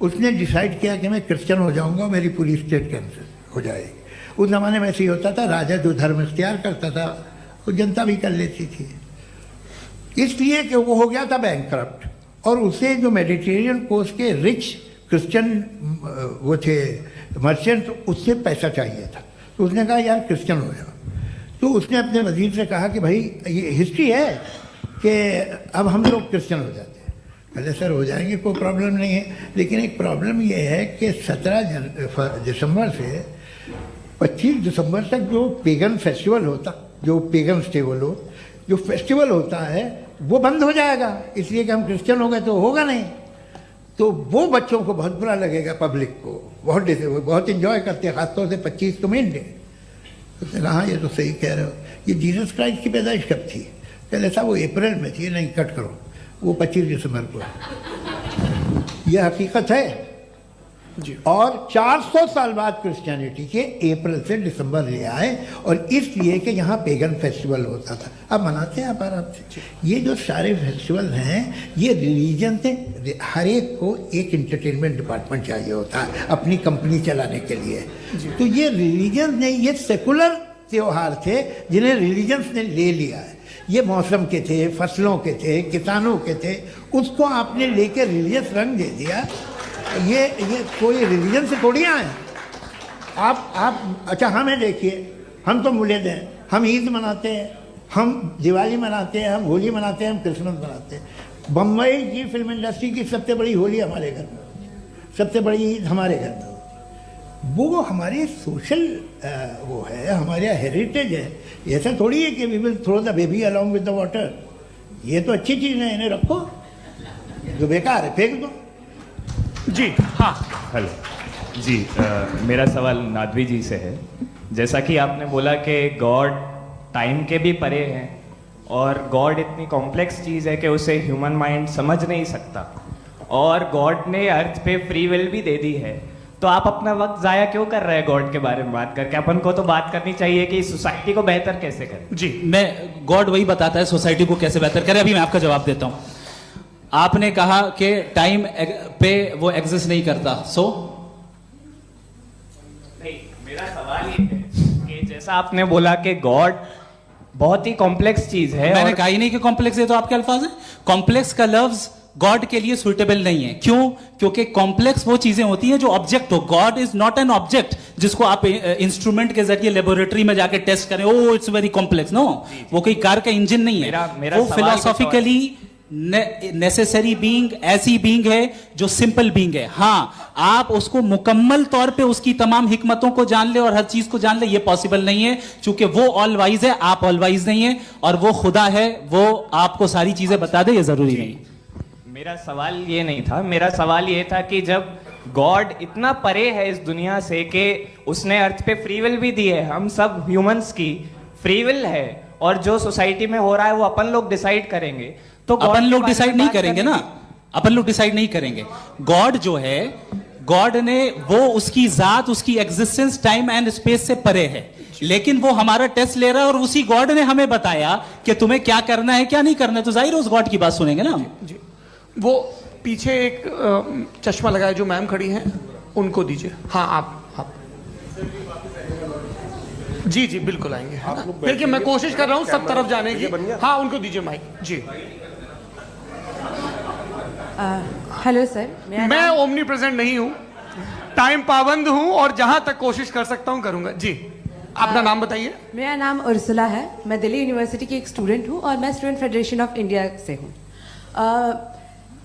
S3: उसने डिसाइड किया कि मैं क्रिश्चियन हो जाऊंगा, मेरी पूरी स्टेट कैंसिल हो जाएगी। उस ज़माने में ऐसे ही होता था, राजा जो धर्म इख्तियार करता था वो जनता भी कर लेती थी। इसलिए कि वो हो गया था बैंकक्रप्ट, और उसे जो मेडिटेरियन कोस्ट के रिच क्रिश्चियन वो थे मर्चेंट, उससे पैसा चाहिए था। तो उसने कहा यार क्रिश्चियन हो जाओ। तो उसने अपने वजीर से कहा कि भाई ये हिस्ट्री है कि अब हम लोग क्रिश्चियन हो जाते हैं। पहले सर हो जाएंगे, कोई प्रॉब्लम नहीं है, लेकिन एक प्रॉब्लम ये है कि 17 दिसंबर से 25 दिसंबर तक जो पेगन फेस्टिवल होता, जो पेगन जो फेस्टिवल होता है वो बंद हो जाएगा, इसलिए कि हम क्रिश्चियन हो गए तो होगा नहीं। तो वो बच्चों को बहुत बुरा लगेगा, पब्लिक को बहुत इंजॉय करते हैं, खासतौर से 25 को मेन डे। उसने कहा हाँ ये तो सही कह रहे हो। ये जीसस क्राइस्ट की पैदाइश कब थी? पहले साहब वो अप्रैल में थी। नहीं कट करो, वो 25 दिसंबर को है। यह हकीकत है जी। और 400 साल बाद क्रिश्चियनिटी के अप्रैल से दिसंबर ले आए, और इसलिए कि यहाँ पेगन फेस्टिवल होता था। अब मनाते हैं आप आराम से। ये जो सारे फेस्टिवल हैं ये रिलीजन से, हर एक को एक इंटरटेनमेंट डिपार्टमेंट चाहिए होता है अपनी कंपनी चलाने के लिए। तो ये रिलीजन ने, ये सेकुलर त्योहार थे जिन्हें रिलीजन्स ने ले लिया है। ये मौसम के थे, फसलों के थे, किसानों के थे, उसको आपने लेकर रिलीजियस रंग दे दिया। ये कोई रिलीजन से थोड़ी आए आप। अच्छा हमें देखिए, हम तो मुल्द हैं, हम ईद मनाते हैं, हम दिवाली मनाते हैं, हम होली मनाते हैं, हम क्रिसमस मनाते हैं। बम्बई की फिल्म इंडस्ट्री की सबसे बड़ी होली हमारे घर में होती है, सबसे बड़ी ईद हमारे घर में होती है। वो हमारी सोशल वो है, हमारा हेरिटेज है। ऐसा थोड़ी है कि we will throw the baby along with the water. ये तो अच्छी चीज़ है, इन्हें रखो, जो बेकार है फेंक दो।
S1: जी हाँ
S10: हेलो जी, मेरा सवाल नादवी जी से है। जैसा कि आपने बोला कि गॉड टाइम के भी परे हैं, और गॉड इतनी कॉम्प्लेक्स चीज़ है कि उसे ह्यूमन माइंड समझ नहीं सकता, और गॉड ने अर्थ पे फ्री विल भी दे दी है। तो आप अपना वक्त ज़ाया क्यों कर रहे हैं गॉड के बारे में बात करके? अपन को तो बात करनी चाहिए कि सोसाइटी को बेहतर कैसे करें।
S2: जी, मैं गॉड वही बताता है सोसाइटी को कैसे बेहतर करें। अभी मैं आपका जवाब देता हूँ। आपने कहा कि टाइम पे वो एग्जिस्ट नहीं करता, सो
S10: नहीं, मेरा सवाल ये है कि जैसा आपने बोला कि गॉड बहुत ही कॉम्प्लेक्स चीज है।
S2: मैंने कहा ही नहीं कि कॉम्प्लेक्स है, तो आपके अल्फाज है। कॉम्प्लेक्स का लफ्ज गॉड के लिए सुइटेबल नहीं है। क्यों? क्योंकि कॉम्प्लेक्स वो चीजें होती हैं जो ऑब्जेक्ट हो। God is not an object जिसको आप इंस्ट्रूमेंट के जरिए लेबोरेटरी में जाके टेस्ट करें, oh it's very complex. No, वो कोई कार का इंजन नहीं है। वो फिलोसॉफिकली नेसेसरी बीइंग ऐसी बीइंग है जो सिंपल बीइंग है। हाँ, आप उसको मुकम्मल तौर पे उसकी तमाम हिकमतों को जान ले और हर चीज को जान ले, ये पॉसिबल नहीं है, क्योंकि वो ऑल वाइज है, आप ऑल वाइज नहीं है, और वो खुदा है, वो आपको सारी चीजें बता दे, ये जरूरी नहीं।
S10: मेरा सवाल ये नहीं था, मेरा सवाल ये था कि जब गॉड इतना परे है इस दुनिया से कि उसने अर्थ पे फ्री विल भी दी है, हम सब ह्यूमंस की फ्री विल है, और जो सोसाइटी में हो रहा है वो अपन लोग डिसाइड करेंगे, तो
S2: अपन लोग डिसाइड नहीं करेंगे ना, अपन लोग डिसाइड नहीं करेंगे। गॉड जो है गॉड ने वो उसकी जात, उसकी एग्जिस्टेंस टाइम एंड स्पेस से परे है, लेकिन वो हमारा टेस्ट ले रहा है और उसी गॉड ने हमें बताया कि तुम्हें क्या करना है क्या नहीं करना है, तो जाहिर है उस गॉड की बात सुनेंगे ना हम।
S1: जी, वो पीछे एक चश्मा लगाए जो मैम खड़ी हैं उनको दीजिए। हाँ आप जी जी बिल्कुल आएंगे। देखिए मैं कोशिश कर रहा हूँ सब तरफ जाने की। हाँ उनको दीजिए माइक। जी
S11: हेलो सर,
S1: मैं ओमनी प्रेजेंट नहीं हूँ, टाइम पाबंद हूँ और जहां तक कोशिश कर सकता हूँ करूंगा। जी अपना नाम बताइए।
S11: मेरा नाम उर्सुला है, मैं दिल्ली यूनिवर्सिटी की एक स्टूडेंट हूँ और मैं स्टूडेंट फेडरेशन ऑफ इंडिया से हूँ।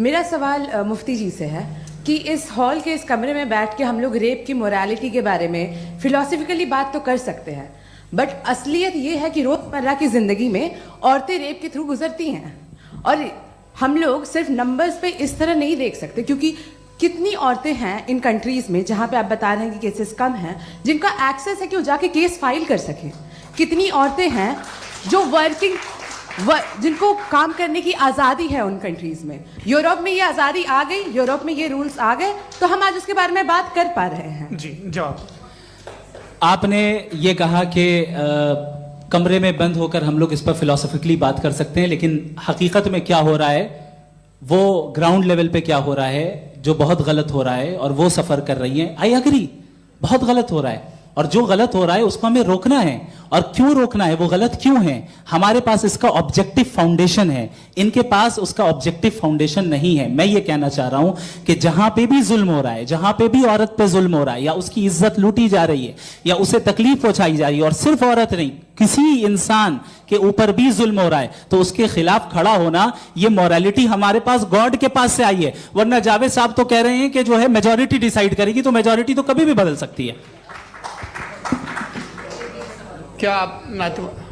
S11: मेरा सवाल मुफ्ती जी से है कि इस हॉल के इस कमरे में बैठ के हम लोग रेप की मोरालिटी के बारे में फिलोसफिकली बात तो कर सकते हैं, बट असलियत ये है कि रोजमर्रा की जिंदगी में औरतें रेप के थ्रू गुजरती हैं और हम लोग सिर्फ नंबर्स पे इस तरह नहीं देख सकते, क्योंकि कितनी औरतें हैं इन कंट्रीज में जहां पे आप बता रहे हैं कि केसेस कम हैं जिनका एक्सेस है कि वो जाके केस फाइल कर सकें। कितनी औरतें हैं जो जिनको काम करने की आज़ादी है उन कंट्रीज में। यूरोप में ये आज़ादी आ गई, यूरोप में ये रूल्स आ गए, तो हम आज उसके बारे में बात कर पा रहे हैं।
S1: जी जवाब।
S2: आपने ये कहा कि कमरे में बंद होकर हम लोग इस पर फिलोसफिकली बात कर सकते हैं, लेकिन हकीकत में क्या हो रहा है, वो ग्राउंड लेवल पे क्या हो रहा है जो बहुत गलत हो रहा है और वो सफर कर रही हैं। आई एग्री, बहुत गलत हो रहा है और जो गलत हो रहा है उसको हमें रोकना है। और क्यों रोकना है, वो गलत क्यों है, हमारे पास इसका ऑब्जेक्टिव फाउंडेशन है, इनके पास उसका ऑब्जेक्टिव फाउंडेशन नहीं है। मैं ये कहना चाह रहा हूं कि जहां पे भी जुल्म हो रहा है, जहां पे भी औरत पे जुल्म हो रहा है या उसकी इज्जत लूटी जा रही है या उसे तकलीफ पहुंचाई जा रही है, और सिर्फ औरत नहीं किसी इंसान के ऊपर भी जुल्म हो रहा है, तो उसके खिलाफ खड़ा होना, ये मोरालिटी हमारे पास गॉड के पास से आई है। वरना जावेद साहब तो कह रहे हैं कि जो है मेजॉरिटी डिसाइड करेगी, तो मेजॉरिटी तो कभी भी बदल सकती है।
S1: क्या आप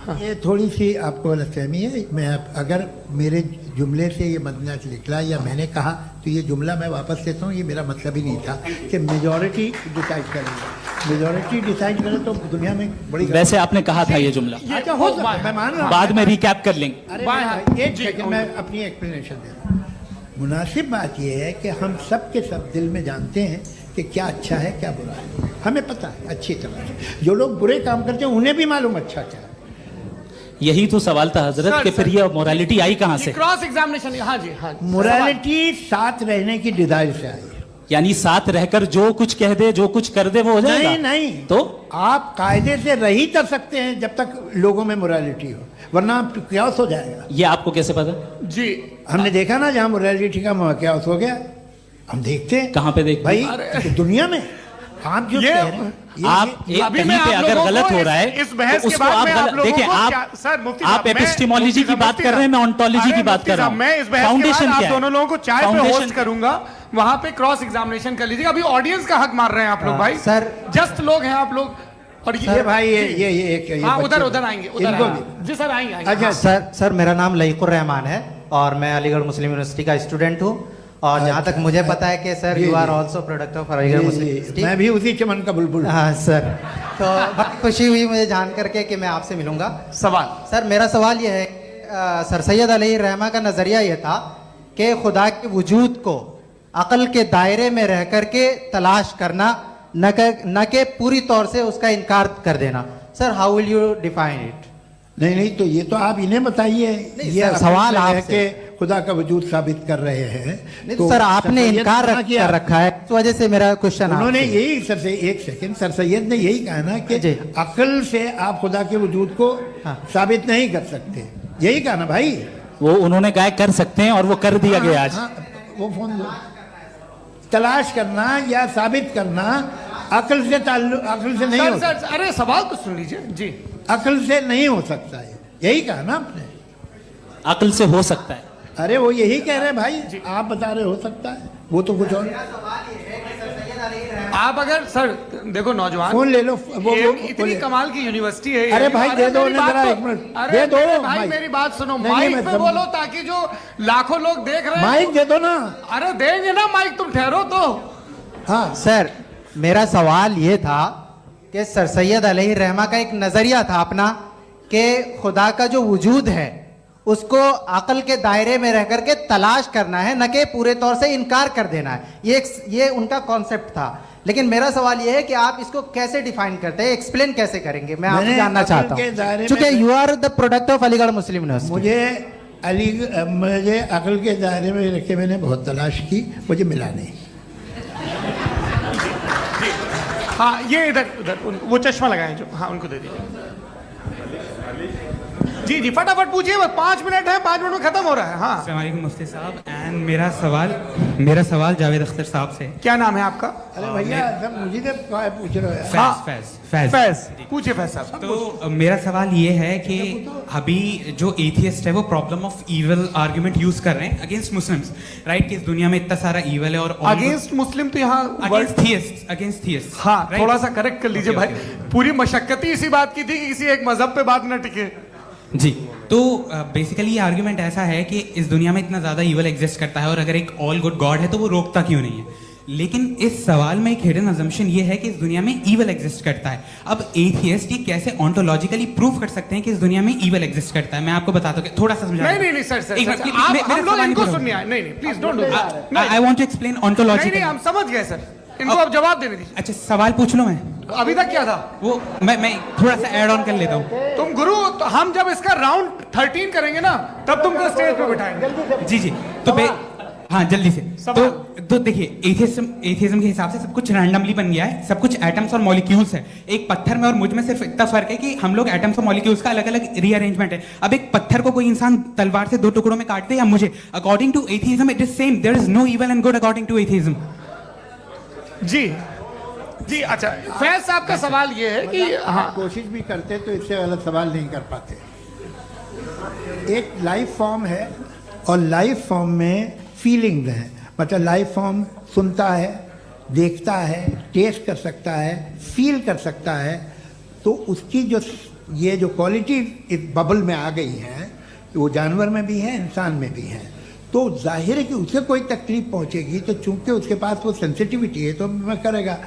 S3: हाँ। ये थोड़ी सी आपको गलतफहमी है। मैं अगर मेरे जुमले से ये मदना निकला या मैंने कहा तो ये जुमला मैं वापस लेता हूँ, ये मेरा मतलब ही नहीं था कि मेजॉरिटी डिसाइड करेगी। मेजॉरिटी डिसाइड करे तो दुनिया में बड़ी,
S2: वैसे आपने कहा था ये जुमला।
S3: अच्छा हो सकता है, मैं मान रहा हूँ,
S2: बाद में रिकैप कर लेंगे।
S3: अरे एक सेकंड मैं अपनी एक्सप्लेनेशन दे रहा हूँ। मुनासिब बात यह है कि हम सब के सब दिल में जानते हैं कि क्या अच्छा है क्या बुरा है, हमें पता है अच्छी तरह से। जो लोग बुरे काम करते हैं उन्हें भी मालूम अच्छा क्या है।
S2: यही तो सवाल था हजरत कि फिर ये मोरालिटी आई कहां से?
S1: Cross examination. हाँ जी हाँ।
S3: मोरालिटी साथ रहने की डिजायर से आई है,
S2: यानी साथ रहकर जो कुछ कह दे जो कुछ कर दे वो हो जाएगा?
S3: नहीं नहीं,
S2: तो
S3: आप कायदे से रह ही कर सकते हैं जब तक लोगों में मोरालिटी हो, वरना क्यास हो जाएगा।
S2: ये आपको कैसे पता?
S1: जी
S3: हमने देखा ना, जहाँ मोरालिटी का क्यास हो गया, हम देखते हैं।
S2: कहाँ पे देखते
S3: भाई? दुनिया में। आप जो कह रहे हैं
S2: आप कहीं पे अगर गलत हो रहा है
S1: इस बहस
S2: तो
S1: के
S2: उसको
S1: बाद
S2: आप देखिए, आप एपिस्टेमोलॉजी की बात कर रहे हैं, मैं ओंटोलॉजी की बात कर रहा हूं।
S1: मैं इस बहस के बाद आप दोनों लोगों को चाय पे होस्ट करूंगा, वहां पे क्रॉस एग्जामिनेशन कर लीजिएगा। अभी ऑडियंस का हक मार रहे हैं आप लोग भाई,
S3: सर
S1: जस्ट लोग हैं आप लोग। और
S3: ये भाई ये
S1: हाँ उधर आएंगे, उधर जी सर आएंगे।
S3: अच्छा
S12: सर मेरा नाम लईकुर रहमान है और मैं अलीगढ़ मुस्लिम यूनिवर्सिटी का स्टूडेंट हूँ। और जहाँ तक मुझे पता है कि sir you are also product of Aligarh Muslim University.
S3: मैं भी उसी चमन का बुलबुल।
S12: हाँ सर, तो बहुत खुशी हुई मुझे जान करके कि मैं आपसे मिलूंगा।
S1: सवाल
S12: सर, मेरा सवाल यह है, सर सैयद अलैहि रहमा का नज़रिया यह था कि खुदा के वजूद को अक़ल के दायरे में रह करके तलाश करना, न कि पूरी तौर से उसका इनकार कर देना। Sir how will you define it?
S3: नहीं तो ये तो आप इन्हें बताइए। ये
S12: सवाल आपसे
S3: खुदा का वजूद साबित कर रहे हैं
S12: तो सर आपने इनकार कर रखा है, इस वजह से मेरा क्वेश्चन।
S3: उन्होंने यही सर से एक सेकंड, सर सैयद ने यही कहा ना कि अक्ल से आप खुदा के वजूद को साबित नहीं कर सकते, यही कहा ना भाई।
S2: वो उन्होंने कहा कर सकते हैं और वो कर दिया गया आज।
S3: वो फोन तलाश करना या साबित करना अक्ल से नहीं हो सकता।
S1: अरे सवाल तो सुन लीजिए जी।
S3: अक्ल से नहीं हो सकता है, यही कहा ना आपने।
S2: अक्ल से हो सकता है,
S3: अरे वो यही कह रहे हैं भाई, आप बता रहे हो सकता है, वो तो कुछ और।
S1: आप अगर सर देखो नौजवान
S3: फोन ले लो, वो
S1: इतनी कमाल की यूनिवर्सिटी है।
S3: अरे भाई दे दो जरा, एक मिनट दे दो
S1: भाई, मेरी बात सुनो, माइक पे बोलो ताकि जो लाखों लोग देख रहे हैं।
S3: माइक दे दो ना।
S1: अरे देंगे ना माइक, तुम ठहरो तो।
S3: हाँ
S12: सर, मेरा सवाल ये था कि सर सैयद अलैहि रहमा का एक नजरिया था अपना कि खुदा का जो वजूद है उसको अकल के दायरे में रह करके तलाश करना है, न कि पूरे तौर से इनकार कर देना है। ये उनका कॉन्सेप्ट था। लेकिन मेरा सवाल ये है कि आप इसको कैसे डिफाइन करते हैं, एक्सप्लेन कैसे करेंगे, मैं आपसे जानना चाहता हूँ, क्योंकि you are the product of Aligarh Muslim University.
S3: मुझे अकल के दायरे में रख के मैंने बहुत तलाश की, मुझे मिला नहीं।
S1: हाँ, ये इधर वो चश्मा लगाए जो, हाँ उनको दे दीजिए। जी जी फटाफट पूछिए, बस 5 मिनट है, 5 मिनट में खत्म हो रहा है। हाँ
S13: अस्सलाम वालेकुम मुफ्ती साहब। एंड मेरा सवाल जावेद अख्तर साहब से।
S1: क्या नाम है आपका?
S3: अरे भैया सब मुझे तो पूछ रहे हो।
S13: फैज
S1: पूछिए फैज साहब।
S13: तो मेरा सवाल ये है कि अभी जो एथियस्ट है वो problem of evil argument use कर रहे हैं अगेंस्ट मुस्लिम्स, राइट? कि इस दुनिया में इतना सारा इविल है और
S1: अगेंस्ट मुस्लिम तो यहाँ
S13: अगेंस्ट थियस्ट।
S1: हाँ थोड़ा सा करेक्ट कर लीजिए भाई, पूरी मशक्कत ही इसी बात की थी कि किसी एक मजहब पे बात न टिके।
S13: जी, तो बेसिकली ये आर्ग्यूमेंट ऐसा है कि इस दुनिया में इतना ज्यादा ईवल एग्जिस्ट करता है और अगर एक ऑल गुड गॉड है तो वो रोकता क्यों नहीं है? लेकिन इस सवाल में एक हिडन अजम्पशन ये है कि इस दुनिया में ईवल एग्जिस्ट करता है। अब एथियस्ट ये कैसे ऑन्टोलॉजिकली प्रूव कर सकते हैं कि इस दुनिया में ईवल एग्जिस्ट करता है? मैं आपको बताता हूँ, थोड़ा सा समझा।
S1: नहीं सर हम लोग इनको सुनने आए। नहीं please don't do that.
S13: I want to explain ontologically.
S1: नहीं हम समझ गए सर, इनको अब जवाब देने दीजिए।
S13: अच्छा सवाल पूछ लो। मैं
S1: अभी तक क्या था
S13: वो मैं थोड़ा सा ऐड ऑन कर लेता हूँ।
S1: तुम गुरु, तो हम जब इसका राउंड 13 करेंगे ना तब तुमको स्टेज पे बिठाएंगे।
S13: जी तो हाँ जल्दी से। तो देखिए एथियज्म के हिसाब से सब कुछ रैंडमली बन गया है, सब कुछ एटम्स और मॉलिक्यूल्स है। एक पत्थर में और मुझ में सिर्फ इतना फर्क है कि हम लोग एटम्स और मॉलिक्यूल्स का अलग अलग रीअरेंजमेंट है। अब एक पत्थर को कोई इंसान तलवार से 2 टुकड़ों में काट दे या मुझे, according to atheism it is same. There is no evil and good according to atheism.
S1: जी अच्छा, फैज साहब का सवाल ये है कि हाँ
S3: कोशिश भी करते तो इससे गलत सवाल नहीं कर पाते। एक लाइफ फॉर्म है और लाइफ फॉर्म में फीलिंग्स हैं, मतलब लाइफ फॉर्म सुनता है, देखता है, टेस्ट कर सकता है, फील कर सकता है। तो उसकी ये जो क्वालिटी इस बबल में आ गई हैं वो जानवर में भी है, इंसान में भी है। तो जाहिर है कि उसे कोई तकलीफ पहुंचेगी, तो चूंकि उसके पास वो सेंसिटिविटी है तो मैं करेगा।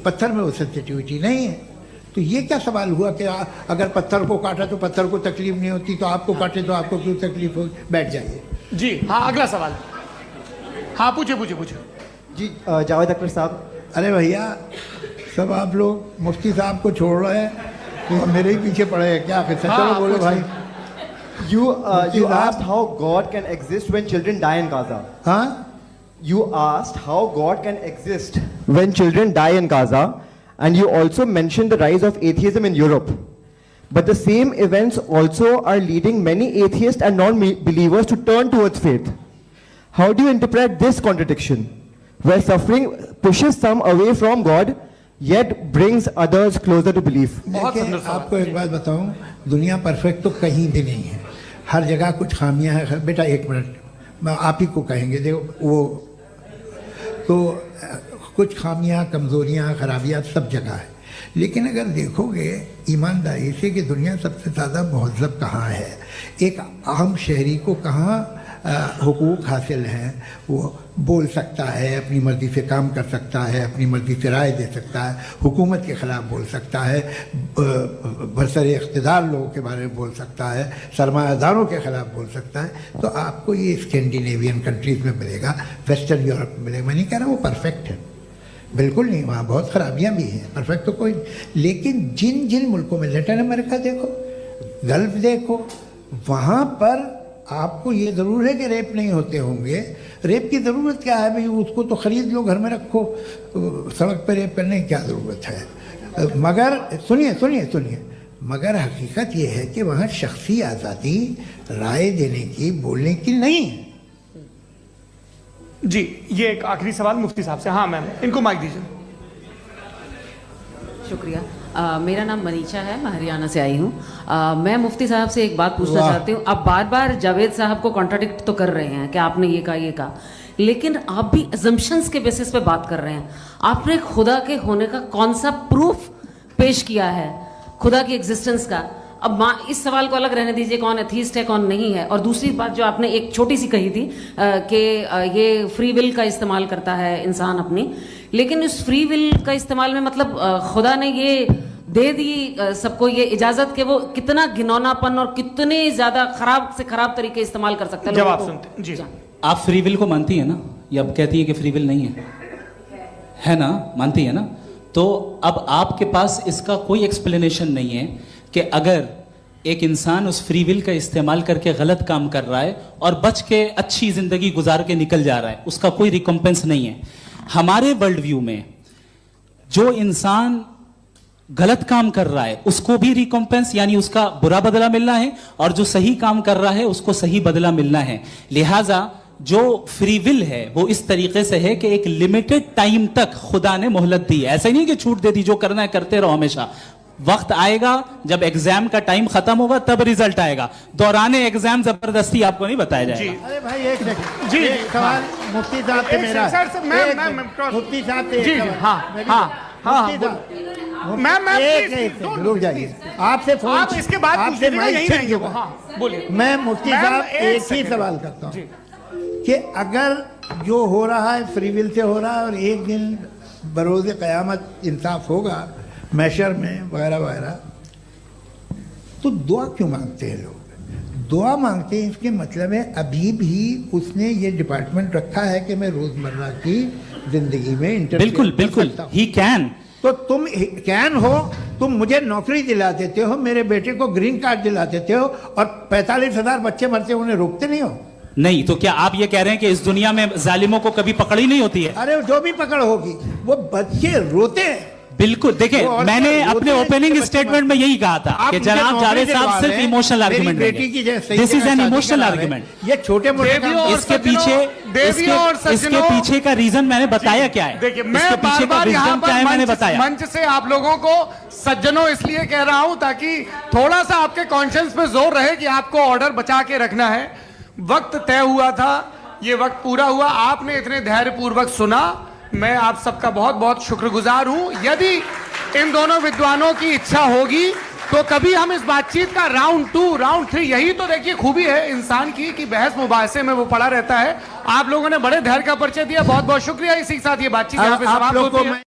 S3: पत्थर में वो सेंसिटिविटी नहीं है। तो ये क्या सवाल हुआ कि अगर पत्थर को काटा तो पत्थर को तकलीफ नहीं होती, तो आपको काटे तो आपको क्यों तकलीफ हो? बैठ जाइए। जी
S1: हाँ अगला सवाल। हाँ पूछे
S12: जी जावेद अख्तर साहब।
S3: अरे भैया सब आप लोग मुफ्ती साहब को छोड़ रहे हैं तो मेरे ही पीछे पड़े हैं क्या? फिर चलो बोलो भाई।
S14: You asked how God can exist when children die in Gaza.
S3: Huh?
S14: You asked how God can exist when children die in Gaza, and you also mentioned the rise of atheism in Europe. But the same events also are leading many atheists and non-believers to turn towards faith. How do you interpret this contradiction, where suffering pushes some away from God, yet brings others closer to belief?
S3: आपको एक बात बताऊं, दुनिया perfect तो कहीं भी नहीं है, हर जगह कुछ खामियां हैं। बेटा एक मिनट, मैं आप ही को कहेंगे, देखो वो तो कुछ खामियां, कमज़ोरियां, खराबियां सब जगह है। लेकिन अगर देखोगे ईमानदारी से कि दुनिया सबसे ज़्यादा महज़्ज़ब कहाँ है, एक आम शहरी को कहाँ हुकूक हासिल हैं, वो बोल सकता है, अपनी मर्ज़ी से काम कर सकता है, अपनी मर्ज़ी से राय दे सकता है, हुकूमत के ख़िलाफ़ बोल सकता है, बरसरे इक़्तिदार लोगों के बारे में बोल सकता है, सरमायादारों के ख़िलाफ़ बोल सकता है। तो आपको ये स्कैंडिनेवियन कंट्रीज़ में मिलेगा, वेस्टर्न यूरोप में मिलेगा। मैं नहीं कह रहा वो परफेक्ट है, बिल्कुल नहीं, वहाँ बहुत ख़राबियाँ भी हैं, परफेक्ट तो कोई। लेकिन जिन जिन मुल्कों में, लैटिन अमेरिका देखो, गल्फ देखो, वहाँ पर आपको ये ज़रूर है कि रेप नहीं होते होंगे। रेप की ज़रूरत क्या है भाई? उसको तो ख़रीद लो, घर में रखो, सड़क पर रेप करने की क्या ज़रूरत है? मगर सुनिए, मगर हकीकत ये है कि वहाँ शख्सी आज़ादी राय देने की, बोलने की नहीं है।
S1: जी ये एक आखिरी सवाल मुफ्ती साहब से। हाँ मैम, इनको माइक दीजिए।
S15: शुक्रिया। मेरा नाम मनीषा है, मैं हरियाणा से आई हूँ। मैं मुफ्ती साहब से एक बात पूछना चाहती हूँ। आप बार बार जावेद साहब को कॉन्ट्राडिक्ट तो कर रहे हैं कि आपने ये कहा, लेकिन आप भी अजम्पशंस के बेसिस पे बात कर रहे हैं। आपने खुदा के होने का कौन सा प्रूफ पेश किया है, खुदा की एग्जिस्टेंस का? अब इस सवाल को अलग रहने दीजिए, कौन एथीस्ट है कौन नहीं है। और दूसरी बात जो आपने एक छोटी सी कही थी कि ये फ्री विल का इस्तेमाल करता है इंसान अपनी, लेकिन इस फ्री विल का इस्तेमाल में मतलब खुदा ने ये दे दी सबको ये इजाजत कि वो कितना घिनौनापन और कितने ज्यादा खराब से खराब तरीके इस्तेमाल कर सकता है।
S1: जवाब सुनते जी।
S2: आप फ्री विल को मानती है ना, या अब कहती है कि फ्री विल नहीं है ना, मानती है ना? तो अब आपके पास इसका कोई एक्सप्लेनेशन नहीं है कि अगर एक इंसान उस फ्री विल का इस्तेमाल करके गलत काम कर रहा है और बच के अच्छी जिंदगी गुजार के निकल जा रहा है, उसका कोई रिकम्पेंस नहीं है। हमारे वर्ल्ड व्यू में जो इंसान गलत काम कर रहा है उसको भी रिकम्पेंस यानी उसका बुरा बदला मिलना है, और जो सही काम कर रहा है उसको सही बदला मिलना है। लिहाजा जो फ्री विल है वो इस तरीके से है कि एक लिमिटेड टाइम तक खुदा ने मोहलत दी है। ऐसा नहीं कि छूट दे दी, जो करना है करते रहो हमेशा। वक्त आएगा जब एग्जाम का टाइम खत्म होगा तब रिजल्ट आएगा, दौराने एग्जाम जबरदस्ती आपको नहीं बताया जाएगा।
S3: अरे भाई एक सेकंड
S1: जी,
S3: एक सवाल मुफ्ती साहब से मेरा, मुफ्ती साहब से
S1: जी,
S3: रुक जाइए, आपसे फोन
S1: आप इसके बाद
S3: आपसे
S1: यही रहेंगे।
S3: बोलिए। मैं मुफ्ती साहब एक ही सवाल करता हूँ कि अगर जो हो रहा है फ्री विल से हो रहा है और एक दिन बरोज़ क़यामत इंसाफ होगा मैशर में वगैरह वगैरह, तो दुआ क्यों मांगते हैं लोग? दुआ मांगते हैं इसके मतलब है अभी भी उसने ये डिपार्टमेंट रखा है कि मैं रोजमर्रा की जिंदगी में
S2: बिल्कुल बिल्कुल ही कैन।
S3: तो तुम कैन हो, तुम मुझे नौकरी दिला देते हो, मेरे बेटे को ग्रीन कार्ड दिला देते हो, और 45,000 बच्चे मरते उन्हें रोकते नहीं हो।
S2: नहीं तो क्या आप ये कह रहे हैं कि इस दुनिया में जालिमों को कभी पकड़ ही नहीं होती है?
S3: अरे जो भी पकड़ होगी वो बच्चे रोते हैं।
S2: बिल्कुल, देखिए मैंने अपने ओपनिंग स्टेटमेंट में यही कहा था कि जनाब जावेद साहब सिर्फ इमोशनल आर्गुमेंट देंगे। This is an emotional argument.
S3: ये छोटे मोटे
S2: इसके पीछे का रीजन मैंने बताया क्या है।
S1: देखिए मैं बार-बार यहाँ पर
S2: मैंने बताया
S1: मंच से आप लोगों को सज्जनों इसलिए कह रहा हूं ताकि थोड़ा सा आपके कॉन्शियंस पे जोर रहे कि आपको ऑर्डर बचा के रखना है। वक्त तय हुआ था, ये वक्त पूरा हुआ, आपने इतने धैर्यपूर्वक सुना, मैं आप सबका बहुत बहुत शुक्रगुजार हूं। यदि इन दोनों विद्वानों की इच्छा होगी तो कभी हम इस बातचीत का राउंड 2, राउंड 3, यही तो देखिए खूबी है इंसान की कि बहस मुबाहसे में वो पड़ा रहता है। आप लोगों ने बड़े धैर्य का परिचय दिया, बहुत बहुत शुक्रिया। इसी के साथ ये बातचीत यहाँ पे समाप्त होती है।